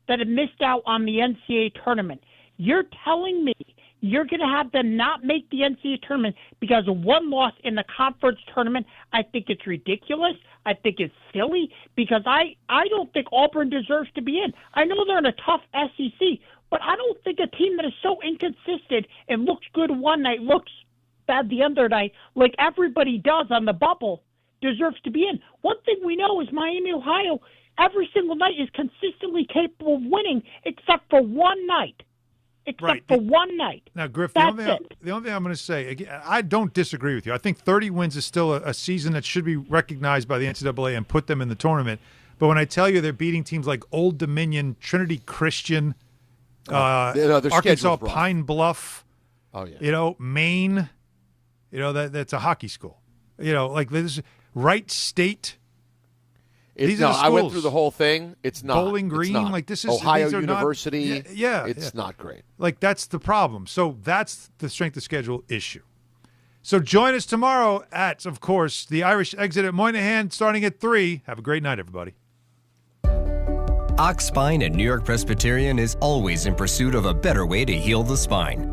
that have missed out on the NCAA tournament. You're telling me you're going to have them not make the NCAA tournament because of one loss in the conference tournament? I think it's ridiculous. I think it's silly because I don't think Auburn deserves to be in. I know they're in a tough SEC, but I don't think a team that is so inconsistent and looks good one night, looks bad the other night, like everybody does on the bubble, deserves to be in. One thing we know is Miami, Ohio, every single night is consistently capable of winning except for one night. For one night. Now, Griff, the only thing I'm going to say, again, I don't disagree with you. I think 30 wins is still a season that should be recognized by the NCAA and put them in the tournament. But when I tell you they're beating teams like Old Dominion, Trinity Christian, Arkansas Pine Bluff, Maine, that's a hockey school. Like this, Wright State. I went through the whole thing. It's not. Bowling Green, this is Ohio University. It's not great. Like, that's the problem. So that's the strength of schedule issue. So join us tomorrow at, of course, the Irish Exit at Moynihan, starting at 3. Have a great night, everybody. Ox Spine at New York Presbyterian is always in pursuit of a better way to heal the spine.